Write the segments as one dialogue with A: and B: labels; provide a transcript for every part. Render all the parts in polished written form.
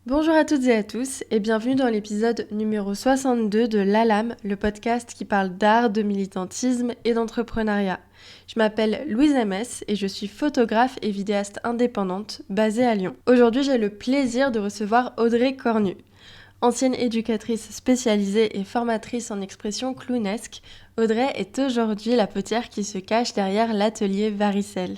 A: Bonjour à toutes et à tous et bienvenue dans l'épisode numéro 62 de l'ALAM, le podcast qui parle d'art, de militantisme et d'entrepreneuriat. Je m'appelle Louise MS et je suis photographe et vidéaste indépendante basée à Lyon. Aujourd'hui, j'ai le plaisir de recevoir Audrey Cornu. Ancienne éducatrice spécialisée et formatrice en expression clownesque, Audrey est aujourd'hui la potière qui se cache derrière l'atelier Varicelle.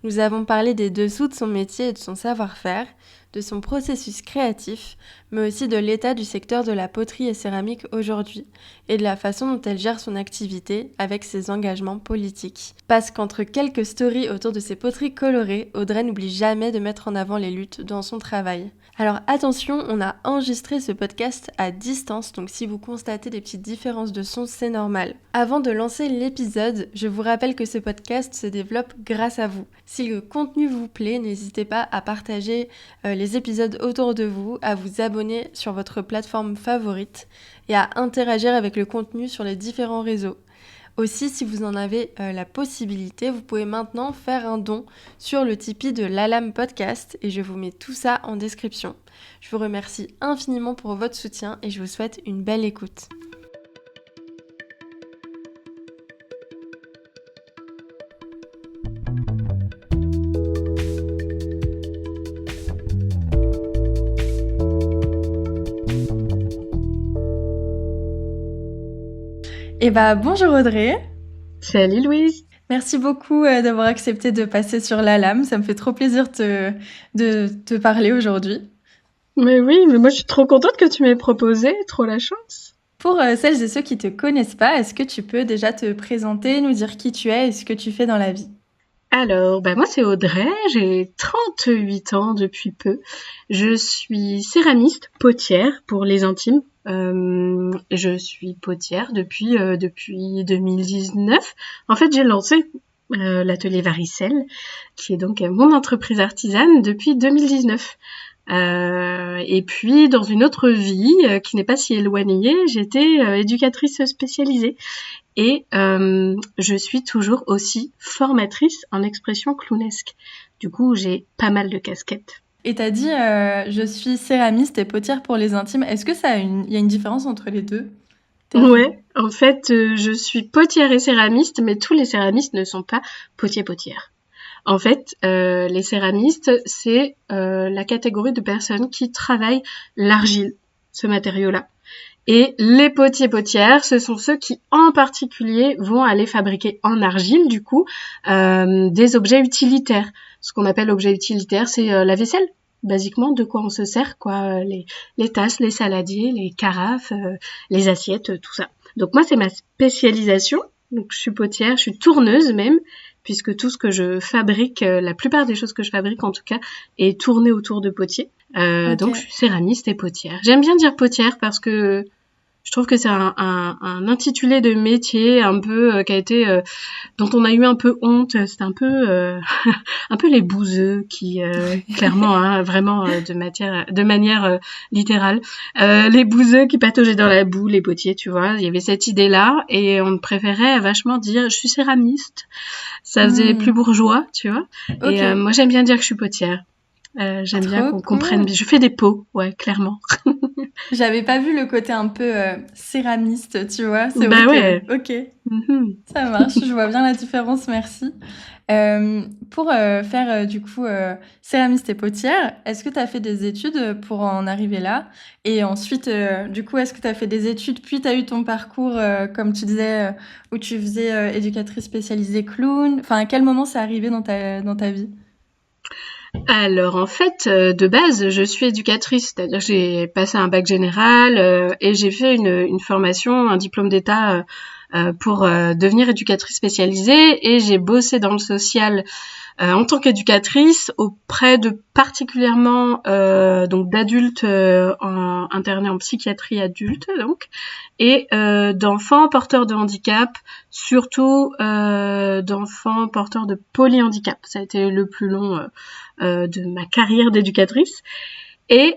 A: Nous avons parlé des dessous de son métier et de son savoir-faire, de son processus créatif, mais aussi de l'état du secteur de la poterie et céramique aujourd'hui, et de la façon dont elle gère son activité avec ses engagements politiques. Parce qu'entre quelques stories autour de ses poteries colorées, Audrey n'oublie jamais de mettre en avant les luttes dans son travail. Alors attention, on a enregistré ce podcast à distance, donc si vous constatez des petites différences de son, c'est normal. Avant de lancer l'épisode, je vous rappelle que ce podcast se développe grâce à vous. Si le contenu vous plaît, n'hésitez pas à partager les épisodes autour de vous, à vous abonner sur votre plateforme favorite et à interagir avec le contenu sur les différents réseaux. Aussi, si vous en avez la possibilité, vous pouvez maintenant faire un don sur le Tipeee de l'Alam Podcast et je vous mets tout ça en description. Je vous remercie infiniment pour votre soutien et je vous souhaite une belle écoute. Bonjour Audrey.
B: Salut Louise.
A: Merci beaucoup d'avoir accepté de passer sur l'Alam. Ça me fait trop plaisir de te parler aujourd'hui.
B: Mais oui, mais moi je suis trop contente que tu m'aies proposé, trop la chance.
A: Pour celles et ceux qui te connaissent pas, est-ce que tu peux déjà te présenter, nous dire qui tu es et ce que tu fais dans la vie ?
B: Alors, moi c'est Audrey, j'ai 38 ans depuis peu. Je suis céramiste, potière pour les intimes. Je suis potière depuis 2019. En fait, j'ai lancé l'atelier Varicelle, qui est donc mon entreprise artisane depuis 2019. Et puis, dans une autre vie qui n'est pas si éloignée, j'étais éducatrice spécialisée. Et je suis toujours aussi formatrice en expression clownesque. Du coup, j'ai pas mal de casquettes.
A: Et t'as dit, je suis céramiste et potière pour les intimes. Est-ce que y a une différence entre les deux ?
B: Ouais, en fait, je suis potière et céramiste, mais tous les céramistes ne sont pas potiers-potières. En fait, les céramistes, c'est la catégorie de personnes qui travaillent l'argile, ce matériau-là. Et les potiers-potières, ce sont ceux qui, en particulier, vont aller fabriquer en argile, du coup, des objets utilitaires. Ce qu'on appelle objet utilitaire, c'est la vaisselle, basiquement, de quoi on se sert, quoi, les tasses, les saladiers, les carafes, les assiettes, tout ça. Donc moi, c'est ma spécialisation. Donc je suis potière, je suis tourneuse même, puisque tout ce que je fabrique, la plupart des choses que je fabrique en tout cas, est tourné autour de potiers.
A: Ok.
B: Donc je suis céramiste et potière. J'aime bien dire potière parce que je trouve que c'est un intitulé de métier un peu qui a été dont on a eu un peu honte. C'est un peu un peu les bouseux qui clairement hein, vraiment de manière littérale les bouseux qui pataugeaient dans la boue, les potiers, tu vois. Il y avait cette idée là et on préférait vachement dire je suis céramiste. Ça faisait plus bourgeois, tu vois.
A: Ok.
B: Et moi j'aime bien dire que je suis potière. J'aime bien qu'on comprenne bien. Je fais des pots, ouais, clairement.
A: J'avais pas vu le côté un peu céramiste, tu vois. C'est
B: Bah
A: vrai que...
B: ouais.
A: Ok,
B: Mhm.
A: ça marche. Je vois bien la différence, merci. Pour faire du coup céramiste et potière, est-ce que tu as fait des études pour en arriver là ? Et ensuite, du coup, est-ce que tu as fait des études, puis tu as eu ton parcours, comme tu disais, où tu faisais éducatrice spécialisée clown ? Enfin, à quel moment c'est arrivé dans ta vie ?
B: Alors en fait, de base, je suis éducatrice, c'est-à-dire que j'ai passé un bac général et j'ai fait une formation, un diplôme d'État pour devenir éducatrice spécialisée et j'ai bossé dans le social en tant qu'éducatrice auprès de particulièrement donc d'adultes internés en psychiatrie adulte donc et d'enfants porteurs de handicap, surtout d'enfants porteurs de polyhandicap. Ça a été le plus long de ma carrière d'éducatrice et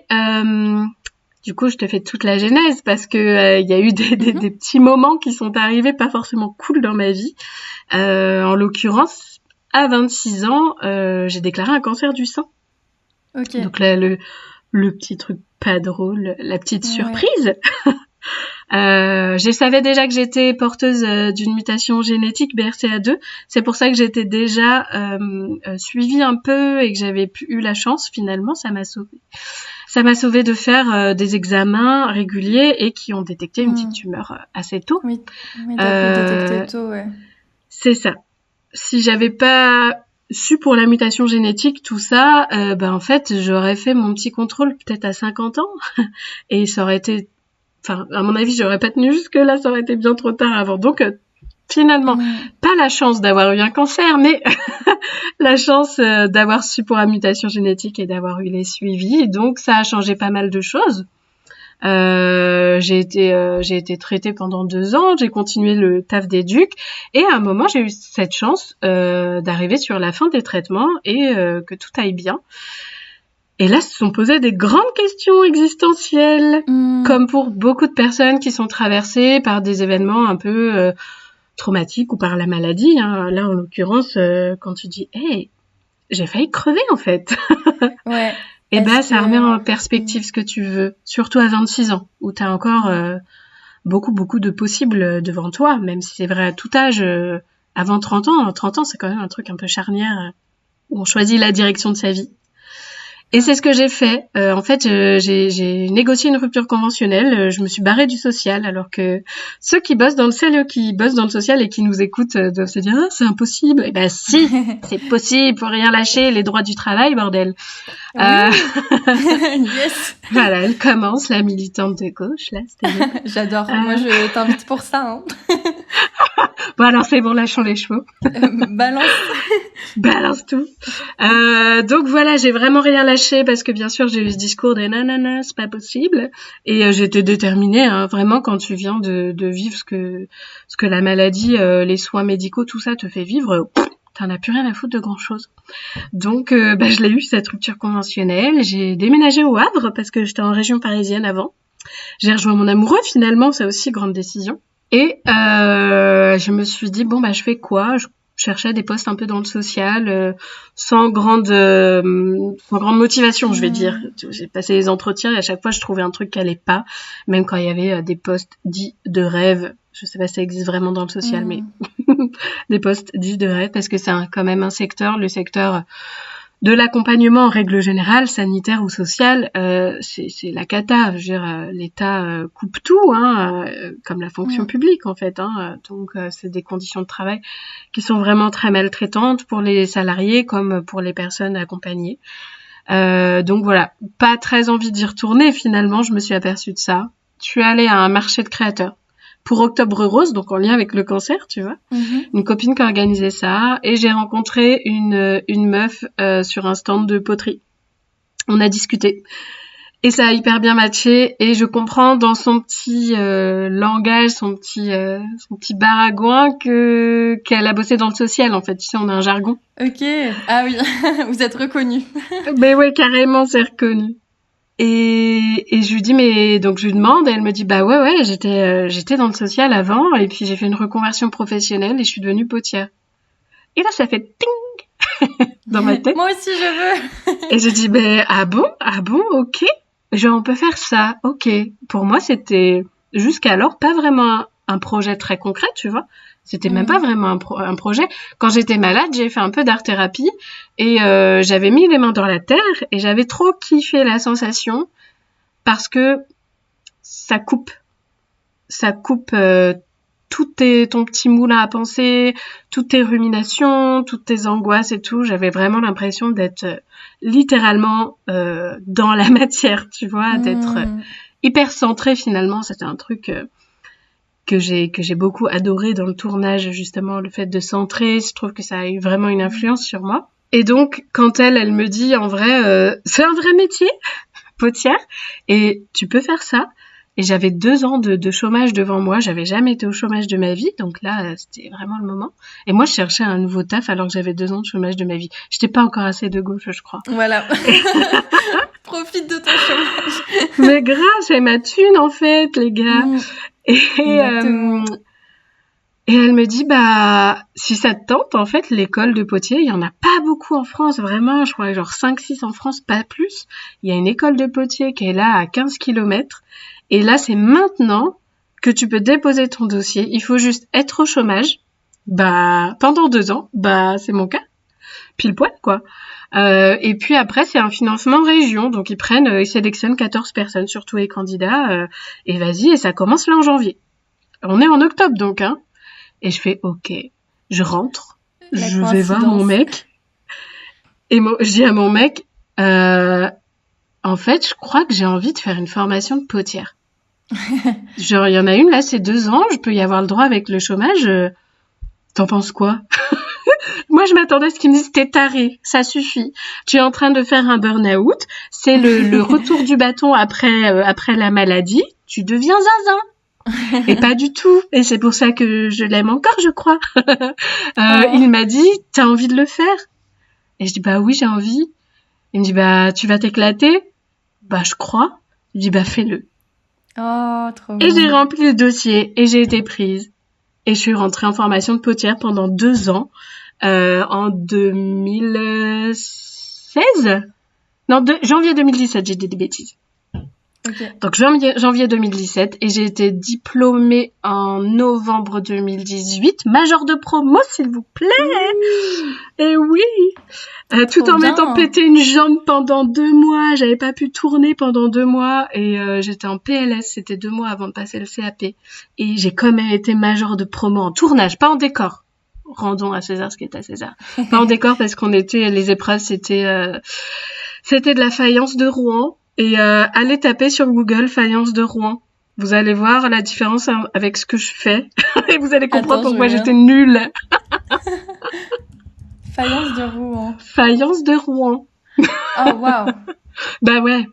B: du coup, je te fais toute la genèse parce que y a eu des petits moments qui sont arrivés pas forcément cool dans ma vie. En l'occurrence, à 26 ans, j'ai déclaré un cancer du sein.
A: Ok.
B: Donc là, le le petit truc pas drôle, la petite surprise. Je savais déjà que j'étais porteuse d'une mutation génétique BRCA2. C'est pour ça que j'étais déjà suivie un peu et que j'avais eu la chance, finalement, ça m'a sauvée. Ça m'a sauvée de faire des examens réguliers et qui ont détecté une petite tumeur assez tôt.
A: Oui, t'as pu détecter tôt, ouais.
B: C'est ça. Si j'avais pas su pour la mutation génétique, tout ça, en fait, j'aurais fait mon petit contrôle peut-être à 50 ans et ça aurait été... Enfin, à mon avis, j'aurais pas tenu jusque-là, ça aurait été bien trop tard avant. Donc, finalement, pas la chance d'avoir eu un cancer, mais la chance d'avoir su pour la mutation génétique et d'avoir eu les suivis. Donc, ça a changé pas mal de choses. J'ai été traitée pendant 2 ans, j'ai continué le taf d'éduc et à un moment j'ai eu cette chance d'arriver sur la fin des traitements et que tout aille bien. Et là se sont posées des grandes questions existentielles, comme pour beaucoup de personnes qui sont traversées par des événements un peu traumatiques ou par la maladie. Hein. Là en l'occurrence, quand tu dis hey, j'ai failli crever en fait.
A: Ouais.
B: Et ça remet en perspective ce que tu veux, surtout à 26 ans, où tu as encore beaucoup de possibles devant toi, même si c'est vrai à tout âge, avant 30 ans. 30 ans, c'est quand même un truc un peu charnière, où on choisit la direction de sa vie. Et c'est ce que j'ai fait. En fait, j'ai négocié une rupture conventionnelle. Je me suis barrée du social, alors que ceux qui bossent dans le social et qui nous écoutent doivent se dire « Ah, c'est impossible !» Eh ben si, c'est possible, faut rien lâcher, les droits du travail, bordel.
A: Oui. Yes.
B: Voilà, elle commence, la militante de gauche, là, c'était bien.
A: J'adore, moi je t'invite pour ça. Hein.
B: Bon alors c'est bon, lâchons les chevaux. Balance tout. Donc voilà, j'ai vraiment rien lâché parce que bien sûr j'ai eu ce discours de non, c'est pas possible. Et j'étais déterminée, hein, vraiment quand tu viens de vivre ce que la maladie, les soins médicaux, tout ça te fait vivre, t'en as plus rien à foutre de grand chose. Donc je l'ai eu cette rupture conventionnelle. J'ai déménagé au Havre parce que j'étais en région parisienne avant. J'ai rejoint mon amoureux finalement, c'est aussi grande décision. Et je me suis dit je fais quoi ? Je cherchais des postes un peu dans le social, sans grande motivation, je vais dire. J'ai passé les entretiens et à chaque fois je trouvais un truc qui allait pas, même quand il y avait des postes dits de rêve. Je sais pas si ça existe vraiment dans le social, mais des postes dits de rêve, parce que c'est quand même un secteur, le secteur de l'accompagnement en règle générale, sanitaire ou social, c'est la cata. Je veux dire, l'État coupe tout, comme la fonction publique en fait. Donc c'est des conditions de travail qui sont vraiment très maltraitantes pour les salariés comme pour les personnes accompagnées. Donc voilà, pas très envie d'y retourner finalement. Je me suis aperçue de ça. Je suis allée à un marché de créateurs pour Octobre Rose, donc en lien avec le cancer, tu vois. Une copine qui organisait ça, et j'ai rencontré une meuf sur un stand de poterie. On a discuté, et ça a hyper bien matché, et je comprends dans son petit langage, son petit baragouin qu'elle a bossé dans le social, en fait. Tu sais, on a un jargon.
A: Ok, ah oui, vous êtes reconnus.
B: Mais ouais, carrément, c'est reconnu. Et je lui dis donc je lui demande et elle me dit ouais j'étais dans le social avant et puis j'ai fait une reconversion professionnelle et je suis devenue potière. Et là ça fait ting dans ma tête.
A: Moi aussi je veux.
B: Et je dis ah bon ok, genre on peut faire ça, ok. Pour moi c'était jusqu'alors pas vraiment un projet très concret, tu vois. C'était même pas vraiment un projet. Quand j'étais malade, j'ai fait un peu d'art-thérapie et j'avais mis les mains dans la terre et j'avais trop kiffé la sensation parce que ça coupe tout ton petit moulin à penser, toutes tes ruminations, toutes tes angoisses et tout. J'avais vraiment l'impression d'être littéralement dans la matière, tu vois, d'être hyper centrée finalement. C'était un truc... que j'ai beaucoup adoré dans le tournage, justement, le fait de centrer. Je trouve que ça a eu vraiment une influence sur moi. Et donc, quand elle me dit, en vrai, c'est un vrai métier, potière, et tu peux faire ça. Et j'avais 2 ans de chômage devant moi. J'avais jamais été au chômage de ma vie. Donc là, c'était vraiment le moment. Et moi, je cherchais un nouveau taf alors que j'avais 2 ans de chômage de ma vie. J'étais pas encore assez de gauche, je crois.
A: Voilà. Profite de ton chômage.
B: Mais grave, c'est ma thune, en fait, les gars. Et Et elle me dit, si ça te tente, en fait, l'école de potier, il y en a pas beaucoup en France, vraiment, je crois genre 5-6 en France, pas plus. Il y a une école de potier qui est là à 15 kilomètres. Et là, c'est maintenant que tu peux déposer ton dossier. Il faut juste être au chômage, pendant 2 ans, c'est mon cas, pile poil, quoi. Et puis après, c'est un financement région, donc ils sélectionnent 14 personnes sur tous les candidats, et vas-y, et ça commence là en janvier. On est en octobre, donc, hein. Et je fais, ok, je rentre, je vais voir mon mec, et je dis à mon mec, en fait, je crois que j'ai envie de faire une formation de potière. Genre, il y en a une là, c'est 2 ans, je peux y avoir le droit avec le chômage. T'en penses quoi? Moi, je m'attendais à ce qu'il me dise, t'es taré, ça suffit. Tu es en train de faire un burn-out, c'est le retour du bâton après la maladie, tu deviens zinzin. Et pas du tout. Et c'est pour ça que je l'aime encore, je crois. Il m'a dit, t'as envie de le faire? Et je dis, oui, j'ai envie. Il me dit, tu vas t'éclater? Je crois. Je dis, fais-le.
A: Oh, trop
B: bien. Et j'ai rempli le dossier et j'ai été prise. Et je suis rentrée en formation de potière pendant 2 ans, en 2016. Non, janvier 2017, j'ai dit des bêtises.
A: Okay.
B: Donc janvier 2017, et j'ai été diplômée en novembre 2018, major de promo, s'il vous plaît. Et oui, tout en m'étant pété une jambe pendant 2 mois, j'avais pas pu tourner pendant 2 mois, et j'étais en PLS, c'était 2 mois avant de passer le CAP, et j'ai quand même été major de promo en tournage, pas en décor. Rendons à César ce qui est à César. Pas en décor parce les épreuves, c'était de la faïence de Rouen. Et allez taper sur Google faïence de Rouen. Vous allez voir la différence avec ce que je fais. Et vous allez comprendre pourquoi j'étais nulle.
A: Faïence de Rouen.
B: Faïence de Rouen.
A: Oh, waouh.
B: Ouais.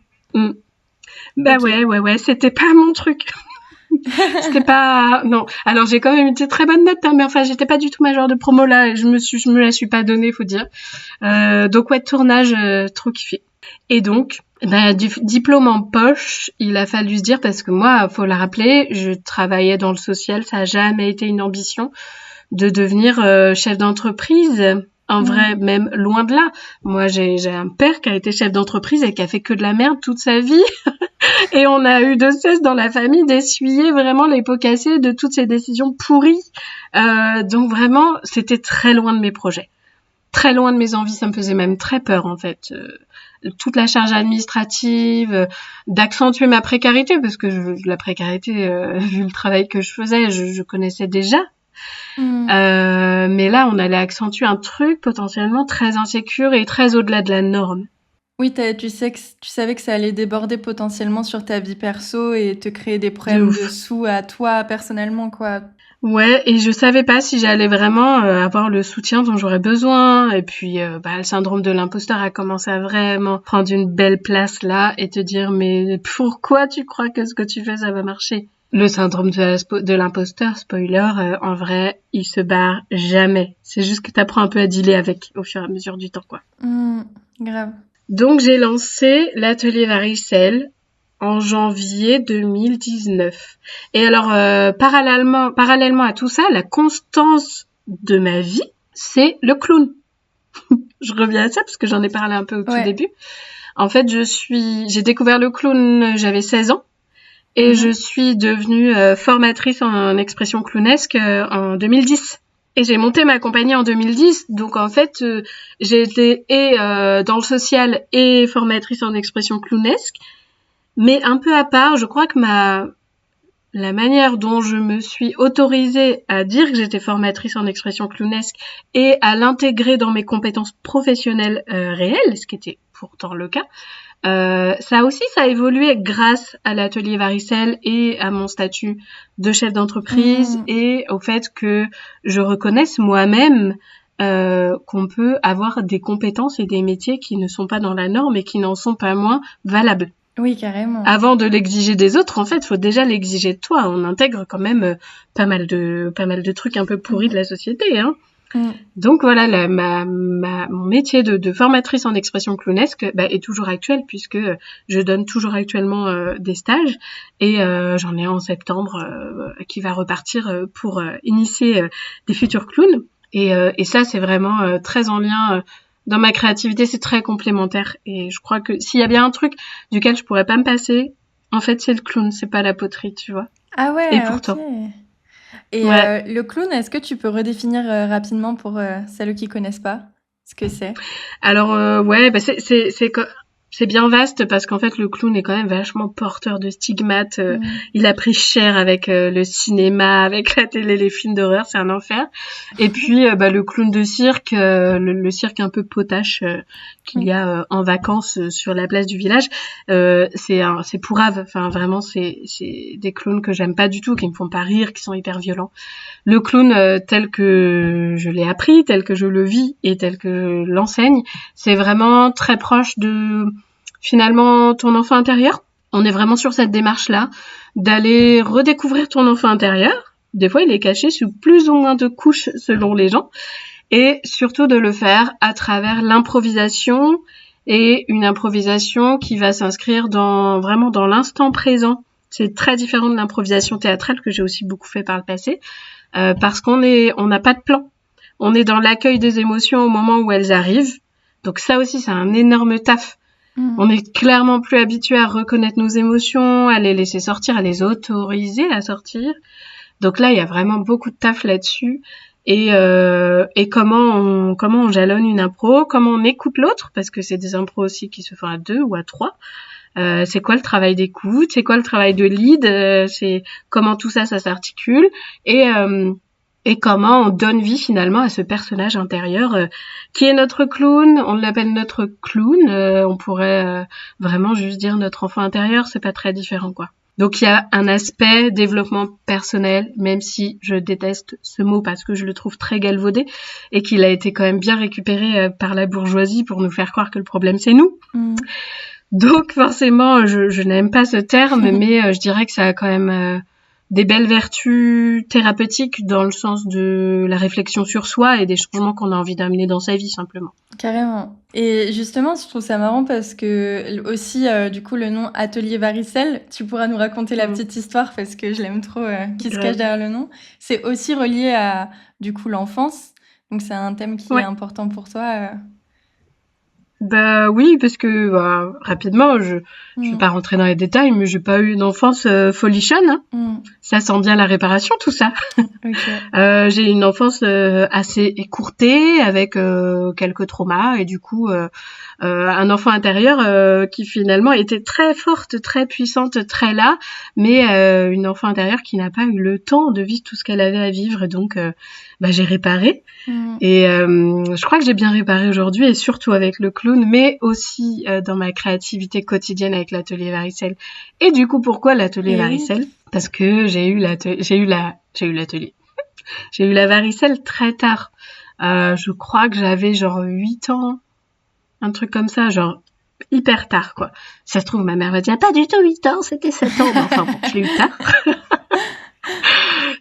B: Ouais. C'était pas mon truc. C'était pas... Non. Alors, j'ai quand même une très bonne note, hein, mais enfin, j'étais pas du tout major de promo là. Et je me la suis pas donnée, faut dire. Donc, ouais, tournage, trop kiffé. Et donc, du diplôme en poche, il a fallu se dire, parce que moi, faut le rappeler, je travaillais dans le social, ça a jamais été une ambition de devenir chef d'entreprise. En vrai, même loin de là. Moi, j'ai un père qui a été chef d'entreprise et qui a fait que de la merde toute sa vie. Et on a eu de cesse dans la famille d'essuyer vraiment les pots cassés de toutes ces décisions pourries. Donc vraiment, c'était très loin de mes projets. Très loin de mes envies, ça me faisait même très peur en fait. Toute la charge administrative, d'accentuer ma précarité, parce que la précarité, vu le travail que je faisais, je connaissais déjà. Mais là, on allait accentuer un truc potentiellement très insécure et très au-delà de la norme.
A: Oui, tu savais que ça allait déborder potentiellement sur ta vie perso et te créer des problèmes de sous à toi personnellement, quoi.
B: Ouais, et je savais pas si j'allais vraiment avoir le soutien dont j'aurais besoin. Et puis, le syndrome de l'imposteur a commencé à vraiment prendre une belle place là et te dire, mais pourquoi tu crois que ce que tu fais, ça va marcher? Le syndrome de l'imposteur, spoiler, en vrai, il se barre jamais. C'est juste que t'apprends un peu à dealer avec au fur et à mesure du temps, quoi.
A: Grave.
B: Donc, j'ai lancé l'atelier Varicelle en janvier 2019. Et alors, parallèlement à tout ça, la constance de ma vie, c'est le clown. Je reviens à ça parce que j'en ai parlé un peu au tout début. En fait, j'ai découvert le clown, j'avais 16 ans. Et je suis devenue formatrice en expression clownesque en 2010. Et j'ai monté ma compagnie en 2010. Donc, en fait, j'ai été dans le social et formatrice en expression clownesque. Mais un peu à part, je crois que la manière dont je me suis autorisée à dire que j'étais formatrice en expression clownesque et à l'intégrer dans mes compétences professionnelles réelles, ce qui était pourtant le cas, ça a évolué grâce à l'atelier Varicelle et à mon statut de chef d'entreprise et au fait que je reconnaisse moi-même qu'on peut avoir des compétences et des métiers qui ne sont pas dans la norme et qui n'en sont pas moins valables.
A: Oui, carrément.
B: Avant de l'exiger des autres, en fait, faut déjà l'exiger de toi. On intègre quand même pas mal de trucs un peu pourris de la société, hein. Donc voilà, mon métier de formatrice en expression clownesque est toujours actuel puisque je donne toujours actuellement des stages et j'en ai un en septembre qui va repartir pour initier des futurs clowns. Et ça, c'est vraiment très en lien dans ma créativité, c'est très complémentaire. Et je crois que s'il y a bien un truc duquel je pourrais pas me passer, en fait, c'est le clown, c'est pas la poterie, tu vois.
A: Ah
B: Et
A: ouais,
B: pourtant.
A: ok. Et
B: Ouais.
A: le clown, est-ce que tu peux redéfinir rapidement pour celles qui connaissent pas ce que c'est?
B: Alors ouais, c'est bien vaste parce qu'en fait le clown est quand même vachement porteur de stigmates. Il a pris cher avec le cinéma, avec la télé, les films d'horreur, c'est un enfer. Et puis le clown de cirque, le cirque un peu potache qu'il y a en vacances sur la place du village, c'est pourrave. Enfin vraiment c'est des clowns que j'aime pas du tout, qui me font pas rire, qui sont hyper violents. Le clown tel que je l'ai appris, tel que je le vis et tel que je l'enseigne, c'est vraiment très proche de finalement ton enfant intérieur. On est vraiment sur cette démarche-là d'aller redécouvrir ton enfant intérieur. Des fois, il est caché sous plus ou moins de couches selon les gens. Et surtout de le faire à travers l'improvisation et une improvisation qui va s'inscrire vraiment dans l'instant présent. C'est très différent de l'improvisation théâtrale que j'ai aussi beaucoup fait par le passé. Parce on n'a pas de plan. On est dans l'accueil des émotions au moment où elles arrivent. Donc ça aussi, c'est un énorme taf. On est clairement plus habitué à reconnaître nos émotions, à les laisser sortir, à les autoriser à sortir. Donc là, il y a vraiment beaucoup de taf là-dessus. Et comment on jalonne une impro, comment on écoute l'autre, parce que c'est des impros aussi qui se font à 2 ou à 3. C'est quoi le travail d'écoute, c'est quoi le travail de lead, c'est comment tout ça s'articule et comment on donne vie finalement à ce personnage intérieur qui est notre clown. On l'appelle notre clown, on pourrait vraiment juste dire notre enfant intérieur, c'est pas très différent quoi. Donc il y a un aspect développement personnel, même si je déteste ce mot parce que je le trouve très galvaudé et qu'il a été quand même bien récupéré par la bourgeoisie pour nous faire croire que le problème c'est nous. Donc forcément, je n'aime pas ce terme, mais je dirais que ça a quand même des belles vertus thérapeutiques dans le sens de la réflexion sur soi et des changements qu'on a envie d'amener dans sa vie simplement.
A: Carrément. Et justement, je trouve ça marrant parce que aussi, du coup, le nom Atelier Varicelle, tu pourras nous raconter la petite histoire parce que je l'aime trop, qui se cache derrière le nom. C'est aussi relié à, du coup, l'enfance. Donc c'est un thème qui est important pour toi.
B: Bah oui, parce que rapidement, je vais pas rentrer dans les détails, mais j'ai pas eu une enfance folichonne. Ça sent bien la réparation, tout ça. Okay. J'ai une enfance assez écourtée, avec quelques traumas, et du coup, un enfant intérieur qui finalement était très forte, très puissante, très là, mais une enfant intérieure qui n'a pas eu le temps de vivre tout ce qu'elle avait à vivre, donc j'ai réparé. Et je crois que j'ai bien réparé aujourd'hui, et surtout avec le clown, mais aussi dans ma créativité quotidienne avec l'atelier Varicelle. Et du coup, pourquoi l'atelier Varicelle ? Parce que j'ai eu l'atelier. J'ai eu la varicelle très tard. Je crois que j'avais genre 8 ans, un truc comme ça, genre hyper tard quoi. Ça se trouve, ma mère va dire pas du tout 8 ans, c'était 7 ans. Mais enfin bon, je l'ai eu tard.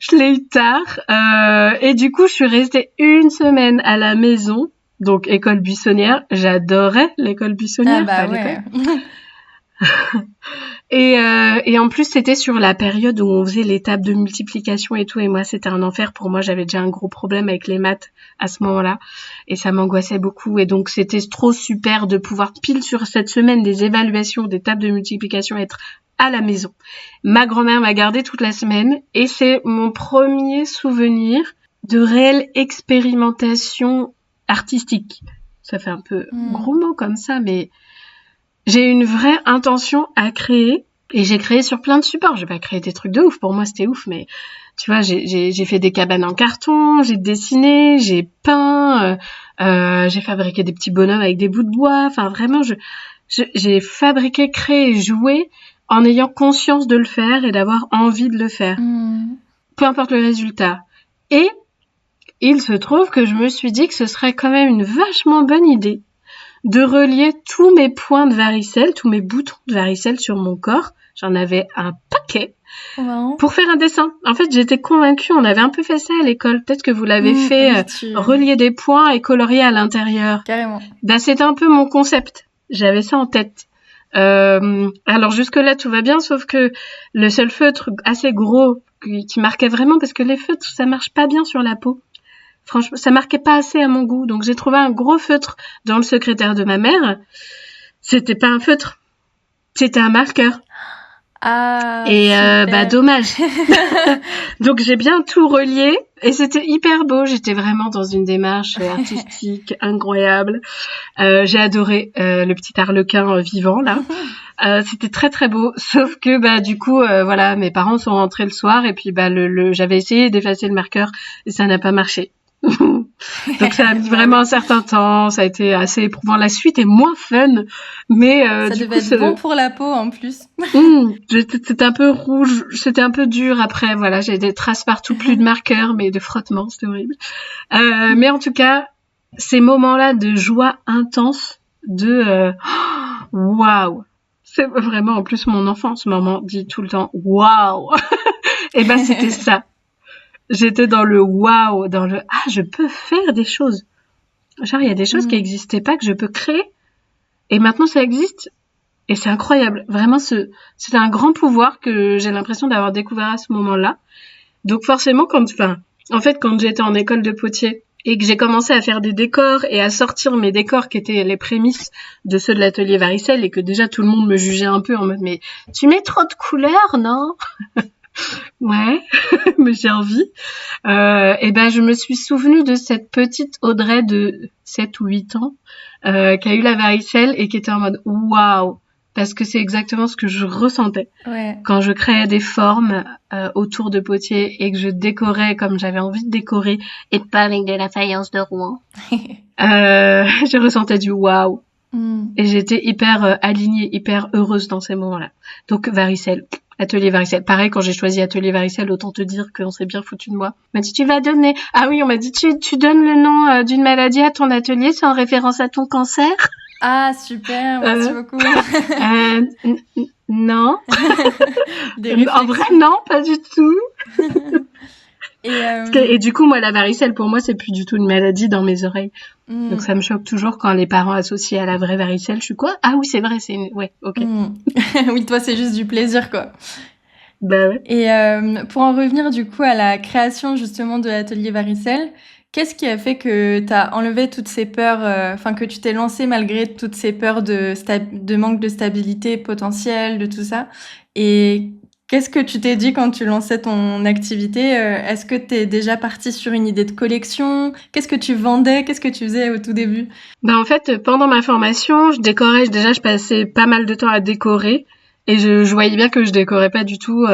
B: Je l'ai eu tard. Et du coup, je suis restée une semaine à la maison. Donc, école buissonnière. J'adorais l'école buissonnière.
A: Ah bah ouais.
B: Et en plus, c'était sur la période où on faisait les tables de multiplication et tout. Et moi, c'était un enfer pour moi. J'avais déjà un gros problème avec les maths à ce moment-là. Et ça m'angoissait beaucoup. Et donc, c'était trop super de pouvoir pile sur cette semaine des évaluations, des tables de multiplication, être à la maison. Ma grand-mère m'a gardée toute la semaine. Et c'est mon premier souvenir de réelle expérimentation artistique. Ça fait un peu gros mot comme ça, mais j'ai une vraie intention à créer et j'ai créé sur plein de supports. J'ai pas créé des trucs de ouf. Pour moi, c'était ouf, mais tu vois, j'ai fait des cabanes en carton, j'ai dessiné, j'ai peint, j'ai fabriqué des petits bonhommes avec des bouts de bois. Enfin, vraiment, j'ai fabriqué, créé, joué en ayant conscience de le faire et d'avoir envie de le faire. Peu importe le résultat. Et il se trouve que je me suis dit que ce serait quand même une vachement bonne idée de relier tous mes points de varicelle, tous mes boutons de varicelle sur mon corps. J'en avais un paquet.
C: Wow.
B: Pour faire un dessin. En fait, j'étais convaincue, on avait un peu fait ça à l'école. Peut-être que vous l'avez fait, relier des points et colorier à l'intérieur.
C: Carrément.
B: C'était un peu mon concept. J'avais ça en tête. Alors jusque-là, tout va bien, sauf que le seul feutre assez gros qui marquait vraiment, parce que les feutres, ça marche pas bien sur la peau. Franchement, ça marquait pas assez à mon goût. Donc j'ai trouvé un gros feutre dans le secrétaire de ma mère. C'était pas un feutre, c'était un marqueur.
C: Ah,
B: et dommage. Donc j'ai bien tout relié et c'était hyper beau. J'étais vraiment dans une démarche artistique incroyable. J'ai adoré le petit arlequin vivant là. C'était très très beau. Sauf que du coup voilà, mes parents sont rentrés le soir et puis j'avais essayé d'effacer le marqueur et ça n'a pas marché. Donc ça a mis vraiment un certain temps, ça a été assez éprouvant. La suite est moins fun, mais
C: ça devait être bon pour la peau en plus.
B: C'était un peu rouge, c'était un peu dur après. Voilà, j'ai des traces partout, plus de marqueurs, mais de frottement, c'était horrible. Mais en tout cas, ces moments-là de joie intense, de waouh, c'est vraiment en plus mon enfant, ce moment dit tout le temps waouh. Et c'était ça. J'étais dans le waouh, dans le je peux faire des choses. Genre il y a des choses qui n'existaient pas que je peux créer et maintenant ça existe et c'est incroyable. Vraiment c'est un grand pouvoir que j'ai l'impression d'avoir découvert à ce moment-là. Donc forcément quand j'étais en école de potier et que j'ai commencé à faire des décors et à sortir mes décors qui étaient les prémices de ceux de l'atelier Varicelle et que déjà tout le monde me jugeait un peu en mode mais tu mets trop de couleurs, non? Ouais, mais j'ai envie. Je me suis souvenue de cette petite Audrey de 7 ou 8 ans qui a eu la varicelle et qui était en mode waouh, parce que c'est exactement ce que je ressentais quand je créais des formes autour de potiers et que je décorais comme j'avais envie de décorer et pas avec de la faïence de Rouen. Je ressentais du waouh. Et j'étais hyper alignée, hyper heureuse dans ces moments-là. Donc varicelle. Atelier Varicelle. Pareil, quand j'ai choisi Atelier Varicelle, autant te dire qu'on s'est bien foutu de moi. On m'a dit, tu vas donner... Ah oui, on m'a dit, tu donnes le nom d'une maladie à ton atelier, c'est en référence à ton cancer.
C: Ah, super, merci beaucoup.
B: Non. En vrai, non, pas du tout. Et du coup, moi, la varicelle, pour moi, c'est plus du tout une maladie dans mes oreilles. Donc, ça me choque toujours quand les parents associent à la vraie varicelle. Je suis quoi? Ah oui, c'est vrai, c'est une... Ouais, ok.
C: Oui, toi, c'est juste du plaisir, quoi.
B: Bah ouais.
C: Et pour en revenir, du coup, à la création, justement, de l'atelier Varicelle, qu'est-ce qui a fait que tu as enlevé toutes ces peurs, que tu t'es lancée malgré toutes ces peurs de manque de stabilité potentielle, de tout ça? Et qu'est-ce que tu t'es dit quand tu lançais ton activité? Est-ce que tu es déjà partie sur une idée de collection? Qu'est-ce que tu vendais? Qu'est-ce que tu faisais au tout début?
B: En fait, pendant ma formation, je passais pas mal de temps à décorer. Et je voyais bien que je décorais pas du tout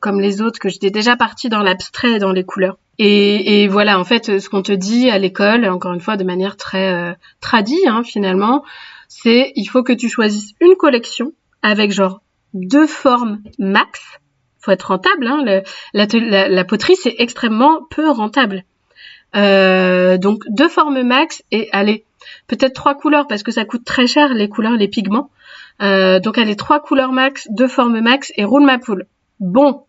B: comme les autres, que j'étais déjà partie dans l'abstrait et dans les couleurs. Et voilà, en fait, ce qu'on te dit à l'école, encore une fois, de manière très tradie, finalement, c'est il faut que tu choisisses une collection avec genre 2 formes max. Faut être rentable, la poterie, c'est extrêmement peu rentable. Donc 2 formes max et allez, peut-être 3 couleurs parce que ça coûte très cher les couleurs, les pigments. Donc allez, 3 couleurs max, 2 formes max et roule ma poule. Bon,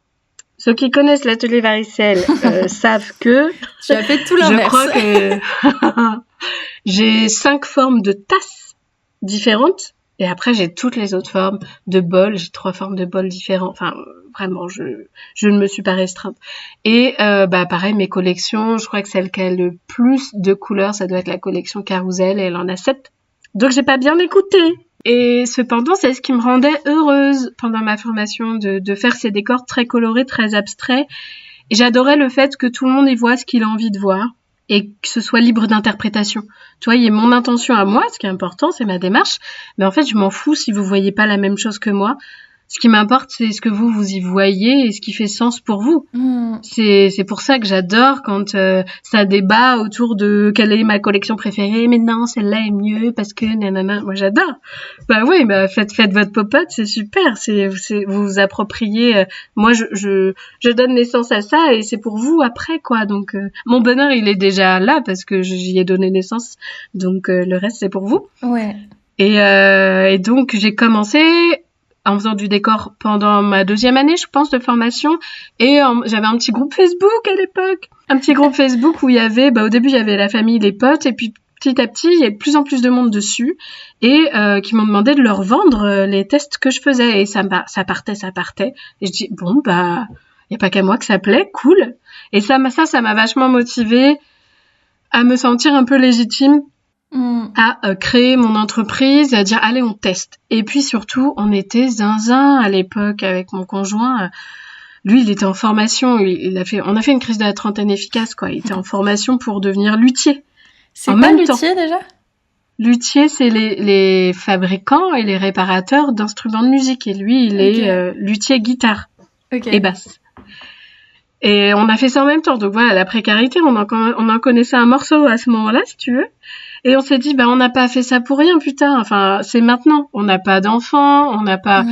B: ceux qui connaissent l'atelier Varicelle savent que
C: tu as fait tout l'inverse.
B: Je crois que j'ai 5 formes de tasses différentes et après j'ai toutes les autres formes de bols. J'ai 3 formes de bols différents. Enfin, vraiment, je ne me suis pas restreinte. Et pareil, mes collections, je crois que celle qui a le plus de couleurs, ça doit être la collection Carousel et elle en a 7. Donc j'ai pas bien écouté. Et cependant, c'est ce qui me rendait heureuse pendant ma formation, de faire ces décors très colorés, très abstraits. Et j'adorais le fait que tout le monde y voit ce qu'il a envie de voir et que ce soit libre d'interprétation. Tu vois, il y a mon intention à moi, ce qui est important, c'est ma démarche. Mais en fait, je m'en fous si vous voyez pas la même chose que moi. Ce qui m'importe, c'est ce que vous y voyez et ce qui fait sens pour vous. C'est pour ça que j'adore quand ça débat autour de quelle est ma collection préférée, mais non, celle-là est mieux parce que nanana. Moi, j'adore. Bah oui, faites votre popote, c'est super. Vous vous appropriez. Moi, je donne naissance à ça et c'est pour vous après, quoi. Donc, mon bonheur, il est déjà là parce que j'y ai donné naissance. Donc, le reste, c'est pour vous.
C: Ouais.
B: Et donc, j'ai commencé en faisant du décor pendant ma 2e année, je pense, de formation. Et j'avais un petit groupe Facebook à l'époque. Un petit groupe Facebook où il y avait, au début, il y avait la famille, les potes. Et puis, petit à petit, il y a de plus en plus de monde dessus. Et qui m'ont demandé de leur vendre les tests que je faisais. Et ça partait. Et je dis, bon, il n'y a pas qu'à moi que ça plaît. Cool. Et ça m'a vachement motivée à me sentir un peu légitime à créer mon entreprise, à dire allez on teste. Et puis surtout on était zinzin à l'époque avec mon conjoint. Lui il était en formation, on a fait une crise de la trentaine efficace quoi. Il était en formation pour devenir luthier.
C: C'est quoi luthier déjà ?
B: Luthier c'est les fabricants et les réparateurs d'instruments de musique et lui il est luthier guitare et basse. Et on a fait ça en même temps. Donc voilà, la précarité, on en connaissait un morceau à ce moment-là, si tu veux. Et on s'est dit, on n'a pas fait ça pour rien, putain. Enfin, c'est maintenant. On n'a pas d'enfants, on n'a pas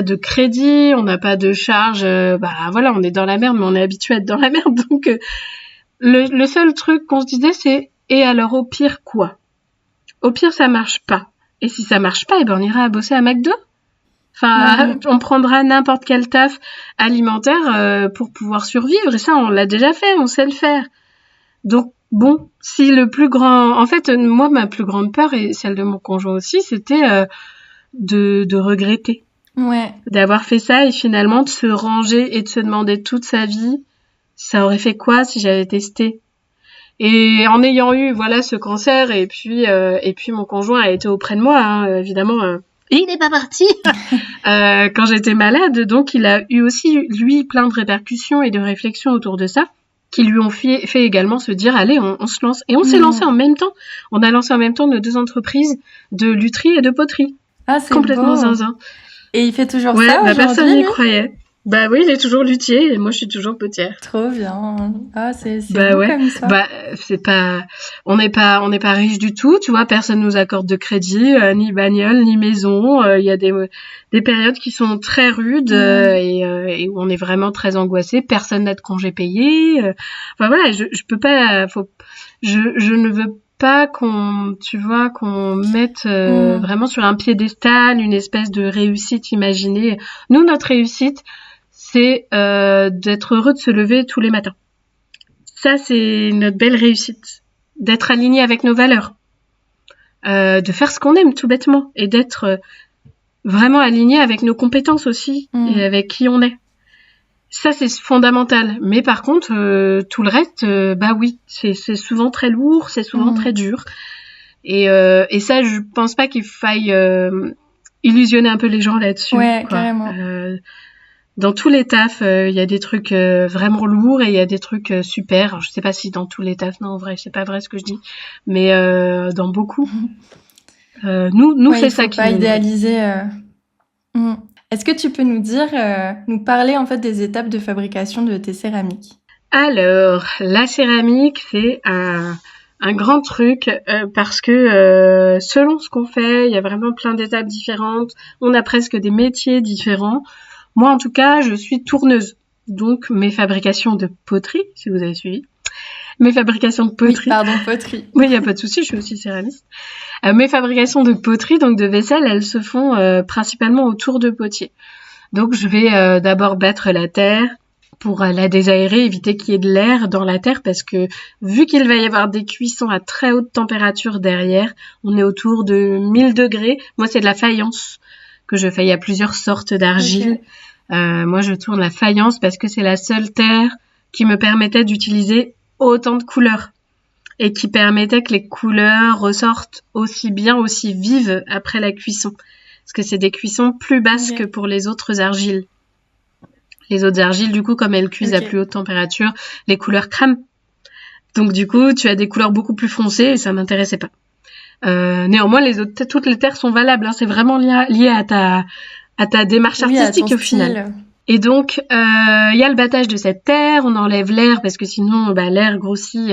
B: de crédit, on n'a pas de charge. Voilà, on est dans la merde, mais on est habitué à être dans la merde. Donc, le seul truc qu'on se disait, c'est, et alors, au pire, quoi? Au pire, ça marche pas. Et si ça marche pas, on ira bosser à McDo. Enfin, on prendra n'importe quel taf alimentaire pour pouvoir survivre. Et ça, on l'a déjà fait, on sait le faire. Donc, bon, si le plus grand... En fait, moi, ma plus grande peur, et celle de mon conjoint aussi, c'était de regretter.
C: Ouais.
B: D'avoir fait ça et finalement de se ranger et de se demander toute sa vie, ça aurait fait quoi si j'avais testé ? Et en ayant eu, ce cancer, et puis mon conjoint a été auprès de moi, évidemment... il n'est pas parti quand j'étais malade, donc il a eu aussi, lui, plein de répercussions et de réflexions autour de ça, qui lui ont fait également se dire, allez, on se lance. Et on s'est lancé en même temps. On a lancé en même temps nos 2 entreprises de lutherie et de poterie.
C: Ah, c'est
B: complètement
C: beau.
B: zinzin.
C: Et il fait toujours ça aujourd'hui ?
B: Personne n'y croyait. Bah oui, il est toujours luthier et moi je suis toujours potière.
C: Trop bien. Ah, c'est beau comme ça.
B: C'est pas, on n'est pas riche du tout, tu vois, personne nous accorde de crédit, ni bagnole, ni maison. Il y a des périodes qui sont très rudes et où on est vraiment très angoissé. Personne n'a de congé payé. Enfin voilà, je peux pas. Je ne veux pas qu'on mette vraiment sur un piédestal une espèce de réussite imaginée. Nous, notre réussite, c'est d'être heureux de se lever tous les matins. Ça, c'est notre belle réussite. D'être aligné avec nos valeurs. De faire ce qu'on aime, tout bêtement. Et d'être vraiment aligné avec nos compétences aussi. Et avec qui on est. Ça, c'est fondamental. Mais par contre, tout le reste, oui, c'est souvent très lourd, c'est souvent très dur. Et ça, je pense pas qu'il faille illusionner un peu les gens là-dessus.
C: Ouais, carrément.
B: Dans tous les tafs, il y a des trucs vraiment lourds et il y a des trucs super. Alors, je sais pas si dans tous les tafs, non, en vrai, c'est pas vrai ce que je dis, mais dans beaucoup. Nous, c'est ça qui
C: faut pas idéaliser. Est-ce que tu peux nous parler en fait des étapes de fabrication de tes céramiques ?
B: Alors, la céramique, c'est un grand truc parce que selon ce qu'on fait, il y a vraiment plein d'étapes différentes. On a presque des métiers différents. Moi, en tout cas, je suis tourneuse. Donc, mes fabrications de poterie, si vous avez suivi. Mes fabrications de poterie.
C: Oui, pardon, poterie.
B: Oui, il n'y a pas de souci, je suis aussi céramiste. Mes fabrications de poterie, donc de vaisselle, elles se font principalement autour de potiers. Donc, je vais d'abord battre la terre pour la désaérer, éviter qu'il y ait de l'air dans la terre, parce que vu qu'il va y avoir des cuissons à très haute température derrière, on est autour de 1000 degrés. Moi, c'est de la faïence que je fais. Il y a plusieurs sortes d'argile. Okay. Moi, je tourne la faïence parce que c'est la seule terre qui me permettait d'utiliser autant de couleurs et qui permettait que les couleurs ressortent aussi bien, aussi vives après la cuisson. Parce que c'est des cuissons plus basses que pour les autres argiles. Les autres argiles, du coup, comme elles cuisent à plus haute température, les couleurs crament. Donc, du coup, tu as des couleurs beaucoup plus foncées et ça m'intéressait pas. Néanmoins, toutes les terres sont valables. Hein. C'est vraiment lié à à ta démarche
C: Oui, à
B: artistique
C: ton
B: au final.
C: style.
B: Et donc, il y a le battage de cette terre, on enlève l'air parce que sinon, l'air grossit,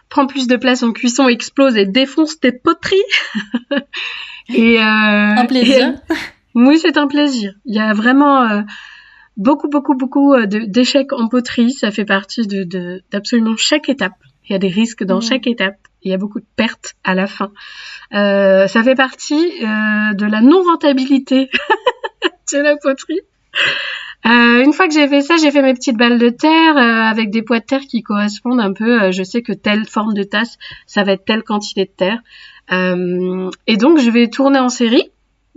B: prend plus de place en cuisson, explose et défonce tes poteries.
C: Un plaisir.
B: Oui, c'est un plaisir. Il y a vraiment beaucoup d'échecs en poterie. Ça fait partie d'absolument chaque étape. Il y a des risques dans chaque étape. Il y a beaucoup de pertes à la fin. Ça fait partie de la non-rentabilité de la poterie. Une fois que j'ai fait ça, j'ai fait mes petites balles de terre avec des poids de terre qui correspondent un peu. Je sais que telle forme de tasse, ça va être telle quantité de terre. Et donc, je vais tourner en série.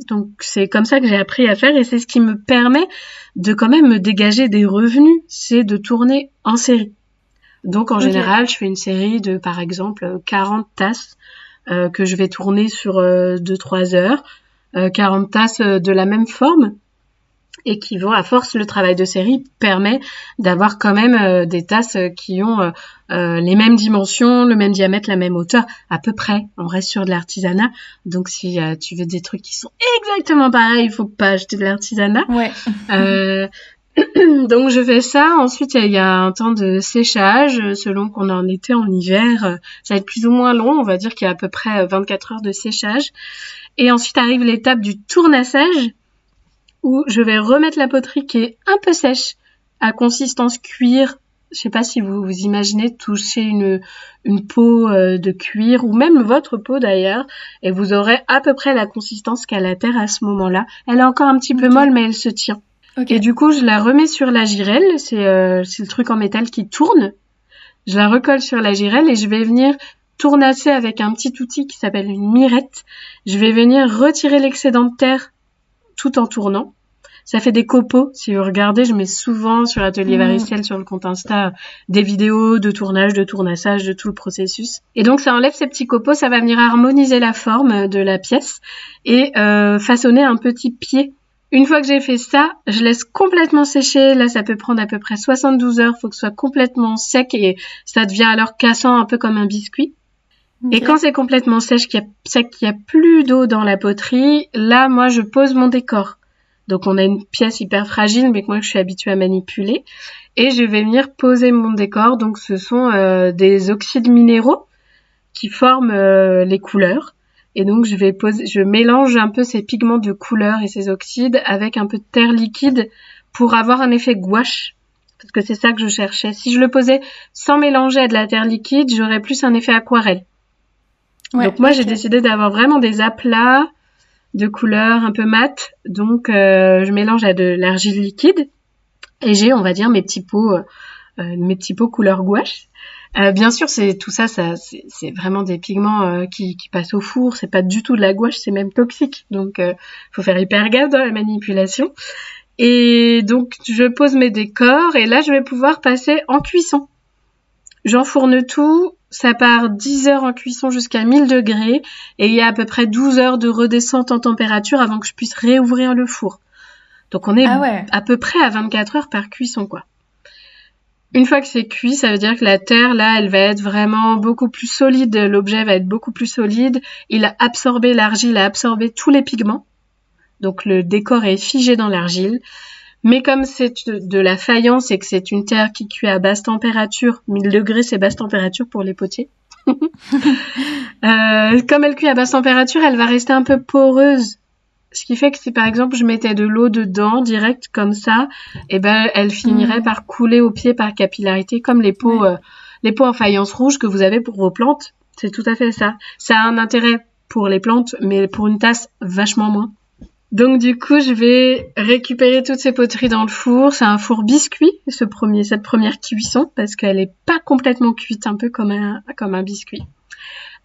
B: Donc, c'est comme ça que j'ai appris à faire et c'est ce qui me permet de quand même me dégager des revenus, c'est de tourner en série. Donc, en général, je fais une série de, par exemple, 40 tasses que je vais tourner sur 2-3 heures. 40 tasses de la même forme. Et qui vont, à force, le travail de série permet d'avoir quand même des tasses qui ont les mêmes dimensions, le même diamètre, la même hauteur, à peu près. On reste sur de l'artisanat. Donc, si tu veux des trucs qui sont exactement pareils, il faut pas acheter de l'artisanat.
C: Ouais.
B: Donc, je fais ça. Ensuite, il y a un temps de séchage. Selon qu'on est en été, en hiver, ça va être plus ou moins long. On va dire qu'il y a à peu près 24 heures de séchage. Et ensuite arrive l'étape du tournassage, où je vais remettre la poterie qui est un peu sèche, à consistance cuir. Je sais pas si vous imaginez toucher une peau de cuir, ou même votre peau d'ailleurs, et vous aurez à peu près la consistance qu'a la terre à ce moment-là. Elle est encore un petit peu molle, mais elle se tient. Et du coup, je la remets sur la girelle, c'est le truc en métal qui tourne. Je la recolle sur la girelle et je vais venir tournasser avec un petit outil qui s'appelle une mirette. Je vais venir retirer l'excédent de terre tout en tournant. Ça fait des copeaux. Si vous regardez, je mets souvent sur Atelier Varicelle, sur le compte Insta, des vidéos de tournage, de tournassage, de tout le processus. Et donc, ça enlève ces petits copeaux, ça va venir harmoniser la forme de la pièce et façonner un petit pied. Une fois que j'ai fait ça, je laisse complètement sécher. Là, ça peut prendre à peu près 72 heures. Faut que ce soit complètement sec et ça devient alors cassant, un peu comme un biscuit. Et quand c'est complètement sec, qu'il y a plus d'eau dans la poterie, là, moi, je pose mon décor. Donc, on a une pièce hyper fragile, mais que moi, je suis habituée à manipuler. Et je vais venir poser mon décor. Donc, ce sont des oxydes minéraux qui forment les couleurs. Et donc, je mélange un peu ces pigments de couleur et ces oxydes avec un peu de terre liquide pour avoir un effet gouache. Parce que c'est ça que je cherchais. Si je le posais sans mélanger à de la terre liquide, j'aurais plus un effet aquarelle. Donc moi, j'ai décidé d'avoir vraiment des aplats de couleurs un peu mat. Donc, je mélange à de l'argile liquide et j'ai, on va dire, mes petits pots couleur gouache. Bien sûr, c'est vraiment des pigments qui passent au four. C'est pas du tout de la gouache, c'est même toxique. Donc, faut faire hyper gaffe dans la manipulation. Et donc, je pose mes décors et là, je vais pouvoir passer en cuisson. J'enfourne tout. Ça part 10 heures en cuisson jusqu'à 1000 degrés et il y a à peu près 12 heures de redescente en température avant que je puisse réouvrir le four. Donc on est à peu près à 24 heures par cuisson, quoi. Une fois que c'est cuit, ça veut dire que la terre, là, elle va être vraiment beaucoup plus solide. L'objet va être beaucoup plus solide. Il a absorbé l'argile, a absorbé tous les pigments. Donc le décor est figé dans l'argile. Mais comme c'est de la faïence et que c'est une terre qui cuit à basse température, 1000 degrés c'est basse température pour les potiers. Comme elle cuit à basse température, elle va rester un peu poreuse. Ce qui fait que si par exemple je mettais de l'eau dedans, direct comme ça, eh ben elle finirait par couler au pied par capillarité, comme les pots en faïence rouge que vous avez pour vos plantes. C'est tout à fait ça. Ça a un intérêt pour les plantes, mais pour une tasse, vachement moins. Donc du coup, je vais récupérer toutes ces poteries dans le four. C'est un four biscuit, cette première cuisson, parce qu'elle est pas complètement cuite, un peu comme un biscuit.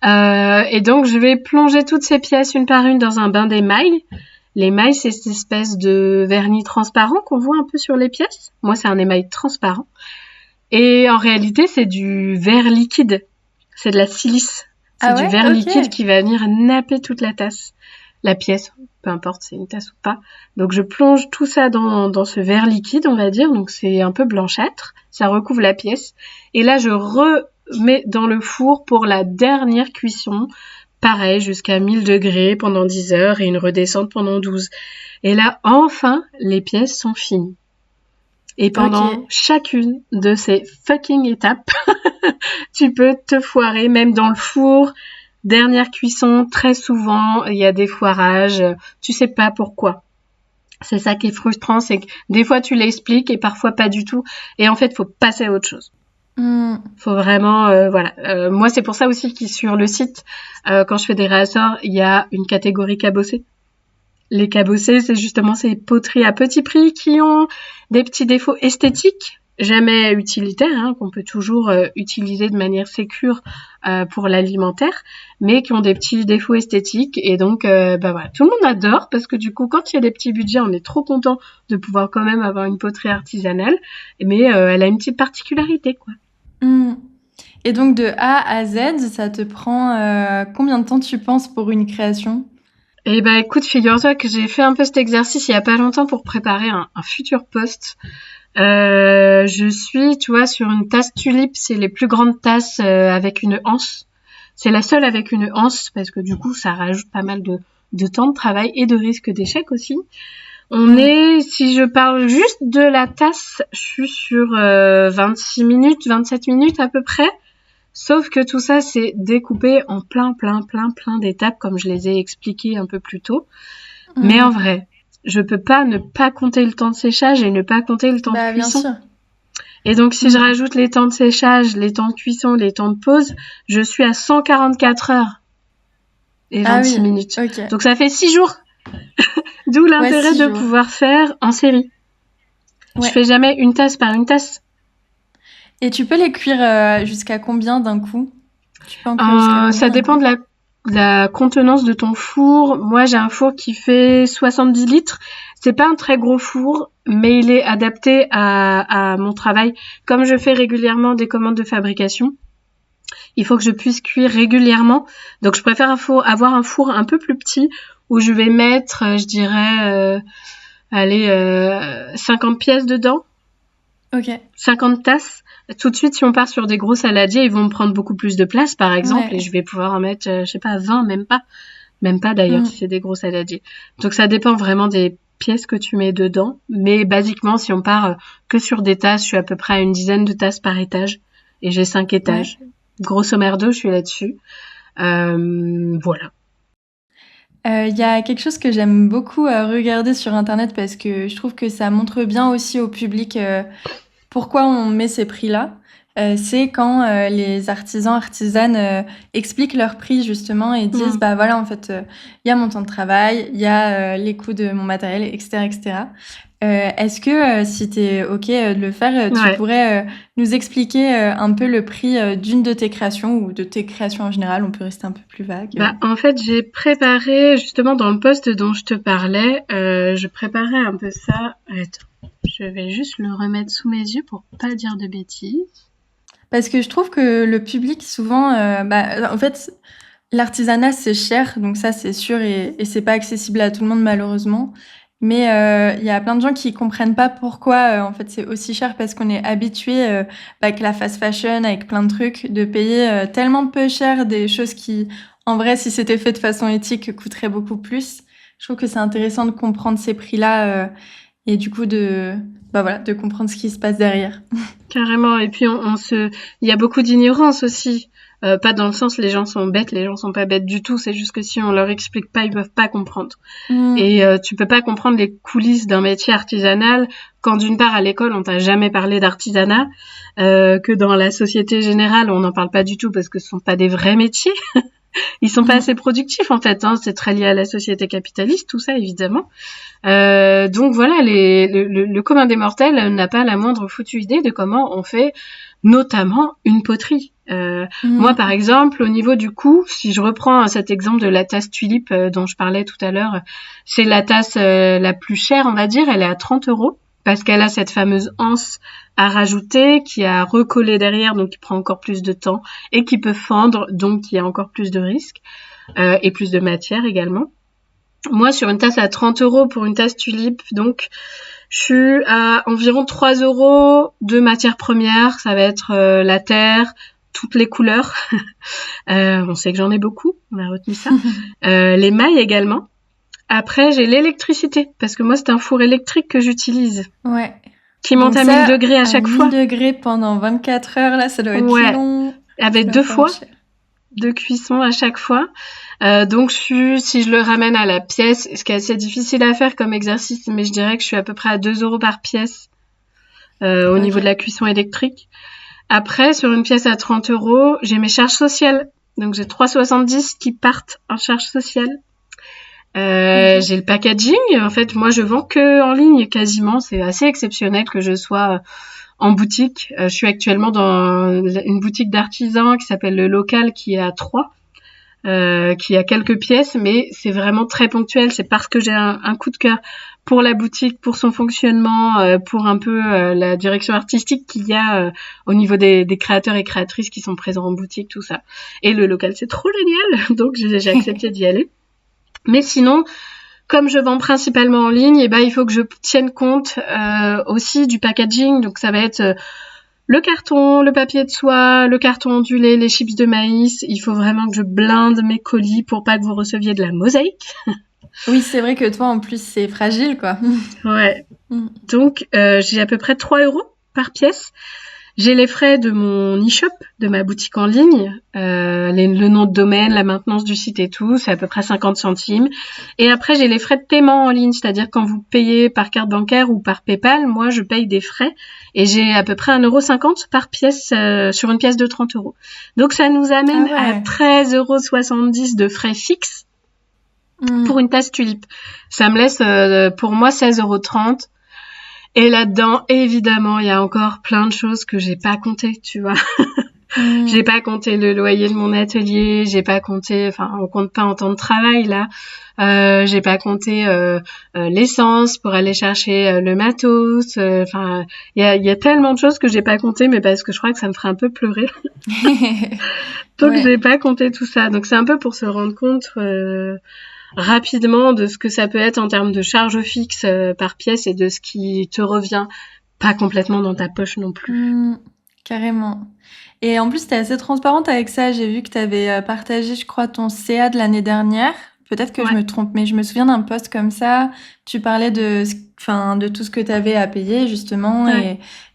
B: Et donc, je vais plonger toutes ces pièces une par une dans un bain d'émail. L'émail, c'est cette espèce de vernis transparent qu'on voit un peu sur les pièces. Moi, c'est un émail transparent. Et en réalité, c'est du verre liquide. C'est de la silice. C'est du verre liquide qui va venir napper toute la tasse. La pièce, peu importe c'est une tasse ou pas. Donc je plonge tout ça dans ce verre liquide, on va dire, donc c'est un peu blanchâtre, ça recouvre la pièce. Et là je remets dans le four pour la dernière cuisson pareil, jusqu'à 1000 degrés pendant 10 heures et une redescente pendant 12. Et là, enfin, les pièces sont finies. Et pendant chacune de ces fucking étapes, tu peux te foirer, même dans le four. Dernière cuisson, très souvent, il y a des foirages. Tu sais pas pourquoi. C'est ça qui est frustrant, c'est que des fois tu l'expliques et parfois pas du tout. Et en fait, faut passer à autre chose. Faut vraiment, voilà. Moi, c'est pour ça aussi que sur le site, quand je fais des réassorts, il y a une catégorie cabossée. Les cabossés, c'est justement ces poteries à petit prix qui ont des petits défauts esthétiques, jamais utilitaires, qu'on peut toujours utiliser de manière sécure pour l'alimentaire, mais qui ont des petits défauts esthétiques. Et donc, voilà, tout le monde adore parce que du coup, quand il y a des petits budgets, on est trop content de pouvoir quand même avoir une poterie artisanale, mais elle a une petite particularité, quoi.
C: Et donc, de A à Z, ça te prend combien de temps, tu penses, pour une création ?
B: Eh ben, écoute, figure-toi que j'ai fait un peu cet exercice il y a pas longtemps pour préparer un futur post. Je suis, tu vois, sur une tasse tulipe, c'est les plus grandes tasses avec une anse. C'est la seule avec une anse parce que du coup, ça rajoute pas mal de temps de travail et de risque d'échec aussi. Si je parle juste de la tasse, je suis sur 26 minutes, 27 minutes à peu près. Sauf que tout ça, c'est découpé en plein d'étapes, comme je les ai expliquées un peu plus tôt. Mais en vrai, je peux pas ne pas compter le temps de séchage et ne pas compter le temps de cuisson.
C: Bien sûr.
B: Et donc, si je rajoute les temps de séchage, les temps de cuisson, les temps de pause, je suis à 144 heures et 26 minutes.
C: Okay.
B: Donc, ça fait 6 jours. D'où l'intérêt de pouvoir faire en série. Je fais jamais une tasse par une tasse.
C: Et tu peux les cuire jusqu'à combien d'un coup ? Tu peux en cuire jusqu'à combien
B: ça dépend de la contenance de ton four. Moi, j'ai un four qui fait 70 litres. C'est pas un très gros four, mais il est adapté à mon travail. Comme je fais régulièrement des commandes de fabrication, il faut que je puisse cuire régulièrement. Donc, je préfère avoir un four un peu plus petit où je vais mettre, je dirais, 50 pièces dedans. 50 tasses. Tout de suite, si on part sur des gros saladiers, ils vont me prendre beaucoup plus de place, par exemple, et je vais pouvoir en mettre, 20, même pas d'ailleurs, si c'est des gros saladiers. Donc, ça dépend vraiment des pièces que tu mets dedans. Mais basiquement, si on part que sur des tasses, je suis à peu près à une dizaine de tasses par étage, et j'ai 5 étages. Grosso merdo, je suis là-dessus. Voilà.
C: Y a quelque chose que j'aime beaucoup regarder sur Internet parce que je trouve que ça montre bien aussi au public pourquoi on met ces prix-là. C'est quand les artisanes expliquent leurs prix justement et disent bah voilà, en fait, il y a mon temps de travail, il y a les coûts de mon matériel, etc., etc. Est-ce que si t'es OK de le faire, tu pourrais nous expliquer un peu le prix d'une de tes créations ou de tes créations en général? On peut rester un peu plus vague.
B: En fait, j'ai préparé justement dans le post dont je te parlais, je préparais un peu ça. Attends, je vais juste le remettre sous mes yeux pour pas dire de bêtises.
C: Parce que je trouve que le public souvent, en fait, l'artisanat c'est cher, donc ça c'est sûr et c'est pas accessible à tout le monde malheureusement. Mais il y a plein de gens qui comprennent pas pourquoi en fait c'est aussi cher parce qu'on est habitué avec la fast fashion, avec plein de trucs, de payer tellement peu cher des choses qui, en vrai, si c'était fait de façon éthique, coûteraient beaucoup plus. Je trouve que c'est intéressant de comprendre ces prix-là et du coup de comprendre ce qui se passe derrière.
B: Carrément. Et puis il y a beaucoup d'ignorance aussi. Pas dans le sens les gens sont bêtes, les gens sont pas bêtes du tout, c'est juste que si on leur explique pas, ils peuvent pas comprendre. Et tu peux pas comprendre les coulisses d'un métier artisanal quand d'une part à l'école on t'a jamais parlé d'artisanat, que dans la société générale on n'en parle pas du tout parce que ce sont pas des vrais métiers. Ils sont pas assez productifs en fait, c'est très lié à la société capitaliste tout ça évidemment. Donc voilà, le commun des mortels n'a pas la moindre foutue idée de comment on fait notamment une poterie. Moi par exemple au niveau du coût, si je reprends cet exemple de la tasse tulipe dont je parlais tout à l'heure, c'est la tasse la plus chère on va dire, elle est à 30 € parce qu'elle a cette fameuse anse à rajouter qui a recollé derrière donc qui prend encore plus de temps et qui peut fendre donc qui a encore plus de risques et plus de matière également. Moi sur une tasse à 30 € pour une tasse tulipe donc je suis à environ 3 € de matière première, ça va être la terre, toutes les couleurs. On sait que j'en ai beaucoup, on a retenu ça. Les mailles également. Après, j'ai l'électricité, parce que moi, c'est un four électrique que j'utilise.
C: Ouais.
B: Qui monte
C: Donc
B: à 1000 degrés à chaque fois.
C: 1000 degrés pendant 24 heures, là, ça doit être long.
B: Avec 2 fois de cuisson à chaque fois. Donc, si je le ramène à la pièce, ce qui est assez difficile à faire comme exercice, mais je dirais que je suis à peu près à 2 € par pièce au niveau de la cuisson électrique. Après, sur une pièce à 30 €, j'ai mes charges sociales. Donc, j'ai 3,70 € qui partent en charges sociales. J'ai le packaging. En fait, moi, je vends que en ligne quasiment. C'est assez exceptionnel que je sois en boutique. Je suis actuellement dans une boutique d'artisans qui s'appelle Le Local, qui est à Troyes, qui a quelques pièces, mais c'est vraiment très ponctuel. C'est parce que j'ai un coup de cœur pour la boutique, pour son fonctionnement, pour un peu la direction artistique qu'il y a au niveau des créateurs et créatrices qui sont présents en boutique, tout ça. Et Le Local, c'est trop génial. Donc, j'ai accepté d'y aller. Mais sinon, comme je vends principalement en ligne, il faut que je tienne compte aussi du packaging. Donc ça va être le carton, le papier de soie, le carton ondulé, les chips de maïs. Il faut vraiment que je blinde mes colis pour pas que vous receviez de la mosaïque.
C: Oui, c'est vrai que toi, en plus, c'est fragile, quoi.
B: Ouais. Donc, j'ai à peu près 3 € par pièce. J'ai les frais de mon e-shop, de ma boutique en ligne, le nom de domaine, la maintenance du site et tout, c'est à peu près 50 centimes. Et après, j'ai les frais de paiement en ligne, c'est-à-dire quand vous payez par carte bancaire ou par PayPal, moi, je paye des frais et j'ai à peu près 1,50 € par pièce sur une pièce de 30 €. Donc, ça nous amène à 13,70 € de frais fixes pour une tasse tulipe. Ça me laisse, pour moi, 16,30 €. Et là-dedans, évidemment, il y a encore plein de choses que j'ai pas comptées, tu vois. J'ai pas compté le loyer de mon atelier, j'ai pas compté, on compte pas en temps de travail, là. J'ai pas compté l'essence pour aller chercher le matos. Il y a tellement de choses que j'ai pas compté, mais parce que je crois que ça me ferait un peu pleurer. Donc, j'ai pas compté tout ça. Donc, c'est un peu pour se rendre compte rapidement de ce que ça peut être en termes de charge fixe par pièce et de ce qui te revient pas complètement dans ta poche non plus.
C: Carrément. Et en plus, t'es assez transparente avec ça. J'ai vu que t'avais partagé, je crois, ton CA de l'année dernière. Peut-être que je me trompe, mais je me souviens d'un post comme ça. Tu parlais de tout ce que t'avais à payer, justement,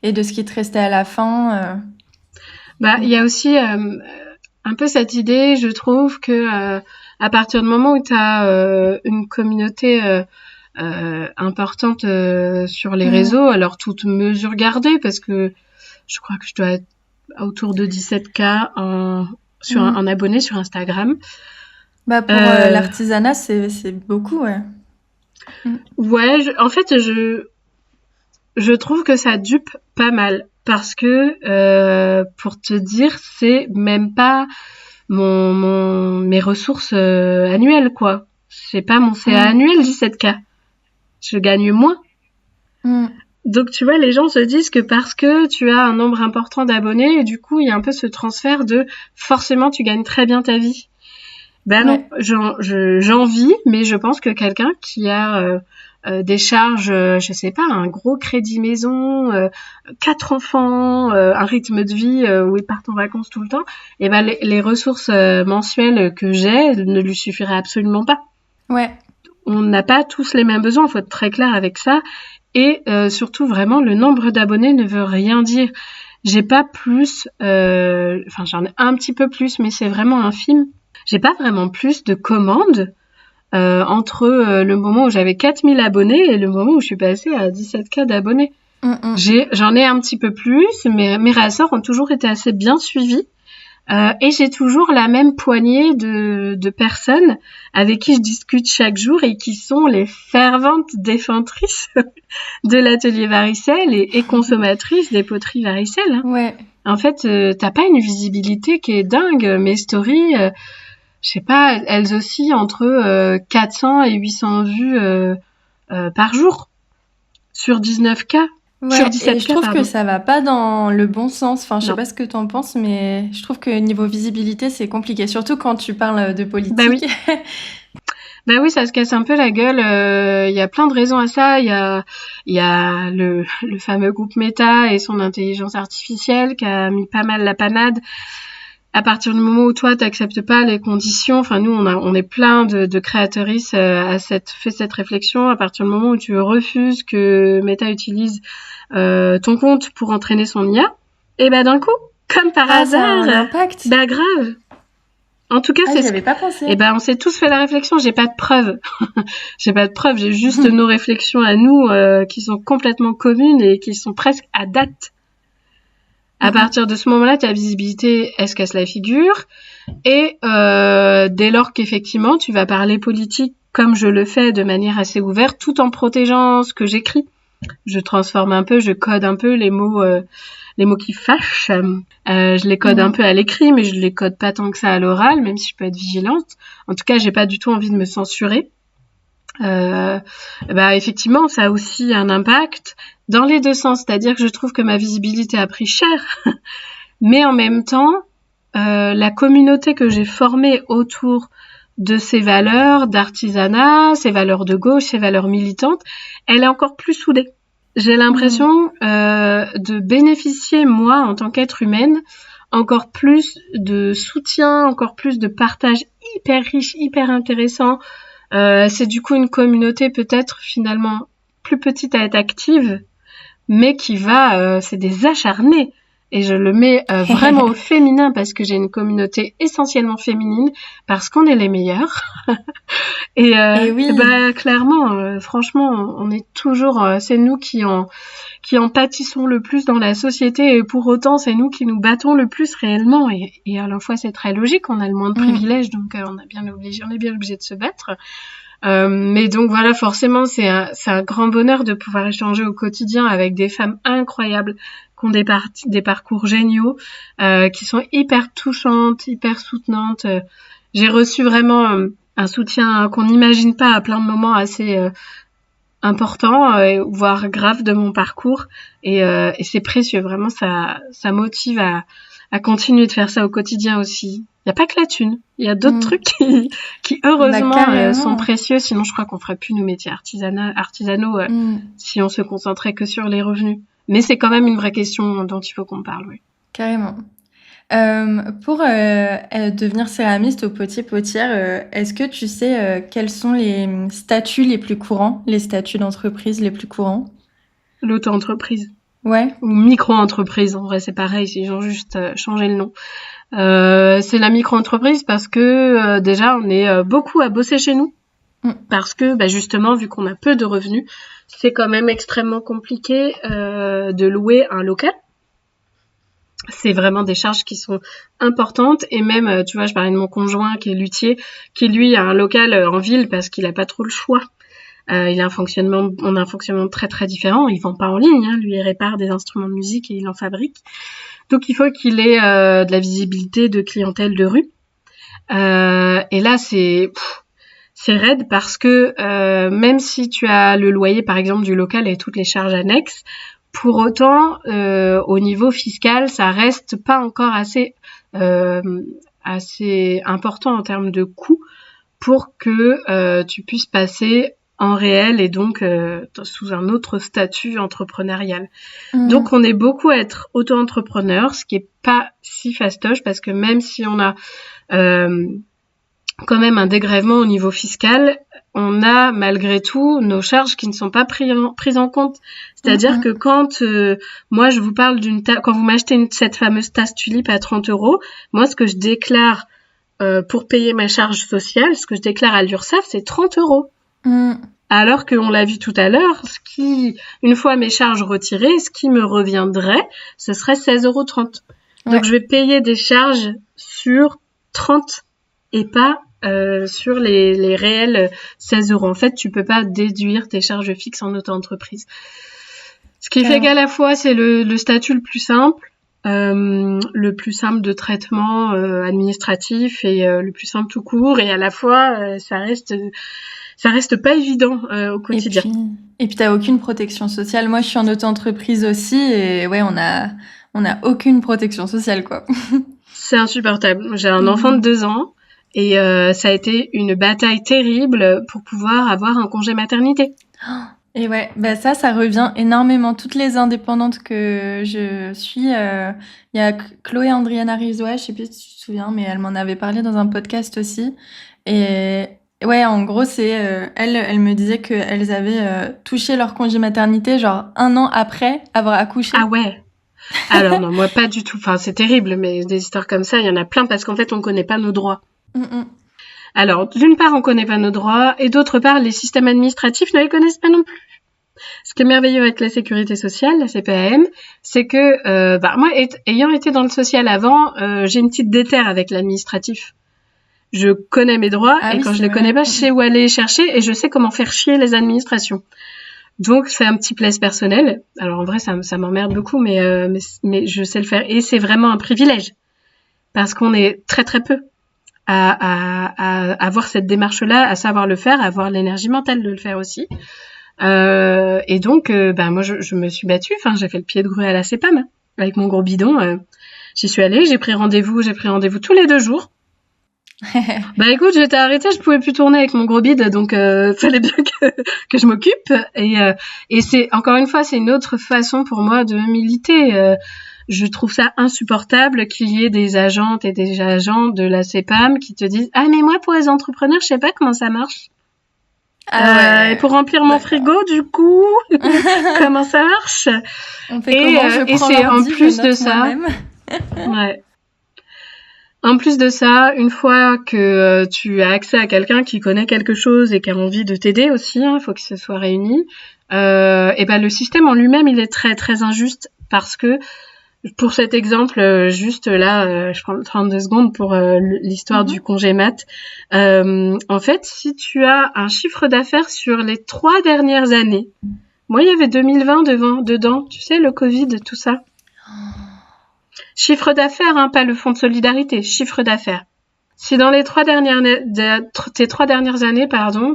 C: et de ce qui te restait à la fin.
B: Il y a aussi un peu cette idée, je trouve, que à partir du moment où tu as une communauté importante sur les réseaux, alors toutes mesures gardées, parce que je crois que je dois être autour de 17K en abonnés sur Instagram.
C: Pour l'artisanat, c'est beaucoup, ouais.
B: Ouais, en fait, je trouve que ça dupe pas mal, parce que pour te dire, c'est même pas mes ressources annuelles, quoi. C'est pas mon CA annuel 17K. Je gagne moins. Donc, tu vois, les gens se disent que parce que tu as un nombre important d'abonnés, et du coup, il y a un peu ce transfert de forcément, tu gagnes très bien ta vie. Non, j'en vis, mais je pense que quelqu'un qui a des charges, je sais pas, un gros crédit maison, 4 enfants, un rythme de vie où ils partent en vacances tout le temps, et les ressources mensuelles que j'ai ne lui suffiraient absolument pas.
C: Ouais.
B: On n'a pas tous les mêmes besoins, il faut être très clair avec ça. Et surtout, vraiment, le nombre d'abonnés ne veut rien dire. J'ai pas plus, j'en ai un petit peu plus, mais c'est vraiment infime. J'ai pas vraiment plus de commandes entre le moment où j'avais 4000 abonnés et le moment où je suis passée à 17K d'abonnés. J'en ai un petit peu plus, mais mes réassorts ont toujours été assez bien suivis. Et j'ai toujours la même poignée de personnes avec qui je discute chaque jour et qui sont les ferventes défendrices de l'atelier Varicelle et consommatrices des poteries Varicelle.
C: Ouais.
B: En fait, t'as pas une visibilité qui est dingue. Mes stories, je sais pas, elles oscillent entre 400 et 800 vues par jour sur 19K.
C: Ouais,
B: sur 17K,
C: et je trouve que ça va pas dans le bon sens. Je sais
B: Non.
C: pas ce que t'en penses, mais je trouve que niveau visibilité, c'est compliqué. Surtout quand tu parles de politique.
B: Bah oui, ça se casse un peu la gueule. Il y a plein de raisons à ça. Il y a le fameux groupe Meta et son intelligence artificielle qui a mis pas mal la panade. à partir du moment où toi t'acceptes pas les conditions, enfin nous on est plein de créatrices fait cette réflexion. À partir du moment où tu refuses que Meta utilise ton compte pour entraîner son IA, et ben d'un coup, comme par hasard,
C: ça a un impact.
B: Bah grave. En tout cas,
C: j'y avais pas pensé.
B: Et ben on s'est tous fait la réflexion. J'ai pas de preuves. J'ai juste nos réflexions à nous qui sont complètement communes et qui sont presque à date. À partir de ce moment-là, ta visibilité, elle se casse la figure. Et dès lors qu'effectivement, tu vas parler politique comme je le fais de manière assez ouverte, tout en protégeant ce que j'écris. Je transforme un peu, je code un peu les mots qui fâchent. Je les code un peu à l'écrit, mais je les code pas tant que ça à l'oral, même si je peux être vigilante. En tout cas, j'ai pas du tout envie de me censurer. Effectivement, ça a aussi un impact dans les deux sens, c'est-à-dire que je trouve que ma visibilité a pris cher, mais en même temps, la communauté que j'ai formée autour de ces valeurs d'artisanat, ces valeurs de gauche, ces valeurs militantes, elle est encore plus soudée. J'ai l'impression de bénéficier, moi, en tant qu'être humaine, encore plus de soutien, encore plus de partage hyper riche, hyper intéressant. C'est du coup une communauté peut-être finalement plus petite à être active, mais qui va, c'est des acharnés. Et je le mets vraiment au féminin parce que j'ai une communauté essentiellement féminine, parce qu'on est les meilleurs. Et oui. Clairement, franchement, on est toujours, c'est nous qui en pâtissons le plus dans la société, et pour autant, c'est nous qui nous battons le plus réellement. Et à la fois, c'est très logique, on a le moins de privilèges, donc on est bien obligé de se battre. Mais donc voilà, forcément, c'est un grand bonheur de pouvoir échanger au quotidien avec des femmes incroyables qui ont des parcours géniaux, qui sont hyper touchantes, hyper soutenantes. J'ai reçu vraiment un soutien qu'on n'imagine pas à plein de moments assez importants, voire graves de mon parcours. Et c'est précieux, vraiment, ça motive à continuer de faire ça au quotidien aussi. Il n'y a pas que la thune, il y a d'autres trucs qui heureusement sont précieux, sinon je crois qu'on ferait plus nos métiers artisanaux si on se concentrait que sur les revenus. Mais c'est quand même une vraie question dont il faut qu'on parle, oui.
C: Carrément. Pour devenir céramiste au potier-potière, est-ce que tu sais quels sont les statuts les plus courants, les statuts d'entreprise les plus courants?
B: L'auto-entreprise.
C: Ouais.
B: Ou micro-entreprise, en vrai c'est pareil, ils ont juste changé le nom. C'est la micro-entreprise parce que déjà on est beaucoup à bosser chez nous. Parce que justement, vu qu'on a peu de revenus, c'est quand même extrêmement compliqué de louer un local. C'est vraiment des charges qui sont importantes, et même, tu vois, je parlais de mon conjoint qui est luthier, qui lui a un local en ville parce qu'il a pas trop le choix. On a un fonctionnement très très différent. Il vend pas en ligne, hein. Lui il répare des instruments de musique et il en fabrique. Donc il faut qu'il ait de la visibilité de clientèle de rue. Et là c'est raide parce que même si tu as le loyer par exemple du local et toutes les charges annexes, pour autant au niveau fiscal ça reste pas encore assez important en termes de coûts pour que tu puisses passer en réel et donc sous un autre statut entrepreneurial. Donc on est beaucoup à être auto-entrepreneur, ce qui est pas si fastoche parce que même si on a quand même un dégrèvement au niveau fiscal, on a malgré tout nos charges qui ne sont pas prises en compte. C'est-à-dire que quand moi je vous parle quand vous m'achetez cette fameuse tasse Tulipe à 30 €, moi ce que je déclare pour payer ma charge sociale, ce que je déclare à l'URSSAF, c'est 30 €. Alors qu'on l'a vu tout à l'heure, une fois mes charges retirées, ce qui me reviendrait, ce serait 16,30 €. Donc je vais payer des charges sur 30 et pas sur les réels 16 €. En fait, tu peux pas déduire tes charges fixes en auto-entreprise. Ce qui fait qu'à la fois, c'est le statut le plus simple de traitement administratif et le plus simple tout court, et à la fois, ça reste pas évident au quotidien.
C: Et puis t'as aucune protection sociale. Moi, je suis en auto-entreprise aussi, et ouais, on a aucune protection sociale, quoi.
B: C'est insupportable. J'ai un enfant de 2 ans. Et ça a été une bataille terrible pour pouvoir avoir un congé maternité.
C: Et ouais, bah ça revient énormément. Toutes les indépendantes que je suis, il y a Chloé Andriana Rizwa, je sais plus si tu te souviens, mais elle m'en avait parlé dans un podcast aussi. Et ouais, en gros, elle me disait qu'elles avaient touché leur congé maternité genre 1 an après avoir accouché.
B: Ah ouais. Alors non, moi pas du tout. Enfin, c'est terrible, mais des histoires comme ça, il y en a plein parce qu'en fait, on connaît pas nos droits. Alors, d'une part, on connaît pas nos droits, et d'autre part, les systèmes administratifs ne les connaissent pas non plus. Ce qui est merveilleux avec la sécurité sociale, la CPAM, c'est que moi, ayant été dans le social avant, j'ai une petite déterre avec l'administratif. Je connais mes droits, et quand je les connais pas, je sais où aller chercher, et je sais comment faire chier les administrations. Donc, c'est un petit plaisir personnel. Alors, en vrai, ça m'emmerde beaucoup, mais je sais le faire. Et c'est vraiment un privilège. Parce qu'on est très, très peu à avoir cette démarche-là, à savoir le faire, à avoir l'énergie mentale de le faire aussi. Et donc, moi, je me suis battue. Enfin, j'ai fait le pied de grue à la CPAM avec mon gros bidon. J'y suis allée, j'ai pris rendez-vous tous les 2 jours. Bah écoute, j'étais arrêtée, je pouvais plus tourner avec mon gros bide, donc fallait bien que je m'occupe. Et c'est encore une fois, c'est une autre façon pour moi de militer. Je trouve ça insupportable qu'il y ait des agentes et des agents de la CPAM qui te disent ah mais moi pour les entrepreneurs je sais pas comment ça marche. Et pour remplir mon frigo du coup comment ça marche.
C: On fait comment je prends
B: c'est en
C: l'ordi,
B: plus
C: je
B: de
C: note
B: ça.
C: moi-même.
B: Ouais. En plus de ça, une fois que tu as accès à quelqu'un qui connaît quelque chose et qui a envie de t'aider aussi, faut que ce soit réuni. Et le système en lui-même, il est très très injuste parce que pour cet exemple, juste là, je prends 32 secondes pour l'histoire du congé mat. En fait, si tu as un chiffre d'affaires sur les 3 dernières années, moi il y avait 2020 dedans, tu sais, le Covid, tout ça. Chiffre d'affaires, pas le fonds de solidarité, chiffre d'affaires. Si dans tes 3 dernières années,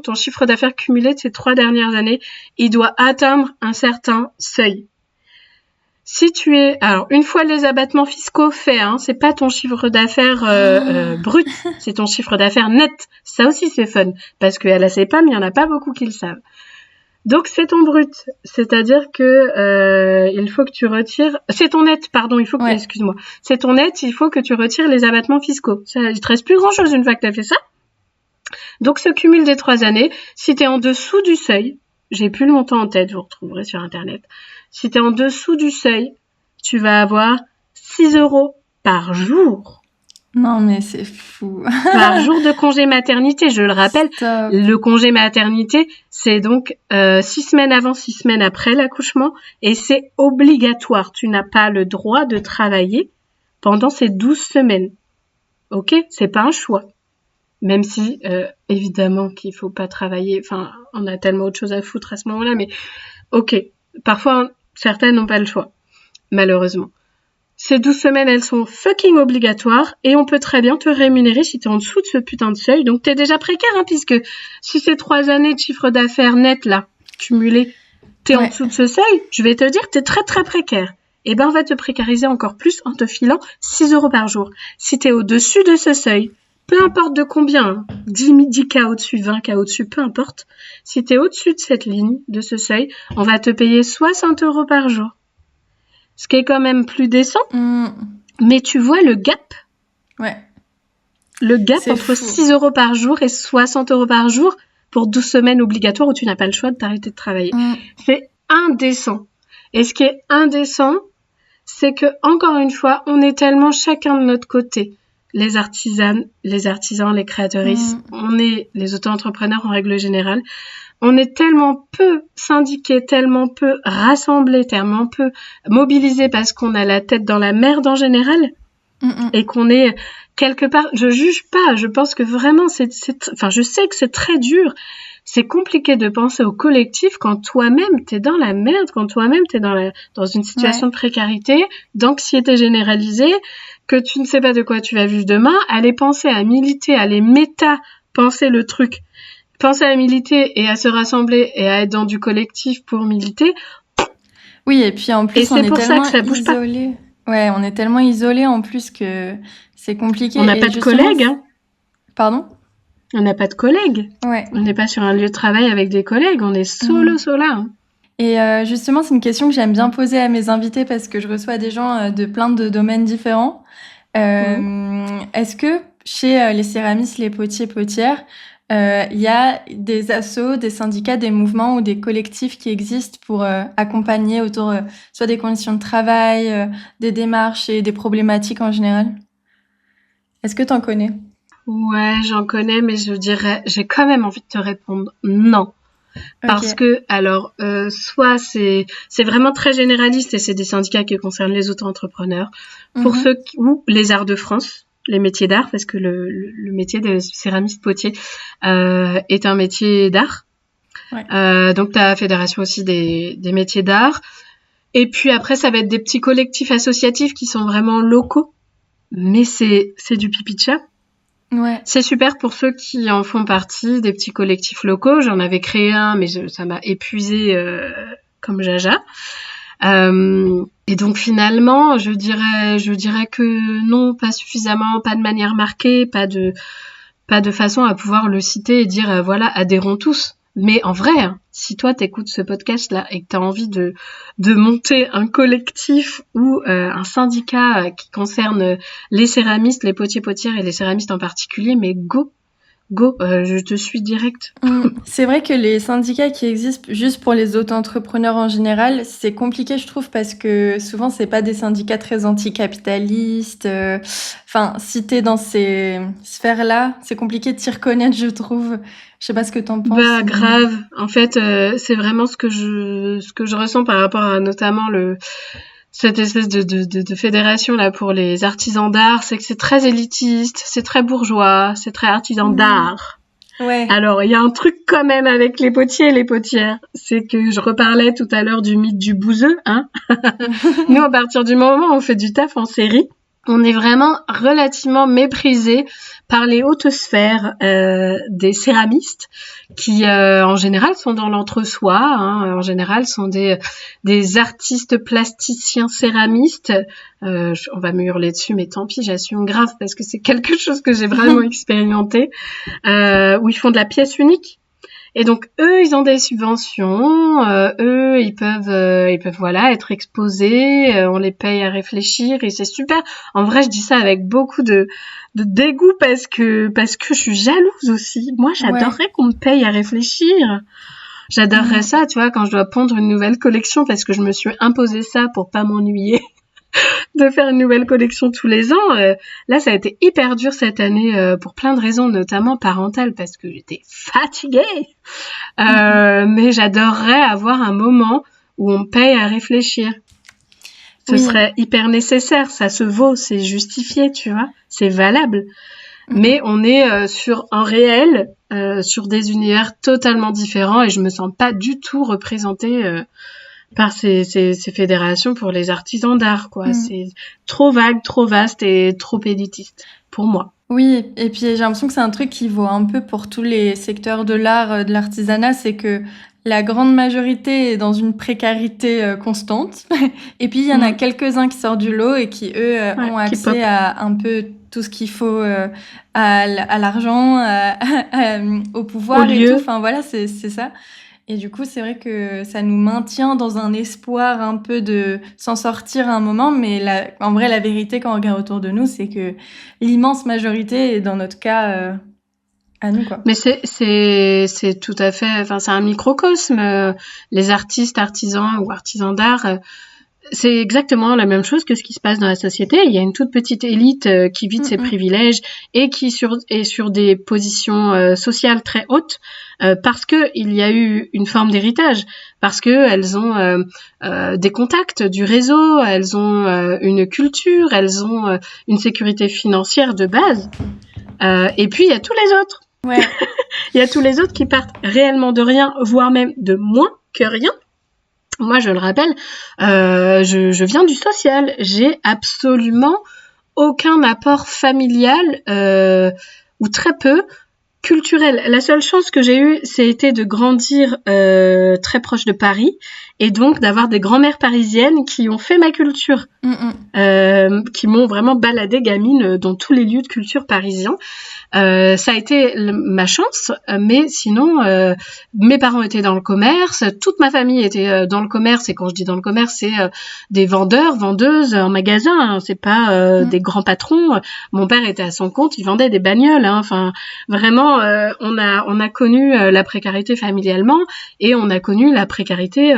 B: ton chiffre d'affaires cumulé de ces 3 dernières années, il doit atteindre un certain seuil. Si tu es, alors une fois les abattements fiscaux faits, c'est pas ton chiffre d'affaires brut, c'est ton chiffre d'affaires net. Ça aussi c'est fun, parce qu'à la CPAM, il y en a pas beaucoup qui le savent. Donc c'est ton brut, c'est-à-dire que il faut que tu retires, c'est ton net, pardon, excuse-moi, c'est ton net, il faut que tu retires les abattements fiscaux. Ça, il te reste plus grand-chose une fois que tu as fait ça. Donc ce cumul des 3 années, si tu es en dessous du seuil, j'ai plus le montant en tête, vous retrouverez sur internet. Si tu es en dessous du seuil, tu vas avoir 6 € par jour.
C: Non, mais c'est fou.
B: Par jour de congé maternité, je le rappelle.
C: Stop.
B: Le congé maternité, c'est donc 6 semaines avant, 6 semaines après l'accouchement. Et c'est obligatoire. Tu n'as pas le droit de travailler pendant ces 12 semaines. Ok ? C'est pas un choix. Même si, évidemment, qu'il faut pas travailler. Enfin, on a tellement autre chose à foutre à ce moment-là. Mais ok. Parfois, certaines n'ont pas le choix. Malheureusement. Ces 12 semaines, elles sont fucking obligatoires et on peut très bien te rémunérer si t'es en dessous de ce putain de seuil. Donc t'es déjà précaire, puisque si ces 3 années de chiffre d'affaires net, là, cumulé, t'es en dessous de ce seuil, je vais te dire, t'es très très précaire. Et on va te précariser encore plus en te filant 6 € par jour. Si t'es au-dessus de ce seuil, peu importe de combien, 10K au-dessus, 20K au-dessus, peu importe. Si t'es au-dessus de cette ligne, de ce seuil, on va te payer 60 € par jour. Ce qui est quand même plus décent. Mais tu vois le gap.
C: Ouais.
B: Le gap entre 6 € par jour et 60 € par jour pour 12 semaines obligatoires où tu n'as pas le choix de t'arrêter de travailler. C'est indécent. Et ce qui est indécent, c'est que, encore une fois, on est tellement chacun de notre côté. Les artisans, les créatrices, on est les auto-entrepreneurs en règle générale. On est tellement peu syndiqués, tellement peu rassemblés, tellement peu mobilisés parce qu'on a la tête dans la merde en général et qu'on est quelque part, je juge pas, je pense que vraiment je sais que c'est très dur, c'est compliqué de penser au collectif quand toi-même t'es dans la merde, quand toi-même t'es dans une situation de précarité, d'anxiété généralisée, que tu ne sais pas de quoi tu vas vivre demain, aller penser à militer, aller penser le truc. Penser à militer et à se rassembler et à être dans du collectif pour militer.
C: Oui, et puis en plus,
B: on est tellement isolés.
C: Ouais, on est tellement isolés en plus que c'est compliqué.
B: On n'a pas de collègues.
C: Pardon ?
B: On n'a pas de collègues.
C: Ouais.
B: On n'est pas sur un lieu de travail avec des collègues. On est solo. Hein.
C: Et justement, c'est une question que j'aime bien poser à mes invités parce que je reçois des gens de plein de domaines différents. Est-ce que chez les céramistes, les potiers, potières, il y a des assos, des syndicats, des mouvements ou des collectifs qui existent pour accompagner autour soit des conditions de travail, des démarches et des problématiques en général? Est-ce que tu en connais?
B: Ouais, j'en connais, mais j'ai quand même envie de te répondre non. Parce que, alors, soit c'est vraiment très généraliste et c'est des syndicats qui concernent les auto-entrepreneurs. Pour ceux ou les arts de France, les métiers d'art, parce que le métier de céramiste potier est un métier d'art. Ouais. Donc, tu as la fédération aussi des métiers d'art. Et puis après, ça va être des petits collectifs associatifs qui sont vraiment locaux. Mais c'est du pipi de chat.
C: Ouais.
B: C'est super pour ceux qui en font partie, des petits collectifs locaux. J'en avais créé un, mais ça m'a épuisé comme jaja. Et donc finalement, je dirais que non, pas suffisamment, pas de manière marquée, pas de façon à pouvoir le citer et dire voilà, adhérons tous. Mais en vrai, hein, si toi t'écoutes ce podcast-là et que t'as envie de monter un collectif ou un syndicat qui concerne les céramistes, les potiers-potières et les céramistes en particulier, mais go, je te suis direct.
C: C'est vrai que les syndicats qui existent juste pour les auto-entrepreneurs en général, c'est compliqué, je trouve, parce que souvent, c'est pas des syndicats très anticapitalistes. Enfin, si t'es dans ces sphères-là, c'est compliqué de t'y reconnaître, je trouve. Je sais pas ce que t'en penses.
B: Bah, grave. En fait, c'est vraiment ce que je ressens par rapport à notamment cette espèce de fédération là pour les artisans d'art, c'est que c'est très élitiste, c'est très bourgeois, c'est très artisan d'art.
C: Ouais.
B: Alors, il y a un truc quand même avec les potiers et les potières, c'est que je reparlais tout à l'heure du mythe du bouseux, hein. Nous, à partir du moment où on fait du taf en série, on est vraiment relativement méprisé par les hautes sphères des céramistes qui, en général, sont dans l'entre-soi. Hein, en général, sont des artistes plasticiens céramistes. On va me hurler dessus, mais tant pis, j'assume grave parce que c'est quelque chose que j'ai vraiment expérimenté. Où ils font de la pièce unique. Et donc eux, ils ont des subventions, eux, ils peuvent voilà être exposés, on les paye à réfléchir et c'est super. En vrai, je dis ça avec beaucoup de dégoût parce que je suis jalouse aussi. Moi, j'adorerais qu'on me paye à réfléchir. J'adorerais ça, tu vois, quand je dois pondre une nouvelle collection parce que je me suis imposé ça pour pas m'ennuyer. De faire une nouvelle collection tous les ans. Là, ça a été hyper dur cette année pour plein de raisons, notamment parentales, parce que j'étais fatiguée. Mais j'adorerais avoir un moment où on paye à réfléchir. Ce serait hyper nécessaire, ça se vaut, c'est justifié, tu vois, c'est valable. Mais on est sur un réel, sur des univers totalement différents et je me sens pas du tout représentée par ces fédérations pour les artisans d'art, quoi. C'est trop vague, trop vaste et trop élitiste, pour moi.
C: Oui, et puis j'ai l'impression que c'est un truc qui vaut un peu pour tous les secteurs de l'art, de l'artisanat, c'est que la grande majorité est dans une précarité constante. Et puis il y en a quelques-uns qui sortent du lot et qui, eux, ont accès à un peu tout ce qu'il faut, à l'argent, au pouvoir et tout. Enfin voilà, c'est ça. Et du coup, c'est vrai que ça nous maintient dans un espoir un peu de s'en sortir à un moment. Mais en vrai, la vérité, quand on regarde autour de nous, c'est que l'immense majorité est dans notre cas à nous, quoi.
B: Mais c'est tout à fait... Enfin, c'est un microcosme. Les artistes, artisans ou artisans d'art... c'est exactement la même chose que ce qui se passe dans la société. Il y a une toute petite élite qui vit de ses privilèges et qui est sur des positions sociales très hautes parce que il y a eu une forme d'héritage, parce que elles ont des contacts, du réseau, elles ont une culture, elles ont une sécurité financière de base. Et puis il y a tous les autres.
C: Ouais.
B: Il y a tous les autres qui partent réellement de rien, voire même de moins que rien. Moi, je le rappelle, je viens du social. J'ai absolument aucun apport familial ou très peu culturel. La seule chance que j'ai eue, c'était de grandir très proche de Paris et donc d'avoir des grand-mères parisiennes qui ont fait ma culture, qui m'ont vraiment baladée gamine dans tous les lieux de culture parisiens. Ça a été ma chance, mais sinon, mes parents étaient dans le commerce, toute ma famille était dans le commerce, et quand je dis dans le commerce, c'est des vendeurs, vendeuses en magasin, hein, c'est pas des grands patrons. Mon père était à son compte, il vendait des bagnoles, hein, enfin vraiment, on a connu la précarité familialement, et on a connu la précarité.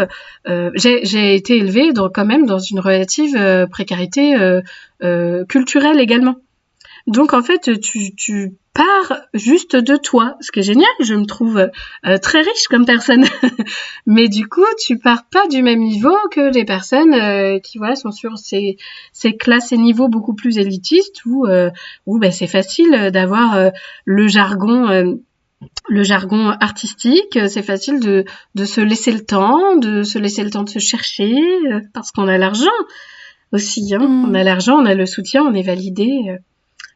B: J'ai été élevée quand même dans une relative précarité culturelle également. Donc en fait, tu pars juste de toi, ce qui est génial, je me trouve très riche comme personne. Mais du coup, tu pars pas du même niveau que les personnes qui voilà sont sur ces classes et niveaux beaucoup plus élitistes où ben, c'est facile d'avoir le jargon artistique, c'est facile de se laisser le temps, de se chercher, parce qu'on a l'argent aussi, hein. On a l'argent, on a le soutien, on est validé.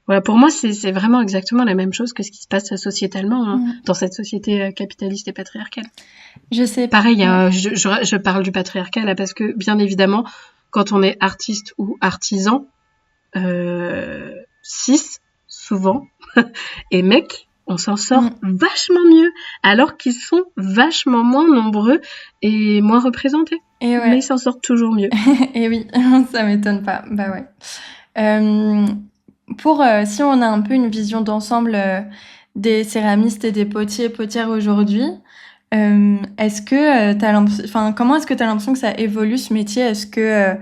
B: Voilà, pour moi, c'est vraiment exactement la même chose que ce qui se passe sociétalement, hein, dans cette société capitaliste et patriarcale.
C: Je sais.
B: Pareil, je parle du patriarcat là parce que, bien évidemment, quand on est artiste ou artisan, cis, souvent, et mec, on s'en sort vachement mieux, alors qu'ils sont vachement moins nombreux et moins représentés.
C: Et ouais.
B: Mais ils s'en sortent toujours mieux.
C: Et oui, ça m'étonne pas. Bah ouais. Si on a un peu une vision d'ensemble des céramistes et des potières aujourd'hui, est-ce que comment est-ce que tu as l'impression que ça évolue ce métier? Est-ce que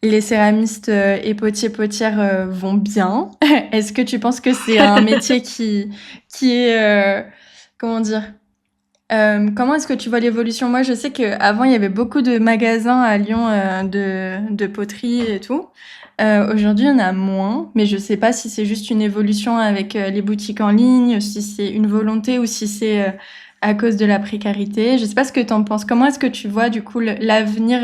C: les céramistes et potières vont bien? Est-ce que tu penses que c'est un métier qui est comment dire? Comment est-ce que tu vois l'évolution? Moi, je sais qu'avant, il y avait beaucoup de magasins à Lyon de poterie et tout. Aujourd'hui, il y en a moins, mais je sais pas si c'est juste une évolution avec les boutiques en ligne, si c'est une volonté ou si c'est à cause de la précarité. Je sais pas ce que tu en penses. Comment est-ce que tu vois du coup l'avenir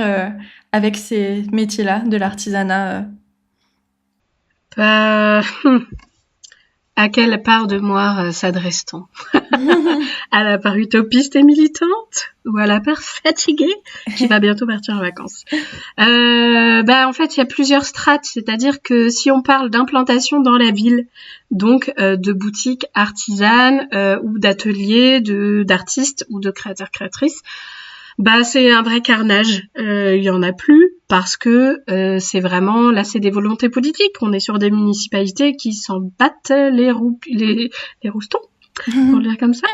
C: avec ces métiers-là de l'artisanat?
B: À quelle part de moi s'adresse-t-on? À la part utopiste et militante ou à la part fatiguée qui va bientôt partir en vacances? En fait, il y a plusieurs strates, c'est-à-dire que si on parle d'implantation dans la ville, donc de boutiques artisanes ou d'ateliers d'artistes ou de créateurs-créatrices, c'est un vrai carnage. Il y en a plus parce que c'est vraiment là, c'est des volontés politiques. On est sur des municipalités qui s'en battent les roustons, pour le dire comme ça.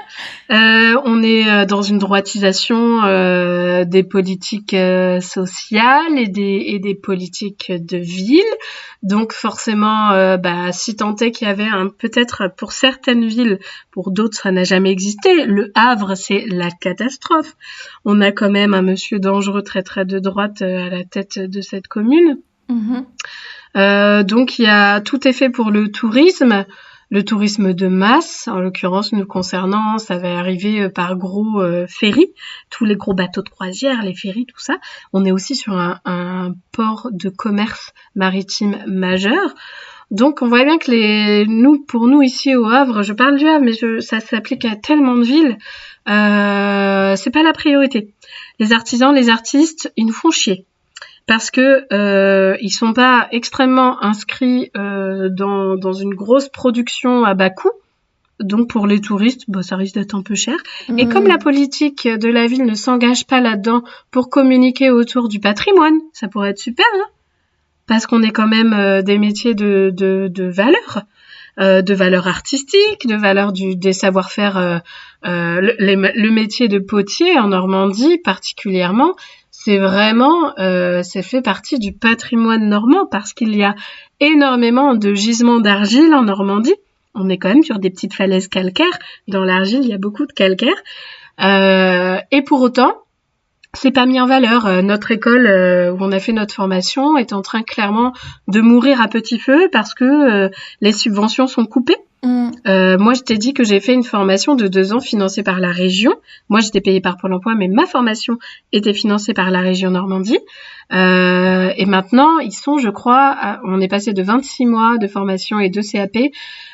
B: On est dans une droitisation des politiques sociales et des politiques de ville. Donc forcément, si tant est qu'il y avait peut-être pour certaines villes, pour d'autres ça n'a jamais existé. Le Havre, c'est la catastrophe. On a quand même un monsieur dangereux très très de droite à la tête de cette commune. Donc tout est fait pour le tourisme de masse, en l'occurrence nous concernant, ça va arriver par gros ferries, tous les gros bateaux de croisière, les ferries, tout ça. On est aussi sur un port de commerce maritime majeur. Donc on voit bien que pour nous ici au Havre, je parle du Havre, mais ça s'applique à tellement de villes, c'est pas la priorité. Les artisans, les artistes, ils nous font chier. Parce que ils sont pas extrêmement inscrits dans une grosse production à bas coût. Donc pour les touristes, ça risque d'être un peu cher. Et comme la politique de la ville ne s'engage pas là-dedans pour communiquer autour du patrimoine, ça pourrait être super, hein, parce qu'on est quand même des métiers de valeur artistique, de valeur des savoir-faire. Le métier de potier en Normandie particulièrement, c'est vraiment, ça fait partie du patrimoine normand parce qu'il y a énormément de gisements d'argile en Normandie. On est quand même sur des petites falaises calcaires. Dans l'argile, il y a beaucoup de calcaire. Et pour autant, c'est pas mis en valeur. Notre école où on a fait notre formation est en train clairement de mourir à petit feu parce que les subventions sont coupées. Moi, je t'ai dit que j'ai fait une formation de 2 ans financée par la région. Moi, j'étais payée par Pôle emploi, mais ma formation était financée par la région Normandie. Et maintenant, ils sont, je crois, on est passé de 26 mois de formation et 2 CAP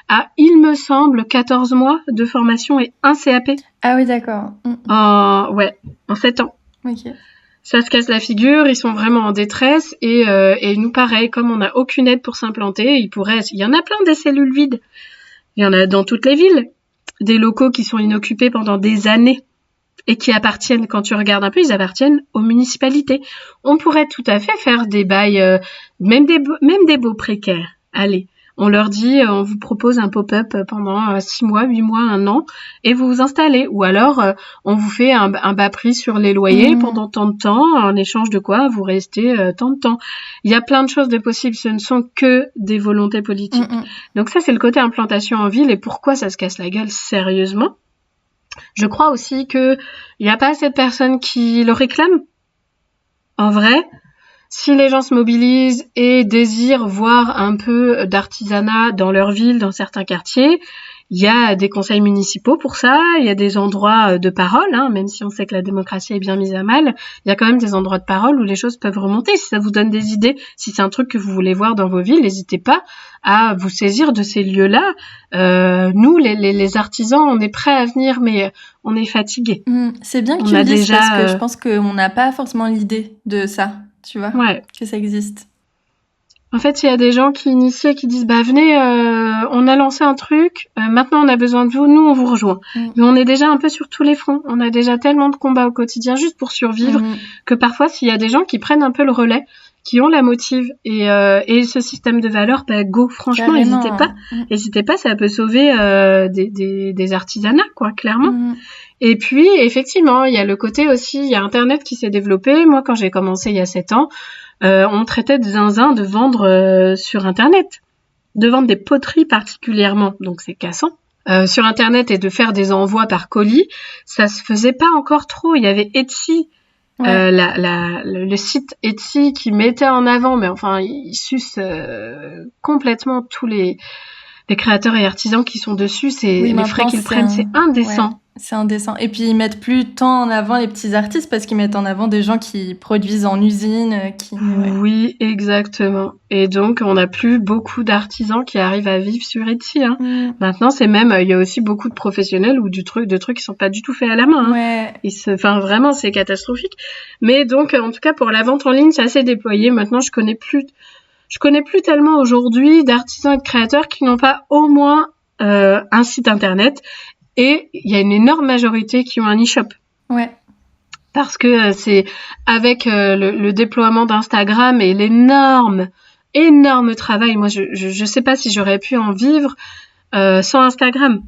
B: à, il me semble, 14 mois de formation et 1 CAP.
C: Ah oui, d'accord.
B: En 7 ans.
C: Ok.
B: ça se casse la figure, ils sont vraiment en détresse et nous pareil, comme on n'a aucune aide pour s'implanter, il y en a plein des cellules vides. Il y en a dans toutes les villes, des locaux qui sont inoccupés pendant des années et qui appartiennent, quand tu regardes un peu, ils appartiennent aux municipalités. On pourrait tout à fait faire des bails, même des baux précaires. Allez, on leur dit, on vous propose un pop-up pendant 6 mois, 8 mois, 1 an, et vous vous installez. Ou alors, on vous fait un bas prix sur les loyers pendant tant de temps, en échange de quoi vous restez tant de temps. Il y a plein de choses de possibles, ce ne sont que des volontés politiques. Donc ça, c'est le côté implantation en ville, et pourquoi ça se casse la gueule sérieusement. Je crois aussi qu'il n'y a pas assez de personnes qui le réclament. En vrai, si les gens se mobilisent et désirent voir un peu d'artisanat dans leur ville, dans certains quartiers, il y a des conseils municipaux pour ça, il y a des endroits de parole, même si on sait que la démocratie est bien mise à mal, il y a quand même des endroits de parole où les choses peuvent remonter. Si ça vous donne des idées, si c'est un truc que vous voulez voir dans vos villes, n'hésitez pas à vous saisir de ces lieux-là. Nous, les artisans, on est prêts à venir, mais on est fatigués.
C: C'est bien que tu le dises parce que je pense qu'on n'a pas forcément l'idée de ça, tu vois, que ça existe.
B: En fait, il y a des gens qui initient, qui disent venez, on a lancé un truc, maintenant on a besoin de vous, nous on vous rejoint. Mais on est déjà un peu sur tous les fronts, on a déjà tellement de combats au quotidien juste pour survivre que parfois s'il y a des gens qui prennent un peu le relais, qui ont la motive et ce système de valeurs, go, franchement, n'hésitez pas, ça peut sauver des artisanats, quoi, clairement. Et puis, effectivement, il y a le côté aussi, il y a Internet qui s'est développé. Moi, quand j'ai commencé il y a 7 ans, on traitait de zinzin de vendre sur Internet, de vendre des poteries particulièrement, donc c'est cassant. Sur Internet et de faire des envois par colis, ça se faisait pas encore trop. Il y avait Etsy, le site Etsy qui mettait en avant, mais enfin, il suce complètement tous les créateurs et artisans qui sont dessus. Les frais qu'ils prennent, c'est indécent.
C: Ouais. C'est indécent. Et puis, ils mettent plus tant en avant les petits artistes parce qu'ils mettent en avant des gens qui produisent en usine.
B: Oui, exactement. Et donc, on n'a plus beaucoup d'artisans qui arrivent à vivre sur Etsy. Maintenant, il y a aussi beaucoup de professionnels ou de trucs qui sont pas du tout faits à la main. Vraiment, c'est catastrophique. Mais donc, en tout cas, pour la vente en ligne, c'est assez déployé. Maintenant, je connais plus tellement aujourd'hui d'artisans et de créateurs qui n'ont pas au moins un site internet. Et il y a une énorme majorité qui ont un e-shop.
C: Ouais.
B: Parce que c'est avec le déploiement d'Instagram et l'énorme travail. Moi, je sais pas si j'aurais pu en vivre sans Instagram.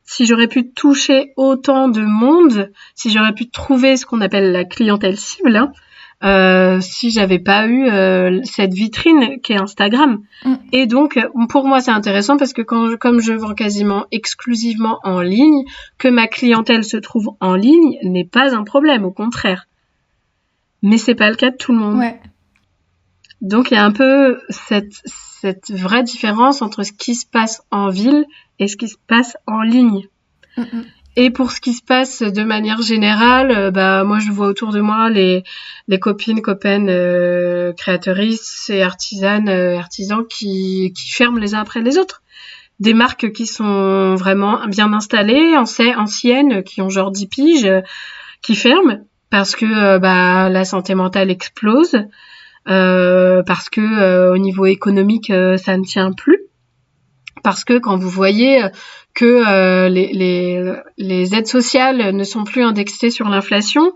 B: Si j'aurais pu toucher autant de monde, si j'aurais pu trouver ce qu'on appelle la clientèle cible, si j'avais pas eu cette vitrine qu'est Instagram. Et donc, pour moi, c'est intéressant parce que comme je vends quasiment exclusivement en ligne, que ma clientèle se trouve en ligne n'est pas un problème, au contraire. Mais c'est pas le cas de tout le monde.
C: Ouais.
B: Donc, il y a un peu cette vraie différence entre ce qui se passe en ville et ce qui se passe en ligne. Et pour ce qui se passe de manière générale, moi je vois autour de moi les copines, copains, créatrices et artisans qui ferment les uns après les autres. Des marques qui sont vraiment bien installées, anciennes, qui ont genre 10 piges, qui ferment parce que la santé mentale explose, parce que au niveau économique ça ne tient plus. Parce que quand vous voyez que les aides sociales ne sont plus indexées sur l'inflation,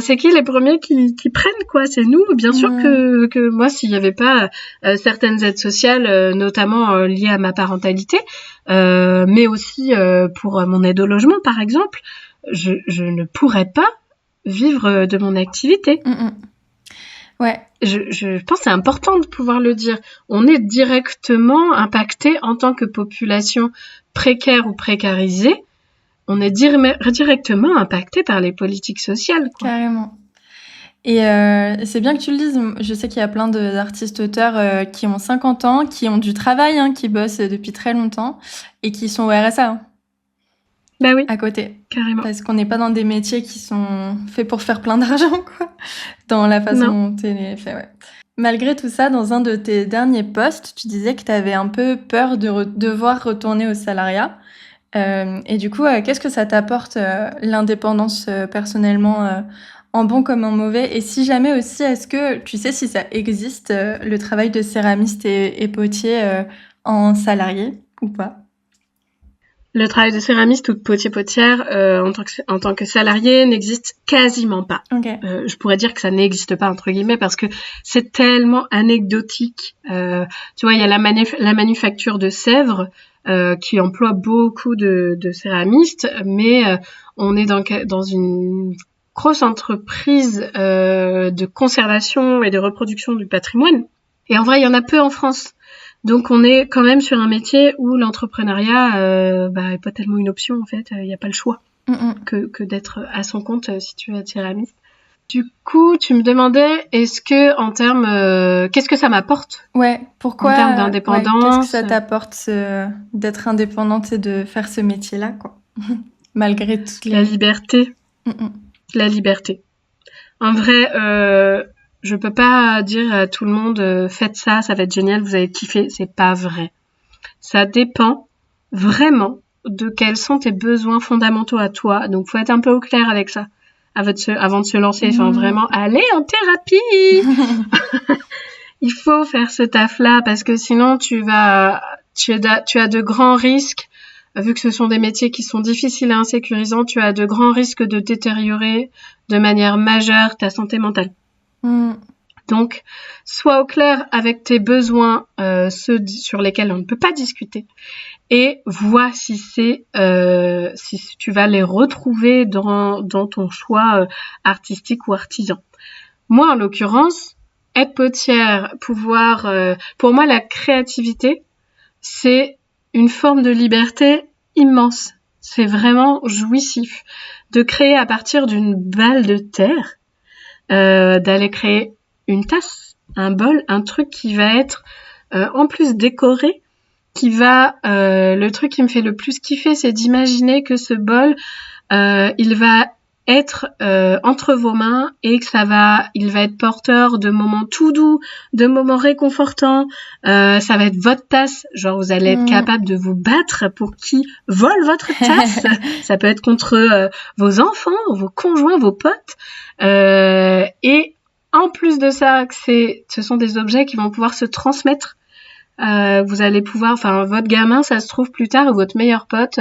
B: c'est qui les premiers qui prennent, quoi? C'est nous. Bien sûr que moi, s'il n'y avait pas certaines aides sociales, notamment liées à ma parentalité, mais aussi pour mon aide au logement, par exemple, je ne pourrais pas vivre de mon activité.
C: Ouais.
B: Je pense que c'est important de pouvoir le dire. On est directement impacté en tant que population précaire ou précarisée. On est directement impacté par les politiques sociales, quoi.
C: Carrément. Et c'est bien que tu le dises. Je sais qu'il y a plein d'artistes-auteurs qui ont 50 ans, qui ont du travail, qui bossent depuis très longtemps et qui sont au RSA.
B: Bah oui.
C: À côté.
B: Carrément.
C: Parce qu'on n'est pas dans des métiers qui sont faits pour faire plein d'argent, quoi. Dans la façon dont c'est fait, ouais. Malgré tout ça, dans un de tes derniers posts, tu disais que tu avais un peu peur de devoir retourner au salariat. Et du coup, qu'est-ce que ça t'apporte, l'indépendance personnellement en bon comme en mauvais? Et si jamais aussi, est-ce que tu sais si ça existe, le travail de céramiste et potier en salarié ou pas?
B: Le travail de céramiste ou de potier-potière en tant que salarié n'existe quasiment pas.
C: Okay.
B: Je pourrais dire que ça n'existe pas entre guillemets parce que c'est tellement anecdotique. Tu vois, il y a la manufacture de Sèvres qui emploie beaucoup de céramistes, mais on est dans une grosse entreprise de conservation et de reproduction du patrimoine. Et en vrai, il y en a peu en France. Donc on est quand même sur un métier où l'entrepreneuriat est pas tellement une option en fait, il y a pas le choix que d'être à son compte si tu veux être céramiste. Du coup, tu me demandais est-ce que en termes qu'est-ce que ça m'apporte?
C: Ouais, pourquoi
B: en termes d'indépendance,
C: qu'est-ce que ça t'apporte d'être indépendante et de faire ce métier-là quoi? Malgré toutes les
B: la liberté. La liberté. En vrai je peux pas dire à tout le monde faites ça, ça va être génial, vous allez kiffer, c'est pas vrai. Ça dépend vraiment de quels sont tes besoins fondamentaux à toi. Donc faut être un peu au clair avec ça avant de se lancer. Enfin vraiment, allez en thérapie. Il faut faire ce taf-là parce que sinon tu as de grands risques. Vu que ce sont des métiers qui sont difficiles et insécurisants, tu as de grands risques de détériorer de manière majeure ta santé mentale. Donc, sois au clair avec tes besoins, ceux sur lesquels on ne peut pas discuter, et vois si tu vas les retrouver dans ton choix artistique ou artisan. Moi, en l'occurrence, être potière, pour moi, la créativité, c'est une forme de liberté immense. C'est vraiment jouissif de créer à partir d'une balle de terre, d'aller créer une tasse, un bol, un truc qui va être en plus décoré, le truc qui me fait le plus kiffer, c'est d'imaginer que ce bol, il va être entre vos mains et que il va être porteur de moments tout doux, de moments réconfortants. Ça va être votre tasse, genre vous allez être capable de vous battre pour qui vole votre tasse. Ça peut être contre vos enfants, vos conjoints, vos potes. Et en plus de ça, ce sont des objets qui vont pouvoir se transmettre. Vous allez pouvoir, votre gamin, ça se trouve plus tard, ou votre meilleur pote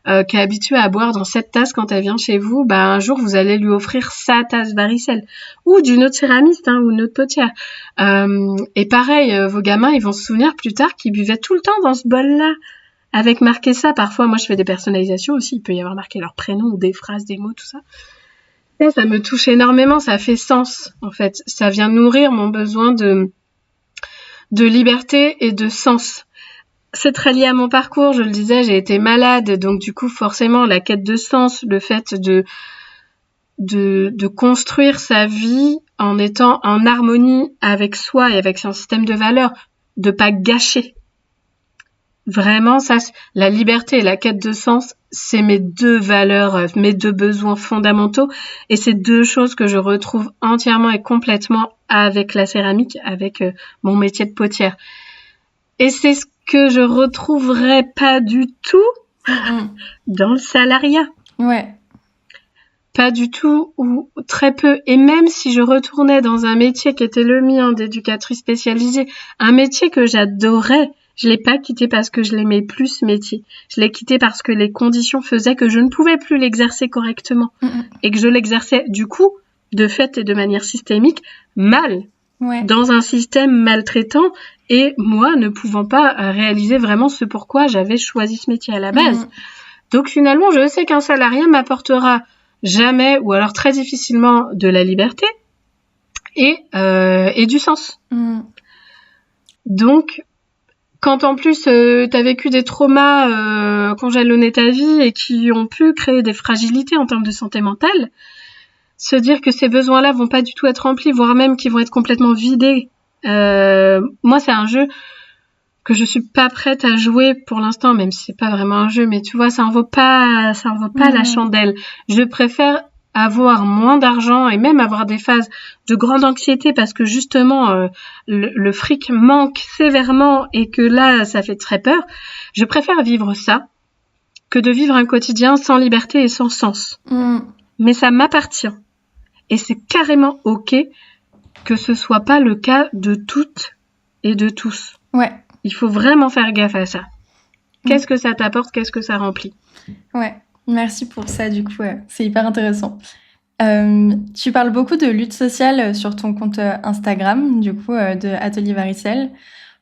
B: qui est habitué à boire dans cette tasse quand elle vient chez vous, un jour vous allez lui offrir sa tasse varicelle ou d'une autre céramiste ou une autre potière. Et pareil, vos gamins, ils vont se souvenir plus tard qu'ils buvaient tout le temps dans ce bol-là, avec marqué ça. Parfois, moi, je fais des personnalisations aussi. Il peut y avoir marqué leur prénom ou des phrases, des mots, tout ça. Ça me touche énormément. Ça fait sens, en fait. Ça vient nourrir mon besoin de liberté et de sens. C'est très lié à mon parcours, je le disais, j'ai été malade, donc du coup forcément la quête de sens, le fait de construire sa vie en étant en harmonie avec soi et avec son système de valeurs, de pas gâcher. Vraiment, ça, la liberté et la quête de sens, c'est mes deux valeurs, mes deux besoins fondamentaux, et c'est deux choses que je retrouve entièrement et complètement avec la céramique, avec mon métier de potière. Et c'est ce que je retrouverais pas du tout dans le salariat.
C: Ouais.
B: Pas du tout, ou très peu. Et même si je retournais dans un métier qui était le mien, d'éducatrice spécialisée, un métier que j'adorais, je l'ai pas quitté parce que je l'aimais plus, ce métier. Je l'ai quitté parce que les conditions faisaient que je ne pouvais plus l'exercer correctement. Et que je l'exerçais, du coup, de fait et de manière systémique, mal. Ouais. Dans un système maltraitant, et moi ne pouvant pas réaliser vraiment ce pourquoi j'avais choisi ce métier à la base. Donc finalement, je sais qu'un salarié m'apportera jamais, ou alors très difficilement, de la liberté et du sens. Donc, quand en plus t'as vécu des traumas quand jalonnaient ta vie et qui ont pu créer des fragilités en termes de santé mentale, se dire que ces besoins-là vont pas du tout être remplis, voire même qu'ils vont être complètement vidés. Moi, c'est un jeu que je suis pas prête à jouer pour l'instant, même si c'est pas vraiment un jeu, mais tu vois, ça en vaut pas la chandelle. Je préfère avoir moins d'argent et même avoir des phases de grande anxiété parce que justement le fric manque sévèrement et que là ça fait très peur. Je préfère vivre ça que de vivre un quotidien sans liberté et sans sens. Mais ça m'appartient Et c'est carrément OK que ce soit pas le cas de toutes et de tous.
C: Ouais.
B: Il faut vraiment faire gaffe à ça. Qu'est-ce que ça t'apporte? Qu'est-ce que ça remplit?
C: Ouais, merci pour ça, du coup, c'est hyper intéressant. Tu parles beaucoup de lutte sociale sur ton compte Instagram, du coup, de Atelier Varicelle.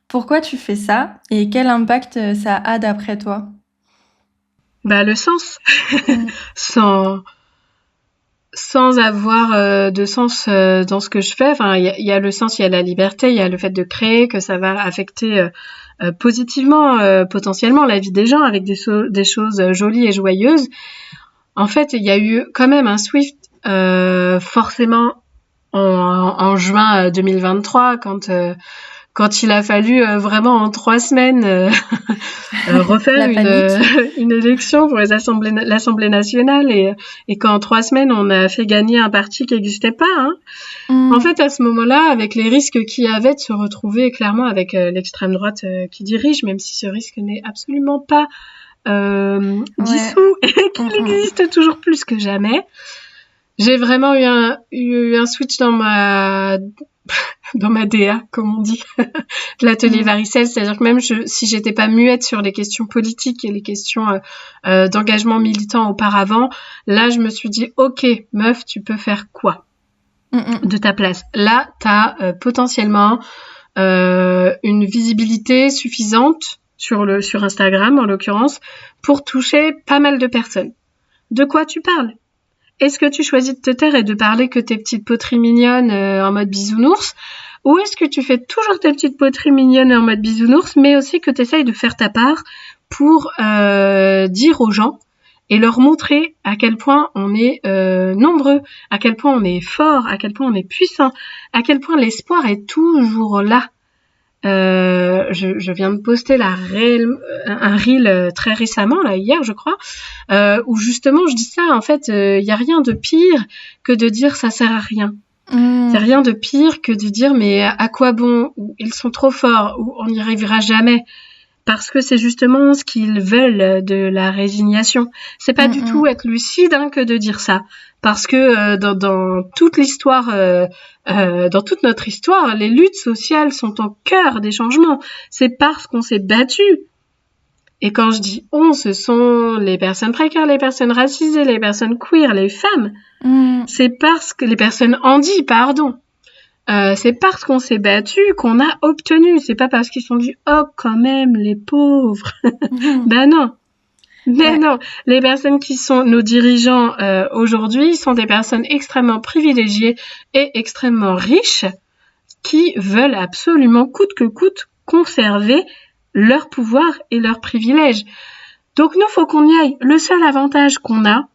C: Pourquoi tu fais ça et quel impact ça a d'après toi?
B: Le sens. Sans avoir de sens dans ce que je fais. Enfin, il y a le sens, il y a la liberté, il y a le fait de créer, que ça va affecter positivement, potentiellement la vie des gens avec des choses jolies et joyeuses. En fait, il y a eu quand même un Swift forcément en juin 2023 quand il a fallu vraiment en 3 semaines refaire une élection pour l'Assemblée nationale et qu'en 3 semaines on a fait gagner un parti qui n'existait pas. Hein. En fait, à ce moment-là, avec les risques qu'il y avait de se retrouver clairement avec l'extrême droite qui dirige, même si ce risque n'est absolument pas dissous et qu'il existe toujours plus que jamais, j'ai vraiment eu un switch dans ma DA, comme on dit, de l'atelier Varicelle. C'est-à-dire que même si j'étais pas muette sur les questions politiques et les questions d'engagement militant auparavant, là, je me suis dit, OK, meuf, tu peux faire quoi de ta place? Là, t'as potentiellement une visibilité suffisante sur Instagram, en l'occurrence, pour toucher pas mal de personnes. De quoi tu parles? Est-ce que tu choisis de te taire et de parler que tes petites poteries mignonnes en mode bisounours? Ou est-ce que tu fais toujours tes petites poteries mignonnes en mode bisounours, mais aussi que tu essayes de faire ta part pour dire aux gens et leur montrer à quel point on est nombreux, à quel point on est fort, à quel point on est puissant, à quel point l'espoir est toujours là. Je viens de poster un reel très récemment, là, hier, je crois, où justement je dis ça. En fait, y a rien de pire que de dire ça sert à rien. Y a rien de pire que de dire mais à quoi bon, ou ils sont trop forts, ou on n'y arrivera jamais. Parce que c'est justement ce qu'ils veulent, de la résignation. C'est pas du tout être lucide que de dire ça. Parce que dans toute l'histoire, dans toute notre histoire, les luttes sociales sont au cœur des changements. C'est parce qu'on s'est battu. Et quand je dis on, ce sont les personnes précaires, les personnes racisées, les personnes queer, les femmes. C'est parce que les personnes handies, pardon. C'est parce qu'on s'est battu qu'on a obtenu. C'est pas parce qu'ils sont dit oh quand même les pauvres. Non. Mais non, les personnes qui sont nos dirigeants aujourd'hui sont des personnes extrêmement privilégiées et extrêmement riches qui veulent absolument coûte que coûte conserver leur pouvoir et leurs privilèges. Donc nous, faut qu'on y aille. Le seul avantage qu'on a,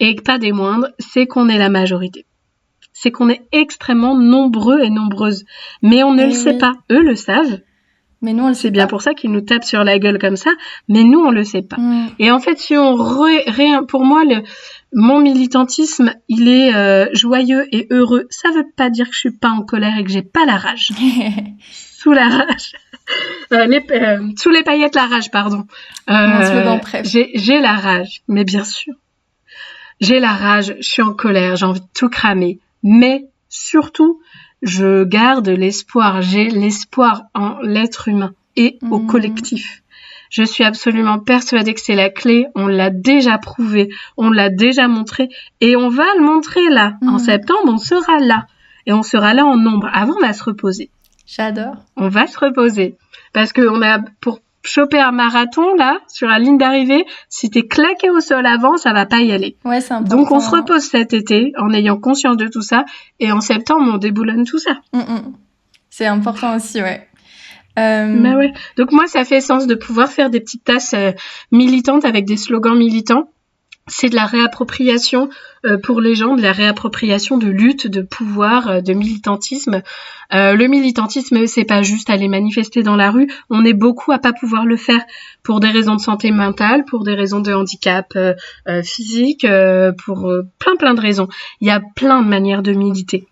B: et pas des moindres, c'est qu'on est la majorité. C'est qu'on est extrêmement nombreux et nombreuses. Mais on ne le sait pas. Eux le savent.
C: Mais nous, on le sait
B: C'est bien pour ça qu'ils nous tapent sur la gueule comme ça. Mais nous, on le sait pas. Et en fait, si on pour moi, mon militantisme, il est joyeux et heureux. Ça veut pas dire que je suis pas en colère et que j'ai pas la rage. Sous la rage. Sous les paillettes, la rage, pardon. J'ai la rage, mais bien sûr. J'ai la rage, je suis en colère, j'ai envie de tout cramer. Mais surtout, je garde l'espoir. J'ai l'espoir en l'être humain et au collectif. Je suis absolument persuadée que c'est la clé. On l'a déjà prouvé, on l'a déjà montré et on va le montrer là. En septembre, on sera là. Et on sera là en nombre. Avant, on va se reposer.
C: J'adore.
B: On va se reposer. Parce qu'on a, pour choper un marathon, là, sur la ligne d'arrivée, si t'es claqué au sol avant, ça va pas y aller.
C: Ouais, c'est important.
B: Donc, on se repose cet été, en ayant conscience de tout ça, et en septembre, on déboulonne tout ça.
C: C'est important aussi, ouais.
B: Ouais. Donc, moi, ça fait sens de pouvoir faire des petites tasses militantes avec des slogans militants. C'est de la réappropriation pour les gens, de la réappropriation de lutte, de pouvoir, de militantisme. Le militantisme, c'est pas juste aller manifester dans la rue. On est beaucoup à pas pouvoir le faire pour des raisons de santé mentale, pour des raisons de handicap physique, pour plein de raisons. Il y a plein de manières de militer.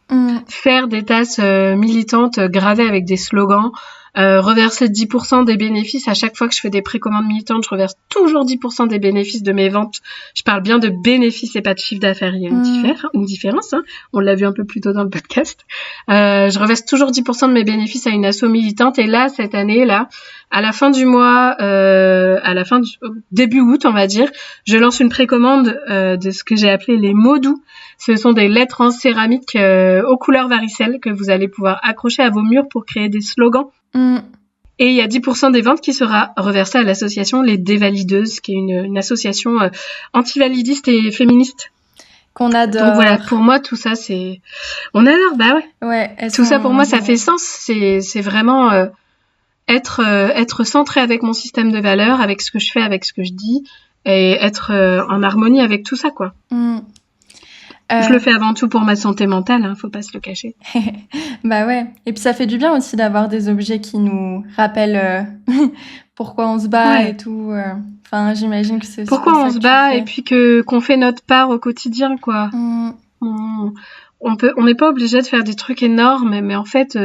B: Faire des tasses militantes gravées avec des slogans, reverser 10% des bénéfices à chaque fois que je fais des précommandes militantes. Je reverse toujours 10% des bénéfices de mes ventes. Je parle bien de bénéfices et pas de chiffre d'affaires. Il y a une différence, hein. On l'a vu un peu plus tôt dans le podcast. Je reverse toujours 10% de mes bénéfices à une asso militante. Et là, cette année, là, à la fin du mois, début août, on va dire, je lance une précommande de ce que j'ai appelé les mots doux. Ce sont des lettres en céramique aux couleurs varicelles que vous allez pouvoir accrocher à vos murs pour créer des slogans. Et il y a 10% des ventes qui sera reversée à l'association Les Dévalideuses, qui est une association antivalidiste et féministe.
C: Qu'on adore.
B: Donc voilà, pour moi, tout ça, c'est... On adore, bah ouais.
C: Ouais.
B: Tout ça, pour moi, ça fait sens. C'est vraiment être centré avec mon système de valeurs, avec ce que je fais, avec ce que je dis, et être en harmonie avec tout ça, quoi. Je le fais avant tout pour ma santé mentale, hein, faut pas se le cacher.
C: Bah ouais. Et puis ça fait du bien aussi d'avoir des objets qui nous rappellent pourquoi on se bat et tout. Enfin, j'imagine que c'est aussi
B: pourquoi on se bat et puis qu'on fait notre part au quotidien, quoi. On n'est pas obligé de faire des trucs énormes, mais en fait,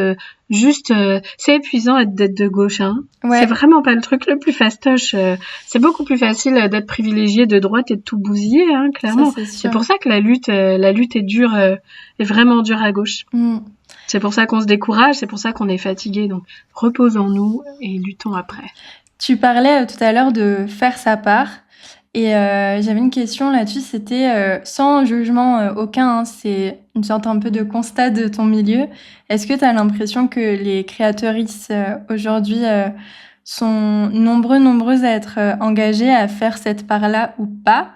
B: juste, c'est épuisant d'être de gauche, hein. Ouais. C'est vraiment pas le truc le plus fastoche. C'est beaucoup plus facile d'être privilégié de droite et de tout bousiller, hein, clairement. Ça, c'est pour ça que la lutte est dure, est vraiment dure à gauche. C'est pour ça qu'on se décourage, c'est pour ça qu'on est fatigué. Donc, reposons-nous et luttons après.
C: Tu parlais tout à l'heure de faire sa part. Et j'avais une question là-dessus, c'était sans jugement aucun, hein, c'est une sorte un peu de constat de ton milieu. Est-ce que tu as l'impression que les créatrices aujourd'hui sont nombreuses à être engagées à faire cette part-là ou pas?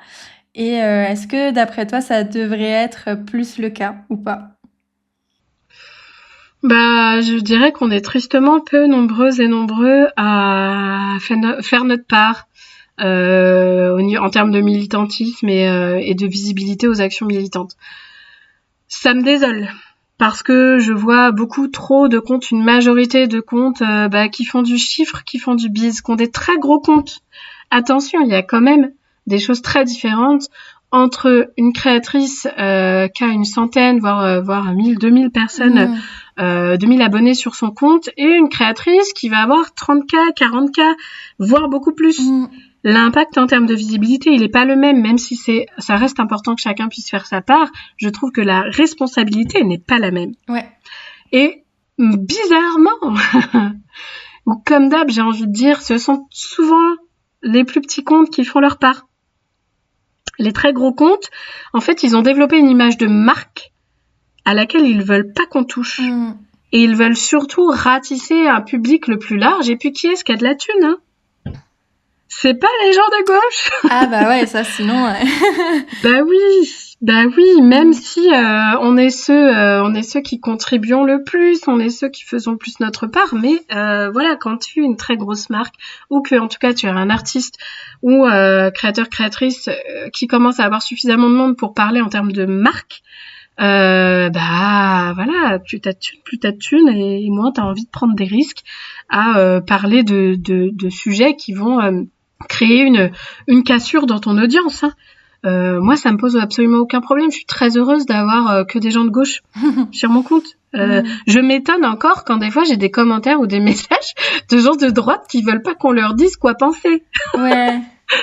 C: Et est-ce que d'après toi, ça devrait être plus le cas ou pas?
B: Bah, je dirais qu'on est tristement peu nombreuses et nombreux à faire notre part. En termes de militantisme et de visibilité aux actions militantes. Ça me désole parce que je vois beaucoup trop de comptes, une majorité de comptes qui font du chiffre, qui font du bise, qui ont des très gros comptes. Attention, il y a quand même des choses très différentes entre une créatrice qui a une centaine, voire 1000, 2000 personnes, 2000 abonnés sur son compte, et une créatrice qui va avoir 30K, 40K, voire beaucoup plus. L'impact en termes de visibilité, il est pas le même si ça reste important que chacun puisse faire sa part. Je trouve que la responsabilité n'est pas la même.
C: Ouais.
B: Et bizarrement, ou comme d'hab, j'ai envie de dire, ce sont souvent les plus petits comptes qui font leur part. Les très gros comptes, en fait, ils ont développé une image de marque à laquelle ils veulent pas qu'on touche. Et ils veulent surtout ratisser un public le plus large. Et puis, qui est-ce qui a de la thune, hein? C'est pas les gens de gauche.
C: Ah bah ouais, ça sinon...
B: Bah oui, même si on est ceux qui contribuons le plus, on est ceux qui faisons le plus notre part, mais voilà, quand tu es une très grosse marque, ou que en tout cas tu es un artiste ou créateur-créatrice qui commence à avoir suffisamment de monde pour parler en termes de marque, bah voilà, plus t'as de thunes et moins t'as envie de prendre des risques à parler de sujets qui vont créer une cassure dans ton audience, hein. Moi, ça me pose absolument aucun problème. Je suis très heureuse d'avoir que des gens de gauche sur mon compte. Je m'étonne encore quand des fois j'ai des commentaires ou des messages de gens de droite qui veulent pas qu'on leur dise quoi penser.
C: Ouais.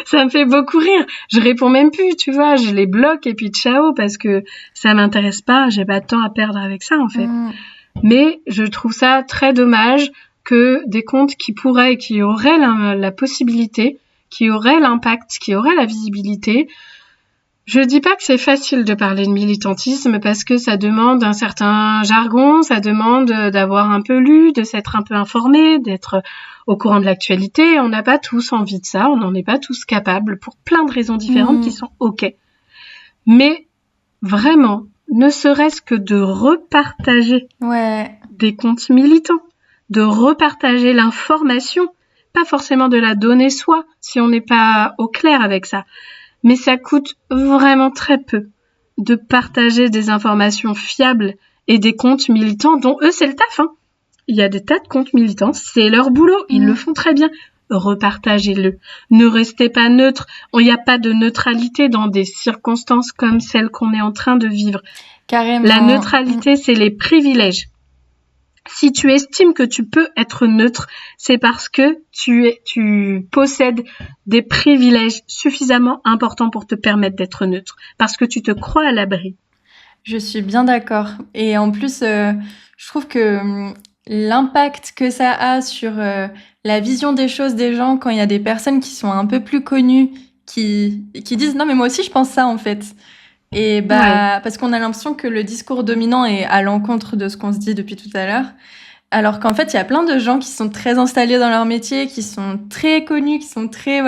B: Ça me fait beaucoup rire. Je réponds même plus, tu vois. Je les bloque et puis ciao parce que ça m'intéresse pas. J'ai pas de temps à perdre avec ça, en fait. Mais je trouve ça très dommage que des comptes qui pourraient, qui auraient la possibilité, qui auraient l'impact, qui auraient la visibilité. Je dis pas que c'est facile de parler de militantisme parce que ça demande un certain jargon, ça demande d'avoir un peu lu, de s'être un peu informé, d'être au courant de l'actualité. On n'a pas tous envie de ça, on n'en est pas tous capables pour plein de raisons différentes qui sont OK. Mais vraiment, ne serait-ce que de repartager des comptes militants, de repartager l'information, pas forcément de la donner soi si on n'est pas au clair avec ça. Mais ça coûte vraiment très peu de partager des informations fiables et des comptes militants dont eux, c'est le taf, hein. Il y a des tas de comptes militants, c'est leur boulot, ils le font très bien. Repartagez-le. Ne restez pas neutre. Il n'y a pas de neutralité dans des circonstances comme celles qu'on est en train de vivre.
C: Carrément.
B: La neutralité, c'est les privilèges. Si tu estimes que tu peux être neutre, c'est parce que tu possèdes des privilèges suffisamment importants pour te permettre d'être neutre, parce que tu te crois à l'abri.
C: Je suis bien d'accord. Et en plus, je trouve que l'impact que ça a sur la vision des choses des gens quand il y a des personnes qui sont un peu plus connues, qui disent non mais moi aussi je pense ça en fait. Et parce qu'on a l'impression que le discours dominant est à l'encontre de ce qu'on se dit depuis tout à l'heure. Alors qu'en fait, il y a plein de gens qui sont très installés dans leur métier, qui sont très connus, qui sont très,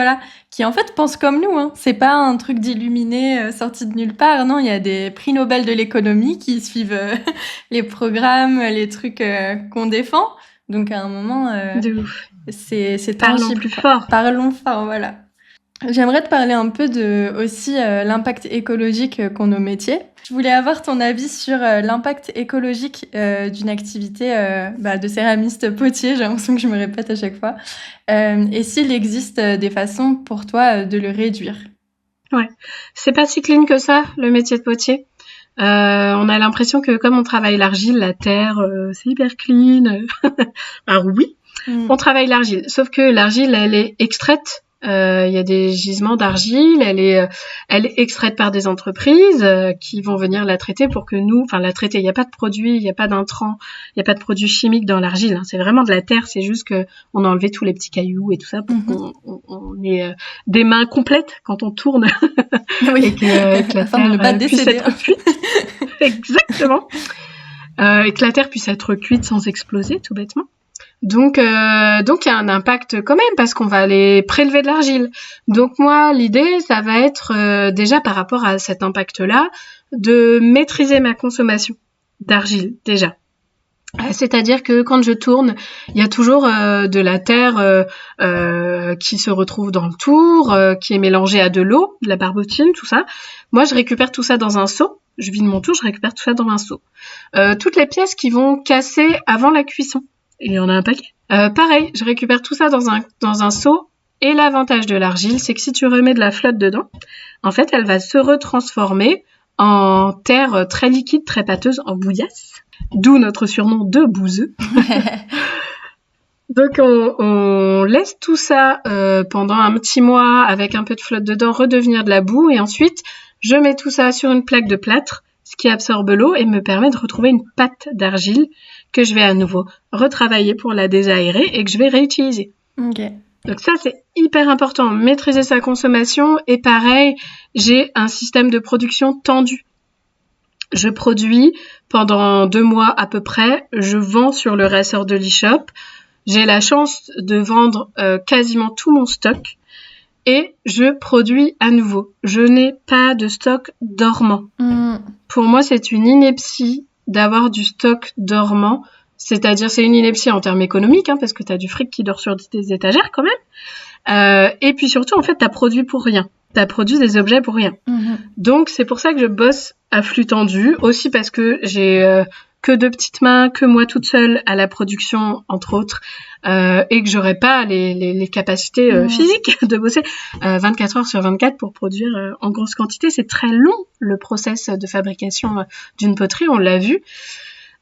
C: qui en fait pensent comme nous, hein. C'est pas un truc d'illuminé sorti de nulle part. Non, il y a des prix Nobel de l'économie qui suivent les programmes, les trucs qu'on défend. Donc à un moment, c'est tangible.
B: Parlons plus fort.
C: Parlons fort, voilà. J'aimerais te parler un peu de aussi l'impact écologique qu'ont nos métiers. Je voulais avoir ton avis sur l'impact écologique d'une activité de céramiste potier. J'ai l'impression que je me répète à chaque fois. Et s'il existe des façons pour toi de le réduire.
B: Ouais, c'est pas si clean que ça, le métier de potier. On a l'impression que comme on travaille l'argile, la terre, c'est hyper clean. Alors oui, on travaille l'argile. Sauf que l'argile, elle est extraite. Il y a des gisements d'argile, elle est extraite par des entreprises qui vont venir la traiter pour que nous, la traiter. Il n'y a pas de produits, il n'y a pas d'intrants, il n'y a pas de produits chimiques dans l'argile. Hein. C'est vraiment de la terre, c'est juste que on a enlevé tous les petits cailloux et tout ça pour qu'on ait des mains complètes quand on tourne.
C: Oui.
B: Et que la
C: afin de ne pas décéder.
B: Puisse être cuite. Exactement. Et que la terre puisse être cuite sans exploser, tout bêtement. Donc il y a un impact quand même parce qu'on va aller prélever de l'argile. Donc moi, l'idée, ça va être déjà par rapport à cet impact-là, de maîtriser ma consommation d'argile déjà. C'est-à-dire que quand je tourne, il y a toujours de la terre qui se retrouve dans le tour, qui est mélangée à de l'eau, de la barbotine, tout ça. Moi, je récupère tout ça dans un seau. Je vide mon tour, je récupère tout ça dans un seau. Toutes les pièces qui vont casser avant la cuisson. Il y en a un paquet. Pareil, je récupère tout ça dans un seau. Et l'avantage de l'argile, c'est que si tu remets de la flotte dedans, en fait, elle va se retransformer en terre très liquide, très pâteuse, en bouillasse. D'où notre surnom de bouseux. Donc, on laisse tout ça pendant un petit mois avec un peu de flotte dedans redevenir de la boue. Et ensuite, je mets tout ça sur une plaque de plâtre, ce qui absorbe l'eau et me permet de retrouver une pâte d'argile que je vais à nouveau retravailler pour la désaérer et que je vais réutiliser.
C: Okay.
B: Donc ça, c'est hyper important, maîtriser sa consommation. Et pareil, j'ai un système de production tendu. Je produis pendant 2 mois à peu près, je vends sur le ressort de l'e-shop. J'ai la chance de vendre quasiment tout mon stock et je produis à nouveau. Je n'ai pas de stock dormant. Pour moi, c'est une ineptie d'avoir du stock dormant, c'est-à-dire c'est une ineptie en termes économiques, parce que tu as du fric qui dort sur tes étagères quand même. Et puis surtout, en fait, tu as produit pour rien. Tu as produit des objets pour rien. Donc, c'est pour ça que je bosse à flux tendu, aussi parce que j'ai que 2 petites mains, que moi toute seule à la production, entre autres, et que j'aurais pas les capacités physiques de bosser 24 heures sur 24 pour produire en grosse quantité. C'est très long, le process de fabrication d'une poterie, on l'a vu.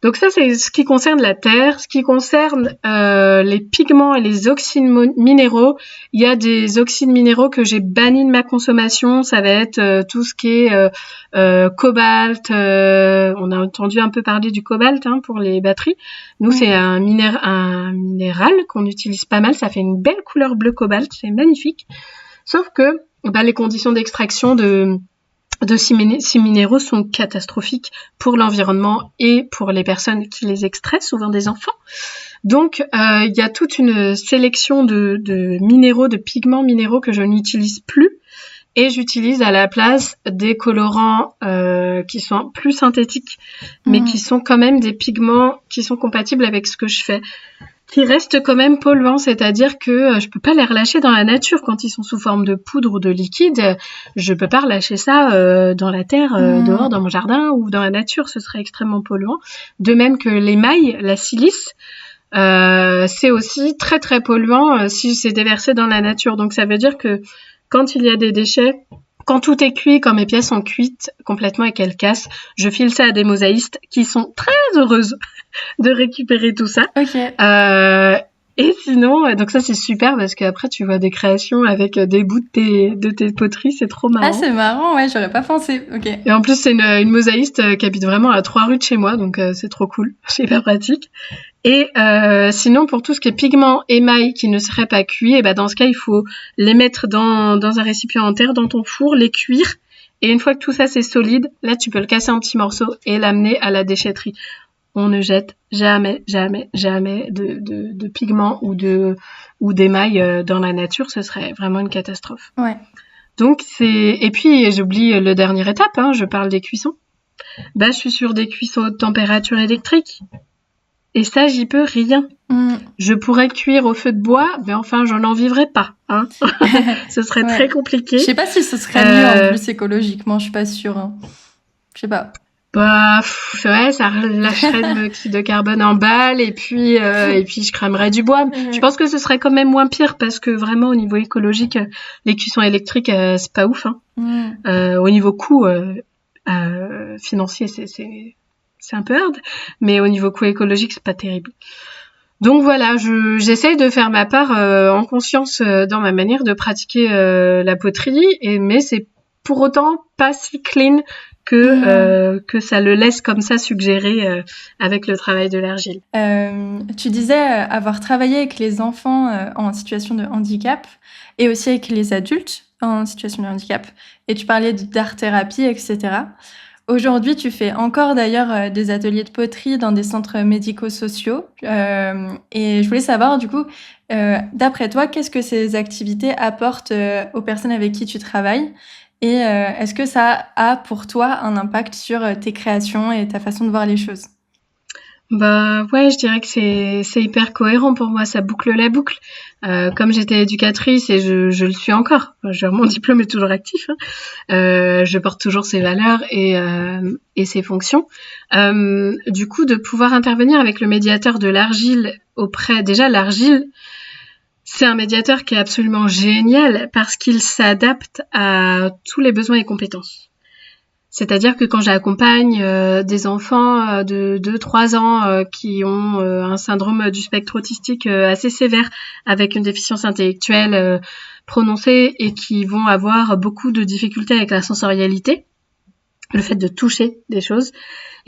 B: Donc ça, c'est ce qui concerne la terre. Ce qui concerne les pigments et les oxydes minéraux, il y a des oxydes minéraux que j'ai bannis de ma consommation. Ça va être tout ce qui est cobalt. On a entendu un peu parler du cobalt pour les batteries. Nous, c'est un minéral qu'on utilise pas mal. Ça fait une belle couleur bleu cobalt. C'est magnifique. Sauf que les conditions d'extraction de ces minéraux sont catastrophiques pour l'environnement et pour les personnes qui les extraient, souvent des enfants. Donc, il y a toute une sélection de minéraux, de pigments minéraux que je n'utilise plus et j'utilise à la place des colorants qui sont plus synthétiques, mais qui sont quand même des pigments qui sont compatibles avec ce que je fais, qui restent quand même polluants, c'est-à-dire que je peux pas les relâcher dans la nature quand ils sont sous forme de poudre ou de liquide. Je peux pas relâcher ça dans la terre, dehors, dans mon jardin ou dans la nature, ce serait extrêmement polluant. De même que l'émail, la silice, c'est aussi très très polluant si c'est déversé dans la nature. Donc ça veut dire que quand il y a des déchets, quand tout est cuit, quand mes pièces sont cuites complètement et qu'elles cassent, je file ça à des mosaïstes qui sont très heureuses de récupérer tout ça.
C: Ok.
B: Et sinon, donc ça c'est super parce qu'après tu vois des créations avec des bouts de tes poteries, c'est trop marrant.
C: Ah, c'est marrant, ouais, j'aurais pas pensé. Ok.
B: Et en plus c'est une mosaïste qui habite vraiment à 3 rues de chez moi, donc c'est trop cool, c'est hyper pratique. Et sinon pour tout ce qui est pigments, émail qui ne seraient pas cuits, et ben dans ce cas il faut les mettre dans un récipient en terre, dans ton four, les cuire. Et une fois que tout ça c'est solide, là tu peux le casser en petits morceaux et l'amener à la déchetterie. On ne jette jamais de pigments ou d'émail dans la nature, ce serait vraiment une catastrophe.
C: Ouais.
B: Donc et puis j'oublie le dernière étape, je parle des cuissons. Je suis sur des cuissons haute température électrique. Et ça, j'y peux rien. Je pourrais cuire au feu de bois, mais enfin, je n'en vivrais pas. Ce serait très compliqué.
C: Je sais pas si ce serait mieux en plus écologiquement, je suis pas sûre. Je sais pas.
B: Ouais, ça lâcherait le monoxyde de carbone en balle et puis je cramerais du bois. Je pense que ce serait quand même moins pire parce que vraiment au niveau écologique, les cuissons électriques, c'est pas ouf. Au niveau coût financier, c'est un peu hard, mais au niveau coût écologique, c'est pas terrible. Donc voilà, j'essaye de faire ma part en conscience dans ma manière de pratiquer la poterie, mais c'est pour autant pas si clean que ça le laisse comme ça suggérer avec le travail de l'argile.
C: Tu disais avoir travaillé avec les enfants en situation de handicap et aussi avec les adultes en situation de handicap. Et tu parlais d'art-thérapie, etc. Aujourd'hui, tu fais encore d'ailleurs des ateliers de poterie dans des centres médico-sociaux. Et je voulais savoir, du coup, d'après toi, qu'est-ce que ces activités apportent aux personnes avec qui tu travailles ? Et est-ce que ça a pour toi un impact sur tes créations et ta façon de voir les choses ?
B: Ouais, je dirais que c'est hyper cohérent pour moi, ça boucle la boucle. Comme j'étais éducatrice et je le suis encore, mon diplôme est toujours actif, je porte toujours ces valeurs et ces fonctions. Du coup, de pouvoir intervenir avec le médiateur de l'argile déjà l'argile, c'est un médiateur qui est absolument génial parce qu'il s'adapte à tous les besoins et compétences. C'est-à-dire que quand j'accompagne des enfants de 2-3 ans qui ont un syndrome du spectre autistique assez sévère avec une déficience intellectuelle prononcée et qui vont avoir beaucoup de difficultés avec la sensorialité, le fait de toucher des choses,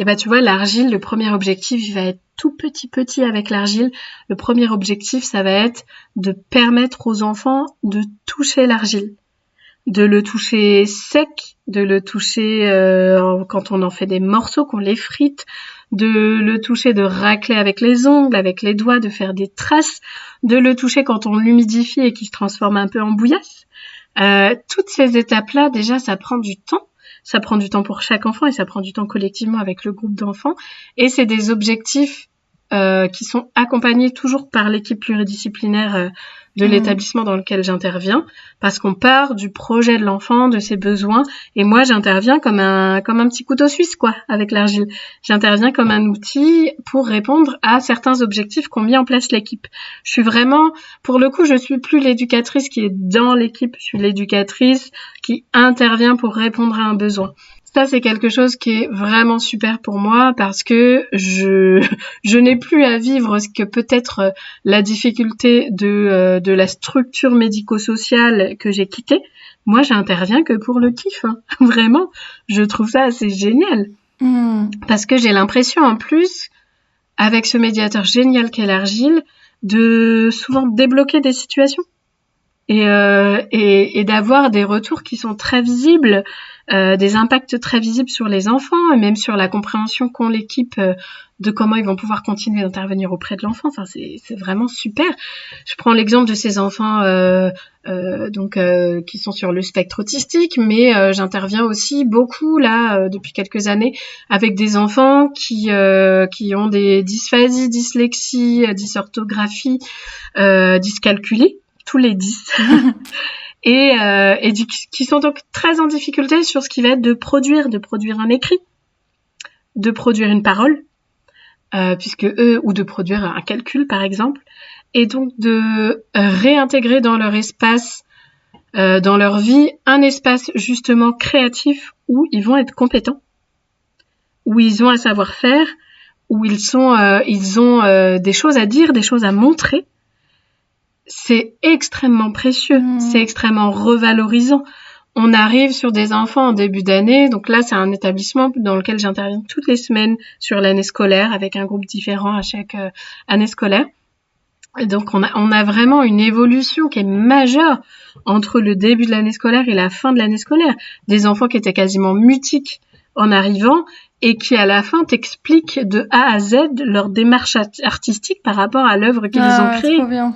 B: et tu vois, l'argile, le premier objectif, il va être tout petit avec l'argile. Le premier objectif, ça va être de permettre aux enfants de toucher l'argile. De le toucher sec, de le toucher quand on en fait des morceaux, qu'on les frite, de le toucher, de racler avec les ongles, avec les doigts, de faire des traces, de le toucher quand on l'humidifie et qu'il se transforme un peu en bouillasse. Toutes ces étapes-là, déjà, ça prend du temps. Ça prend du temps pour chaque enfant et ça prend du temps collectivement avec le groupe d'enfants. Et c'est des objectifs qui sont accompagnés toujours par l'équipe pluridisciplinaire de l'établissement dans lequel j'interviens, parce qu'on part du projet de l'enfant, de ses besoins, et moi j'interviens comme un petit couteau suisse, quoi, avec l'argile. J'interviens comme un outil pour répondre à certains objectifs qu'ont mis en place l'équipe. Je suis vraiment, pour le coup, je suis plus l'éducatrice qui est dans l'équipe, je suis l'éducatrice qui intervient pour répondre à un besoin. Ça, c'est quelque chose qui est vraiment super pour moi parce que je n'ai plus à vivre ce que peut être la difficulté de la structure médico-sociale que j'ai quittée. Moi, j'interviens que pour le kiff. Vraiment, je trouve ça assez génial. Parce que j'ai l'impression, en plus, avec ce médiateur génial qu'est l'argile, de souvent débloquer des situations. Et d'avoir des retours qui sont très visibles, des impacts très visibles sur les enfants et même sur la compréhension qu'ont l'équipe de comment ils vont pouvoir continuer d'intervenir auprès de l'enfant. Enfin, c'est vraiment super. Je prends l'exemple de ces enfants qui sont sur le spectre autistique, mais j'interviens aussi beaucoup là depuis quelques années avec des enfants qui ont des dysphasies, dyslexie, dysorthographie, dyscalculie. Tous les 10 qui sont donc très en difficulté sur ce qui va être de produire un écrit, de produire une parole, ou de produire un calcul par exemple, et donc de réintégrer dans leur espace, dans leur vie, un espace justement créatif où ils vont être compétents, où ils ont un savoir-faire, où ils ont des choses à dire, des choses à montrer, c'est extrêmement précieux, c'est extrêmement revalorisant. On arrive sur des enfants en début d'année, donc là c'est un établissement dans lequel j'interviens toutes les semaines sur l'année scolaire avec un groupe différent à chaque année scolaire. Et donc on a vraiment une évolution qui est majeure entre le début de l'année scolaire et la fin de l'année scolaire. Des enfants qui étaient quasiment mutiques en arrivant et qui à la fin t'expliquent de A à Z leur démarche artistique par rapport à l'œuvre qu'ils ont créée.
C: Trop bien.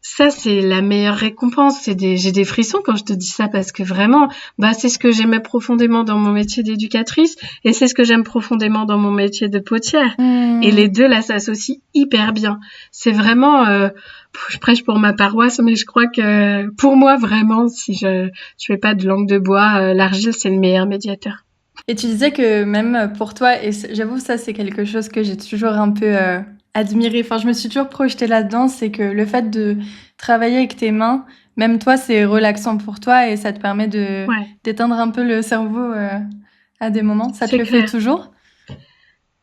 B: Ça, c'est la meilleure récompense. J'ai des frissons quand je te dis ça parce que vraiment, c'est ce que j'aimais profondément dans mon métier d'éducatrice et c'est ce que j'aime profondément dans mon métier de potière. Et les deux, là, s'associent hyper bien. C'est vraiment, je prêche pour ma paroisse, mais je crois que pour moi, vraiment, si je fais pas de langue de bois, l'argile, c'est le meilleur médiateur.
C: Et tu disais que même pour toi, et j'avoue, ça, c'est quelque chose que j'ai toujours un peu admiré. Enfin, je me suis toujours projetée là-dedans, c'est que le fait de travailler avec tes mains, même toi, c'est relaxant pour toi et ça te permet d'éteindre un peu le cerveau à des moments. Ça te le fait toujours ?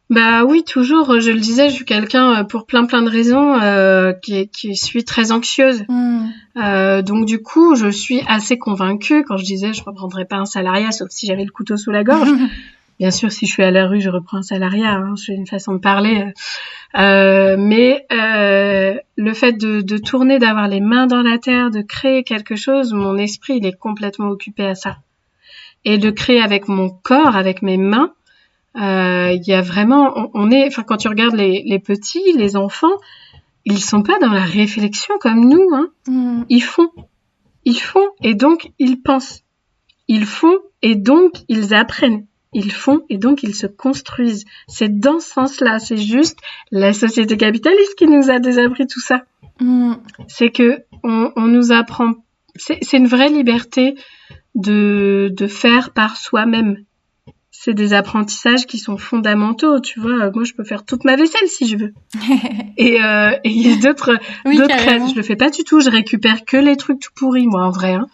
B: Oui, toujours. Je le disais, je suis quelqu'un pour plein de raisons qui suis très anxieuse. Donc du coup, je suis assez convaincue quand je disais je reprendrais pas un salariat sauf si j'avais le couteau sous la gorge. Bien sûr, si je suis à la rue, je reprends un salariat. C'est une façon de parler. Mais le fait de tourner, d'avoir les mains dans la terre, de créer quelque chose, mon esprit il est complètement occupé à ça. Et de créer avec mon corps, avec mes mains. Il y a vraiment, quand tu regardes les petits, les enfants, ils sont pas dans la réflexion comme nous, hein. Ils font et donc ils pensent. Ils font et donc ils apprennent. Ils font et donc ils se construisent. C'est dans ce sens-là. C'est juste la société capitaliste qui nous a désappris tout ça. C'est que on nous apprend. C'est une vraie liberté de faire par soi-même. C'est des apprentissages qui sont fondamentaux, tu vois. Moi, je peux faire toute ma vaisselle si je veux. Et il y a d'autres rêves. Je le fais pas du tout. Je récupère que les trucs tout pourris, moi, en vrai. Hein.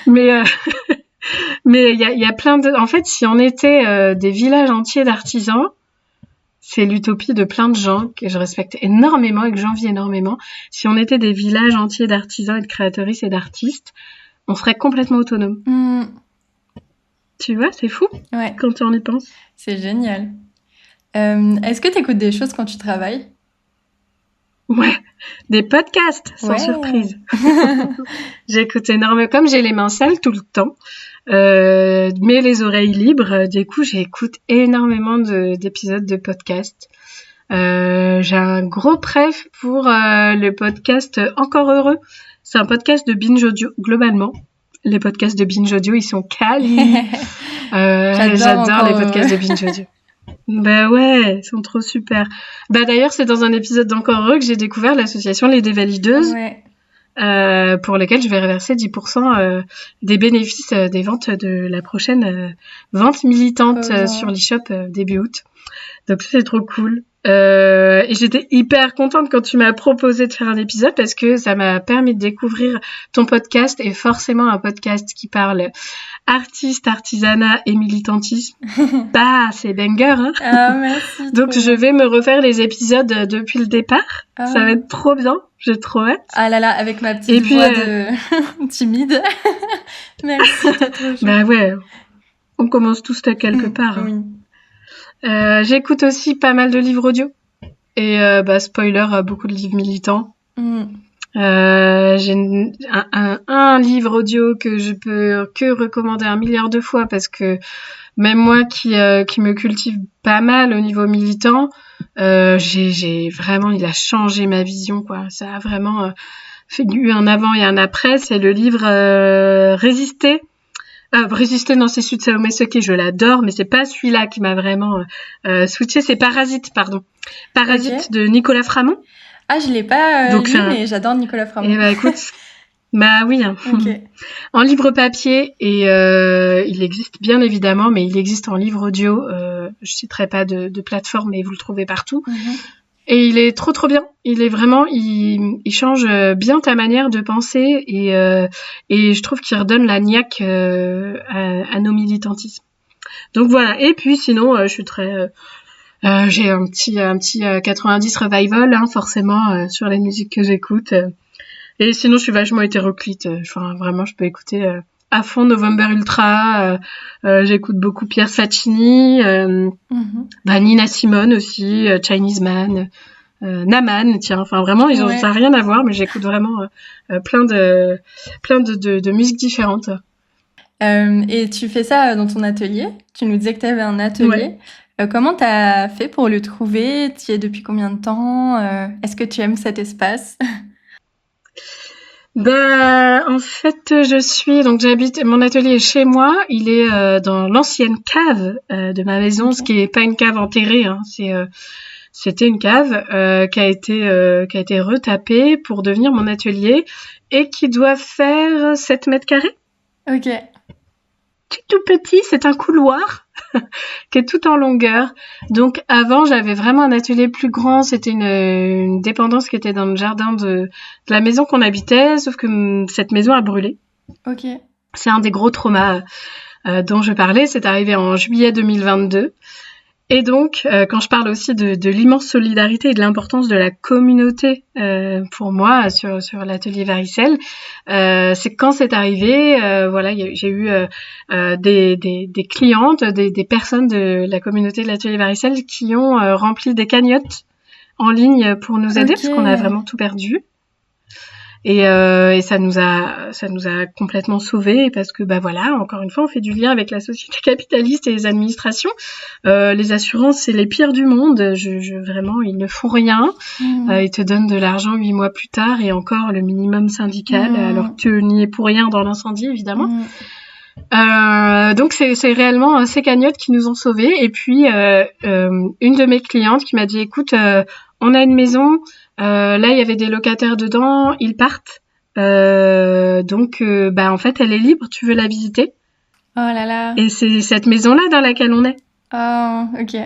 B: Mais il y a plein de. En fait, si on était des villages entiers d'artisans, c'est l'utopie de plein de gens que je respecte énormément et que j'envie énormément. Si on était des villages entiers d'artisans et de créatrices et d'artistes, on serait complètement autonome. Tu vois, c'est fou quand tu en y penses.
C: C'est génial. Est-ce que tu écoutes des choses quand tu travailles ?
B: Ouais, des podcasts, sans surprise. J'écoute énormément. Comme j'ai les mains sales tout le temps, mais les oreilles libres, du coup, j'écoute énormément d'épisodes de podcasts. J'ai un gros préf pour le podcast Encore Heureux. C'est un podcast de Binge Audio, globalement. Les podcasts de Binge Audio, ils sont quali. J'adore les podcasts de Binge Audio. Ils sont trop super. D'ailleurs, c'est dans un épisode d'Encore Heureux que j'ai découvert l'association Les Dévalideuses, pour lesquelles je vais reverser 10% des bénéfices des ventes de la prochaine vente militante sur l'e-shop début août. Donc c'est trop cool. Et j'étais hyper contente quand tu m'as proposé de faire un épisode parce que ça m'a permis de découvrir ton podcast et forcément un podcast qui parle artiste, artisanat et militantisme. C'est banger, hein.
C: Merci.
B: Donc je vais me refaire les épisodes depuis le départ. Ça va être trop bien. J'ai trop hâte.
C: Ah là là, avec ma petite voix de timide. Merci, t'es trop chouette.
B: On commence tous à quelque part. Hein.
C: Oui.
B: J'écoute aussi pas mal de livres audio et spoiler, beaucoup de livres militants. J'ai un livre audio que je peux que recommander 1 milliard de fois parce que même moi qui me cultive pas mal au niveau militant, j'ai vraiment, il a changé ma vision, quoi. Ça a vraiment eu un avant et un après. C'est le livre Résister. Non, c'est celui de Salomé Seké, je l'adore, mais c'est pas celui-là qui m'a vraiment switché, c'est Parasite de Nicolas Framont.
C: Ah, je l'ai pas lu, mais j'adore Nicolas Framont.
B: Et écoute, oui. Hein.
C: Okay.
B: En livre papier, et il existe bien évidemment, mais il existe en livre audio, je citerai pas de plateforme, mais vous le trouvez partout. Et il est trop bien. Il est vraiment, il change bien ta manière de penser et je trouve qu'il redonne la niaque à nos militantismes. Donc voilà. Et puis sinon, je suis très j'ai un petit 90 revival, hein, forcément, sur les musiques que j'écoute. Et sinon, je suis vachement hétéroclite. Enfin, vraiment, je peux écouter à fond November Ultra. J'écoute beaucoup Pierre Faccini, Nina Simone aussi, Chinese Man, Naman. Tiens, enfin vraiment, ça n'a rien à voir, mais j'écoute vraiment plein de musiques différentes.
C: Et tu fais ça dans ton atelier? Tu nous disais que tu avais un atelier. Comment tu as fait pour le trouver? Tu y es depuis combien de temps? Est-ce que tu aimes cet espace?
B: En fait, j'habite, mon atelier est chez moi. Il est dans l'ancienne cave de ma maison, ce qui est pas une cave enterrée, hein. C'était une cave qui a été retapée pour devenir mon atelier et qui doit faire 7 mètres carrés.
C: Ok.
B: Tout petit, c'est un couloir qui est tout en longueur. Donc avant, j'avais vraiment un atelier plus grand. C'était une dépendance qui était dans le jardin de la maison qu'on habitait, sauf que cette maison a brûlé.
C: Ok.
B: C'est un des gros traumas dont je parlais. C'est arrivé en juillet 2022. Et donc, quand je parle aussi de l'immense solidarité et de l'importance de la communauté pour moi sur l'atelier Varicelle, c'est quand c'est arrivé, j'ai eu des clientes, des personnes de la communauté de l'atelier Varicelle qui ont rempli des cagnottes en ligne pour nous aider, parce qu'on a vraiment tout perdu. Et ça nous a complètement sauvés, parce que encore une fois, on fait du lien avec la société capitaliste et les administrations. Les assurances, c'est les pires du monde. Vraiment, ils ne font rien. Ils te donnent de l'argent 8 mois plus tard, et encore le minimum syndical, alors que tu n'y es pour rien dans l'incendie, évidemment. Donc c'est réellement ces cagnottes qui nous ont sauvés. Et puis une de mes clientes qui m'a dit, écoute, on a une maison, là il y avait des locataires dedans, ils partent, donc en fait elle est libre, tu veux la visiter?
C: Oh là là.
B: Et c'est cette maison-là dans laquelle on est.
C: Oh, ok.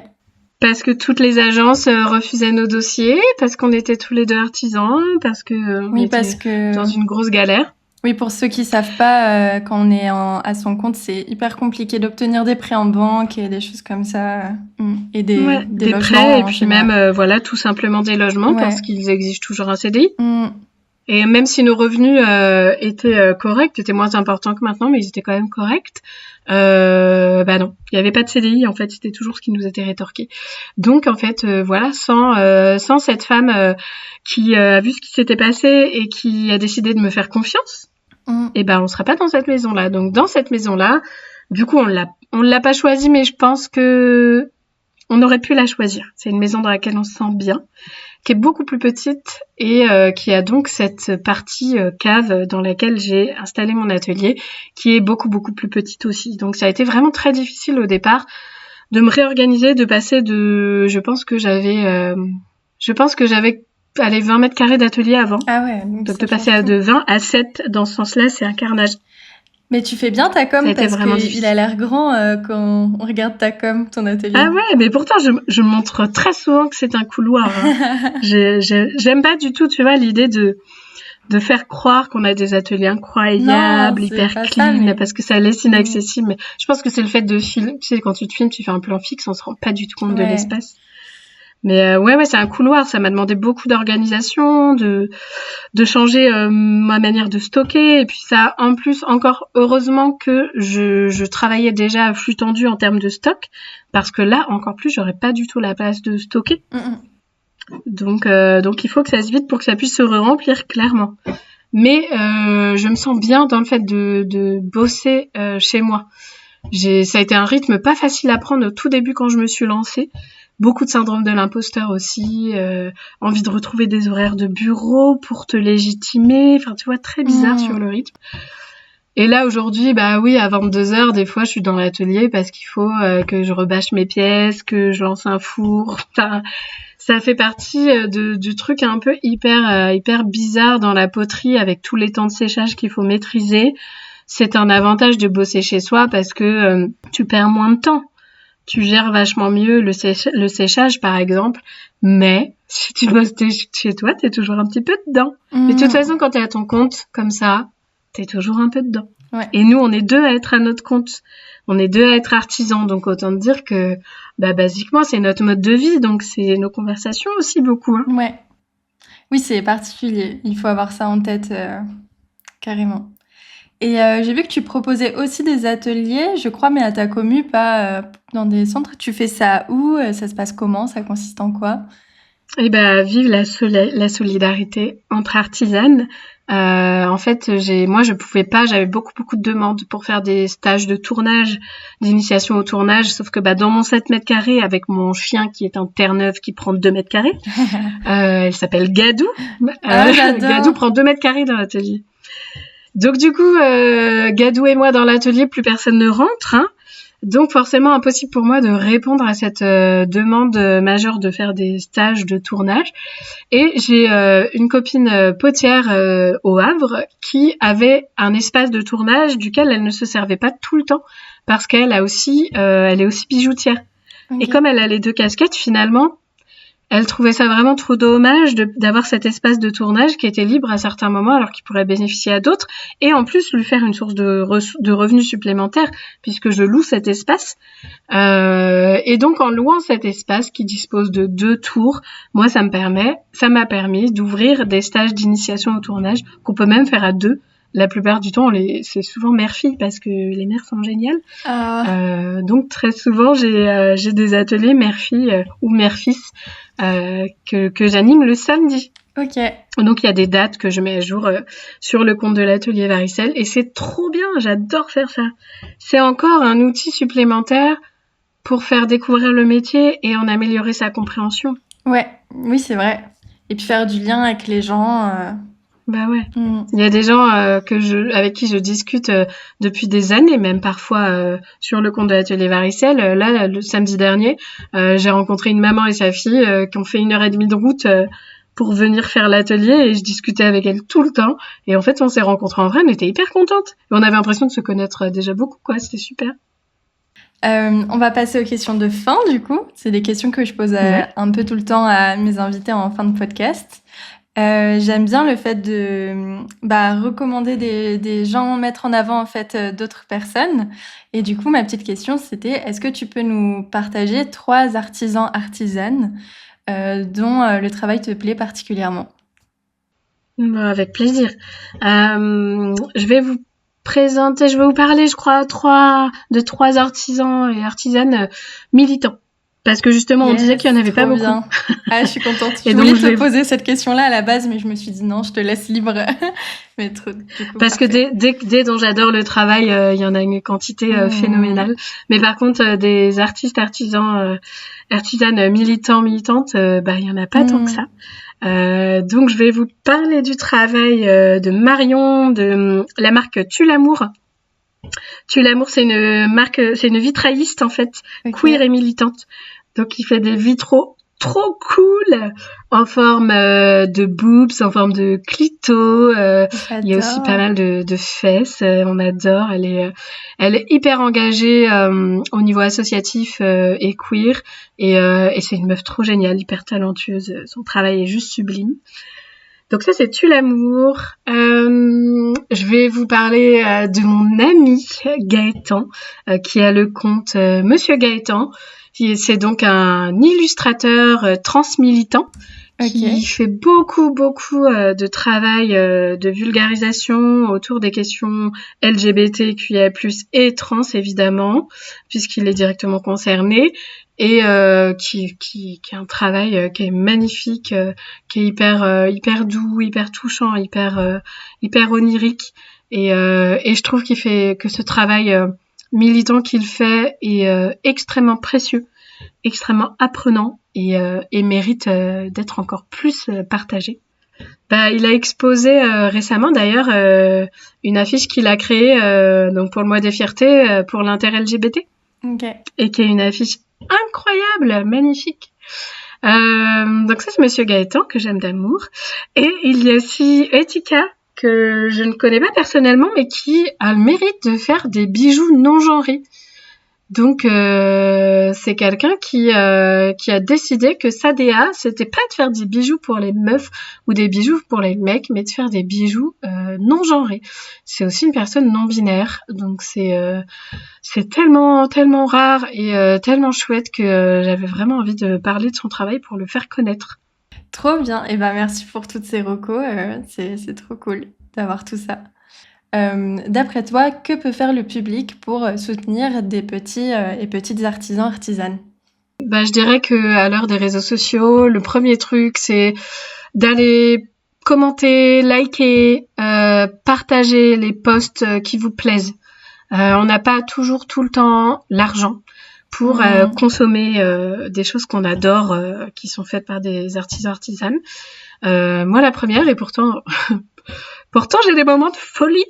B: Parce que toutes les agences refusaient nos dossiers, parce qu'on était tous les deux artisans, parce que on était dans une grosse galère.
C: Oui, pour ceux qui savent pas, quand on est à son compte, c'est hyper compliqué d'obtenir des prêts en banque et des choses comme ça. Et des logements
B: prêts, et puis même, tout simplement des logements, parce qu'ils exigent toujours un CDI. Et même si nos revenus étaient corrects, étaient moins importants que maintenant, mais ils étaient quand même corrects, non, il n'y avait pas de CDI, en fait, c'était toujours ce qui nous était rétorqué. Donc, en fait, sans cette femme qui a vu ce qui s'était passé et qui a décidé de me faire confiance, on serait pas dans cette maison-là. Donc, dans cette maison-là, du coup, on l'a pas choisie, mais je pense que on aurait pu la choisir. C'est une maison dans laquelle on se sent bien, qui est beaucoup plus petite et qui a donc cette partie cave dans laquelle j'ai installé mon atelier, qui est beaucoup, beaucoup plus petite aussi. Donc, ça a été vraiment très difficile au départ de me réorganiser, de passer de... Je pense que j'avais 20 mètres carrés d'atelier avant.
C: Ah ouais.
B: Donc de passer de 20 à 7 dans ce sens-là, c'est un carnage.
C: Mais tu fais bien ta com, parce qu'il a l'air grand quand on regarde ta com, ton atelier.
B: Ah ouais, mais pourtant je montre très souvent que c'est un couloir. Hein. J'aime pas du tout, tu vois, l'idée de faire croire qu'on a des ateliers incroyables, hyper clean, parce que ça laisse inaccessible. Mais je pense que c'est le fait de filmer. Tu sais, quand tu te filmes, tu fais un plan fixe, on se rend pas du tout compte de l'espace. Mais c'est un couloir. Ça m'a demandé beaucoup d'organisation, de changer ma manière de stocker. Et puis ça, en plus, encore heureusement que je travaillais déjà à flux tendu en termes de stock, parce que là, encore plus, j'aurais pas du tout la place de stocker. Donc il faut que ça se vide pour que ça puisse se remplir clairement. Mais je me sens bien dans le fait de bosser chez moi. Ça a été un rythme pas facile à prendre au tout début quand je me suis lancée. Beaucoup de syndrome de l'imposteur aussi, envie de retrouver des horaires de bureau pour te légitimer, enfin tu vois, très bizarre sur le rythme. Et là aujourd'hui, à 22h, des fois je suis dans l'atelier parce qu'il faut que je rebâche mes pièces, que je lance un four, enfin, ça fait partie du truc un peu hyper bizarre dans la poterie, avec tous les temps de séchage qu'il faut maîtriser. C'est un avantage de bosser chez soi parce que tu perds moins de temps. Tu gères vachement mieux le séchage, par exemple. Mais si tu bosses chez toi, t'es toujours un petit peu dedans. Mais de toute façon, quand t'es à ton compte, comme ça, t'es toujours un peu dedans.
C: Ouais.
B: Et nous, on est 2 à être à notre compte. On est 2 à être artisans. Donc, autant dire que, basiquement, c'est notre mode de vie. Donc, c'est nos conversations aussi beaucoup. Hein.
C: Ouais. Oui, c'est particulier. Il faut avoir ça en tête, carrément. Et j'ai vu que tu proposais aussi des ateliers, je crois, mais à ta commu, pas dans des centres. Tu fais ça où? Ça se passe comment? Ça consiste en quoi?
B: Et vive la solidarité entre artisanes. En fait, moi, je pouvais pas, j'avais beaucoup de demandes pour faire des stages de tournage, d'initiation au tournage, sauf que dans mon 7 mètres carrés, avec mon chien qui est un Terre-Neuve qui prend 2 mètres carrés, elle s'appelle Gadou.
C: J'adore.
B: Gadou prend 2 mètres carrés dans l'atelier. Donc du coup, Gadou et moi dans l'atelier, plus personne ne rentre, hein. Donc forcément impossible pour moi de répondre à cette demande majeure de faire des stages de tournage. Et j'ai une copine potière au Havre qui avait un espace de tournage duquel elle ne se servait pas tout le temps parce qu'elle a aussi, elle est aussi bijoutière.
C: Okay.
B: Et comme elle a les 2 casquettes, finalement, elle trouvait ça vraiment trop dommage d'avoir cet espace de tournage qui était libre à certains moments alors qu'il pourrait bénéficier à d'autres et en plus lui faire une source de revenus supplémentaires puisque je loue cet espace. Et donc en louant cet espace qui dispose de 2 tours, moi ça m'a permis d'ouvrir des stages d'initiation au tournage qu'on peut même faire à 2. La plupart du temps, c'est souvent mère-fille parce que les mères sont géniales. Donc très souvent, j'ai des ateliers mère-fille ou mère-fils que j'anime le samedi.
C: Ok.
B: Donc il y a des dates que je mets à jour sur le compte de l'atelier Varicelle et c'est trop bien, j'adore faire ça. C'est encore un outil supplémentaire pour faire découvrir le métier et en améliorer sa compréhension.
C: Ouais, oui c'est vrai. Et puis faire du lien avec les gens.
B: Bah ouais. Il y a des gens avec qui je discute depuis des années, même parfois sur le compte de l'atelier Varicelle. Là, le samedi dernier, j'ai rencontré une maman et sa fille qui ont fait 1h30 de route pour venir faire l'atelier et je discutais avec elle tout le temps. Et en fait, on s'est rencontrés en vrai, on était hyper contentes. Et on avait l'impression de se connaître déjà beaucoup, quoi. C'était super.
C: On va passer aux questions de fin, du coup. C'est des questions que je pose un peu tout le temps à mes invités en fin de podcast. J'aime bien le fait de recommander des gens, mettre en avant en fait d'autres personnes. Et du coup, ma petite question, c'était est-ce que tu peux nous partager 3 artisans, artisanes dont le travail te plaît particulièrement?
B: Avec plaisir. Je vais vous parler, je crois, de 3 artisans et artisanes militants. Parce que justement, on disait qu'il n'y en avait pas beaucoup.
C: Bien. Ah, je suis contente. Je voulais te poser cette question-là à la base, mais je me suis dit non, je te laisse libre. Mais du coup,
B: parce parfait. Que dès dont j'adore le travail, il y en a une quantité phénoménale. Mais par contre, des artistes, artisanes militantes, il y en a pas tant que ça. Donc je vais vous parler du travail de Marion de la marque Tue l'amour. Tue l'amour, c'est une vitrailliste en fait, queer et militante. Donc il fait des vitraux trop cool en forme de boobs, en forme de clito. Il y a aussi pas mal de fesses. On adore. Elle est hyper engagée au niveau associatif et queer. Et c'est une meuf trop géniale, hyper talentueuse. Son travail est juste sublime. Donc ça, c'est Tue l'amour. Je vais vous parler de mon ami Gaëtan, qui a le compte Monsieur Gaëtan. C'est donc un illustrateur transmilitant qui fait beaucoup de travail de vulgarisation autour des questions LGBTQIA+, et trans évidemment, puisqu'il est directement concerné. Et qui a un travail qui est magnifique, qui est hyper doux, hyper touchant, hyper onirique et je trouve que ce travail militant qu'il fait est extrêmement précieux, extrêmement apprenant et mérite d'être encore plus partagé. Il a exposé récemment d'ailleurs une affiche qu'il a créée donc pour le mois des fiertés pour l'inter-LGBT. Et qui est une affiche incroyable, magnifique. Donc ça, c'est Monsieur Gaëtan, que j'aime d'amour. Et il y a aussi Etika, que je ne connais pas personnellement, mais qui a le mérite de faire des bijoux non genrés. Donc c'est quelqu'un qui a décidé que sa DA, c'était pas de faire des bijoux pour les meufs ou des bijoux pour les mecs, mais de faire des bijoux non genrés. C'est aussi une personne non binaire, donc c'est tellement tellement rare et tellement chouette que j'avais vraiment envie de parler de son travail pour le faire connaître.
C: Trop bien. Et ben merci pour toutes ces recos. C'est trop cool d'avoir tout ça. D'après toi, que peut faire le public pour soutenir des petits et petites artisans, artisanes?
B: Je dirais que à l'heure des réseaux sociaux, le premier truc, c'est d'aller commenter, liker, partager les posts qui vous plaisent. On n'a pas toujours tout le temps l'argent pour consommer des choses qu'on adore, qui sont faites par des artisans, artisanes. Moi, la première, et pourtant j'ai des moments de folie.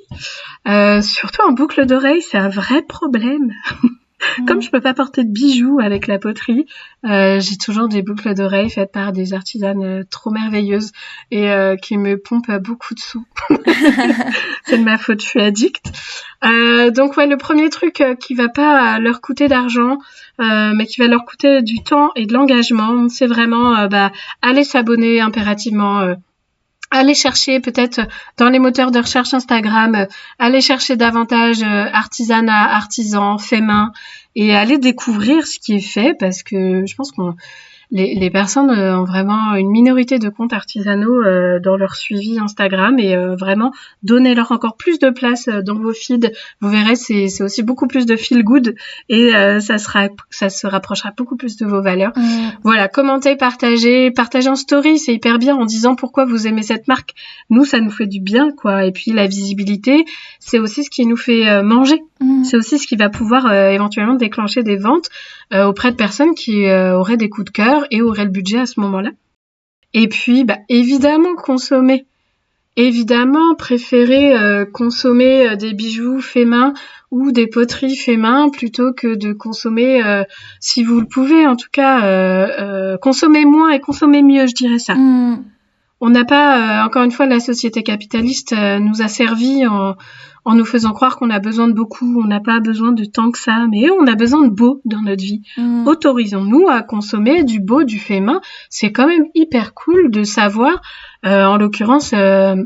B: Surtout en boucle d'oreille, c'est un vrai problème. Comme je peux pas porter de bijoux avec la poterie, j'ai toujours des boucles d'oreilles faites par des artisanes trop merveilleuses et qui me pompent beaucoup de sous. C'est de ma faute, je suis addict. Donc ouais, le premier truc qui va pas leur coûter d'argent, mais qui va leur coûter du temps et de l'engagement, c'est vraiment aller s'abonner impérativement. Aller chercher peut-être dans les moteurs de recherche Instagram, aller chercher davantage artisanat, artisans, fait main et aller découvrir ce qui est fait parce que je pense qu'on les personnes ont vraiment une minorité de comptes artisanaux dans leur suivi Instagram et vraiment donnez-leur encore plus de place dans vos feeds. Vous verrez, c'est aussi beaucoup plus de feel good et ça se rapprochera beaucoup plus de vos valeurs. Voilà, commentez, partagez en story, c'est hyper bien en disant pourquoi vous aimez cette marque. Nous, ça nous fait du bien, quoi. Et puis la visibilité, c'est aussi ce qui nous fait manger. C'est aussi ce qui va pouvoir éventuellement déclencher des ventes auprès de personnes qui auraient des coups de cœur et auraient le budget à ce moment-là. Et puis, évidemment, consommer. Évidemment, préférer consommer des bijoux faits main ou des poteries faits main plutôt que de consommer, si vous le pouvez, en tout cas, consommer moins et consommer mieux, je dirais ça. On n'a pas, encore une fois, la société capitaliste nous a servi en nous faisant croire qu'on a besoin de beaucoup, on n'a pas besoin de tant que ça, mais on a besoin de beau dans notre vie. Autorisons-nous à consommer du beau, du fait main. C'est quand même hyper cool de savoir, en l'occurrence, là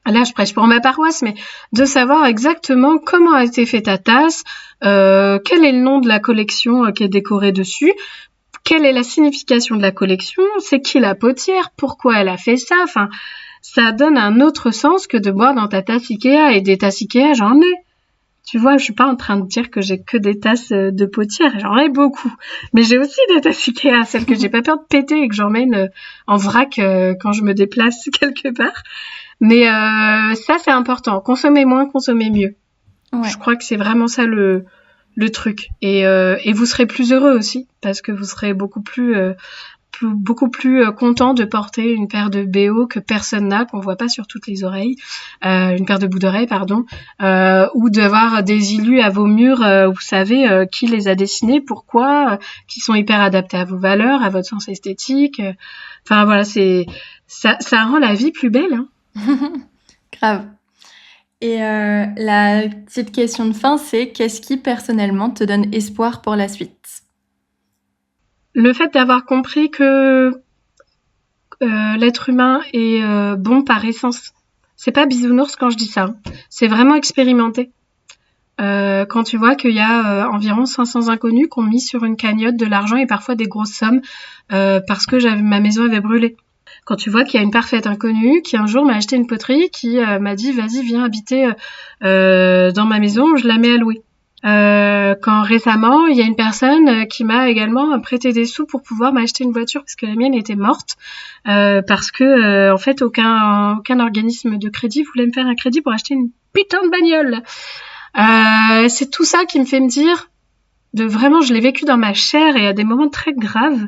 B: je prêche pour ma paroisse, mais de savoir exactement comment a été faite ta tasse, quel est le nom de la collection qui est décorée dessus, quelle est la signification de la collection, c'est qui la potière, pourquoi elle a fait ça, enfin, ça donne un autre sens que de boire dans ta tasse Ikea, et des tasses Ikea, j'en ai. Tu vois, je suis pas en train de dire que j'ai que des tasses de potière, j'en ai beaucoup. Mais j'ai aussi des tasses Ikea, celles que j'ai pas peur de péter et que j'emmène en vrac quand je me déplace quelque part. Mais ça, c'est important. Consommer moins, consommer mieux. Ouais. Je crois que c'est vraiment ça le truc. Et vous serez plus heureux aussi, parce que vous serez beaucoup plus content de porter une paire de BO que personne n'a, qu'on voit pas sur toutes les oreilles, une paire de bouts d'oreilles, pardon, ou d'avoir des illus à vos murs, vous savez qui les a dessinés, pourquoi, qui sont hyper adaptés à vos valeurs, à votre sens esthétique. Enfin voilà, ça rend la vie plus belle. Hein.
C: Grave. Et la petite question de fin, c'est qu'est-ce qui personnellement te donne espoir pour la suite ?
B: Le fait d'avoir compris que l'être humain est bon par essence. C'est pas bisounours quand je dis ça. C'est vraiment expérimenté. Quand tu vois qu'il y a environ 500 inconnus qui ont mis sur une cagnotte de l'argent et parfois des grosses sommes parce que ma maison avait brûlé. Quand tu vois qu'il y a une parfaite inconnue qui un jour m'a acheté une poterie, qui m'a dit « Vas-y, viens habiter dans ma maison, je la mets à louer ». Quand récemment, il y a une personne qui m'a également prêté des sous pour pouvoir m'acheter une voiture parce que la mienne était morte, parce que en fait aucun organisme de crédit voulait me faire un crédit pour acheter une putain de bagnole. C'est tout ça qui me fait me dire, vraiment je l'ai vécu dans ma chair et à des moments très graves,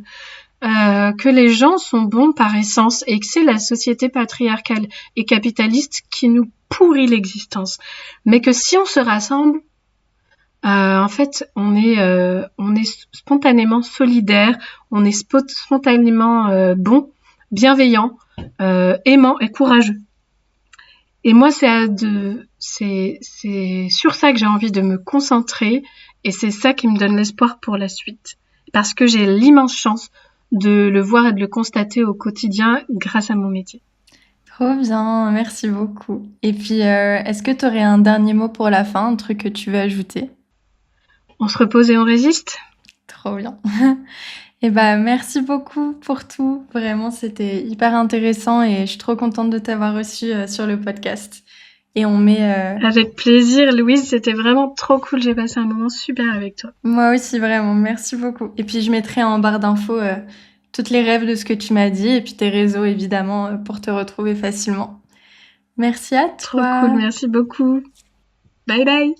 B: que les gens sont bons par essence et que c'est la société patriarcale et capitaliste qui nous pourrit l'existence. Mais que si on se rassemble, en fait, on est spontanément solidaire, on est spontanément bon, bienveillant, aimant et courageux. Et moi, c'est sur ça que j'ai envie de me concentrer et c'est ça qui me donne l'espoir pour la suite. Parce que j'ai l'immense chance de le voir et de le constater au quotidien grâce à mon métier.
C: Trop bien, merci beaucoup. Et puis, est-ce que tu aurais un dernier mot pour la fin, un truc que tu veux ajouter?
B: On se repose et on résiste?
C: Trop bien. Et bah, merci beaucoup pour tout. Vraiment, c'était hyper intéressant et je suis trop contente de t'avoir reçu sur le podcast. Et on met...
B: Avec plaisir, Louise, c'était vraiment trop cool. J'ai passé un moment super avec toi.
C: Moi aussi, vraiment, merci beaucoup. Et puis, je mettrai en barre d'infos toutes les rêves de ce que tu m'as dit et puis tes réseaux, évidemment, pour te retrouver facilement. Merci à
B: Trop cool,
C: toi.
B: merci beaucoup. Bye bye.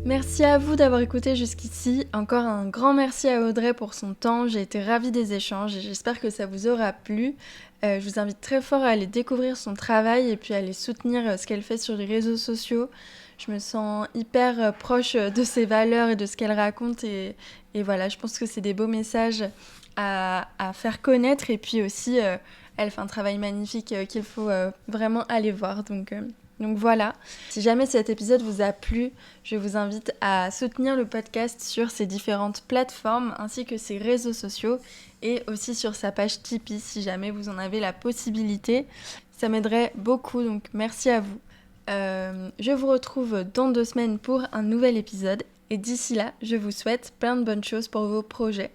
A: Merci à vous d'avoir écouté jusqu'ici. Encore un grand merci à Audrey pour son temps. J'ai été ravie des échanges et j'espère que ça vous aura plu. Je vous invite très fort à aller découvrir son travail et puis à aller soutenir ce qu'elle fait sur les réseaux sociaux. Je me sens hyper proche de ses valeurs et de ce qu'elle raconte et voilà, je pense que c'est des beaux messages à faire connaître et puis aussi elle fait un travail magnifique qu'il faut vraiment aller voir. Donc voilà, si jamais cet épisode vous a plu, je vous invite à soutenir le podcast sur ses différentes plateformes ainsi que ses réseaux sociaux et aussi sur sa page Tipeee si jamais vous en avez la possibilité. Ça m'aiderait beaucoup, donc merci à vous. Je vous retrouve dans 2 semaines pour un nouvel épisode et d'ici là, je vous souhaite plein de bonnes choses pour vos projets.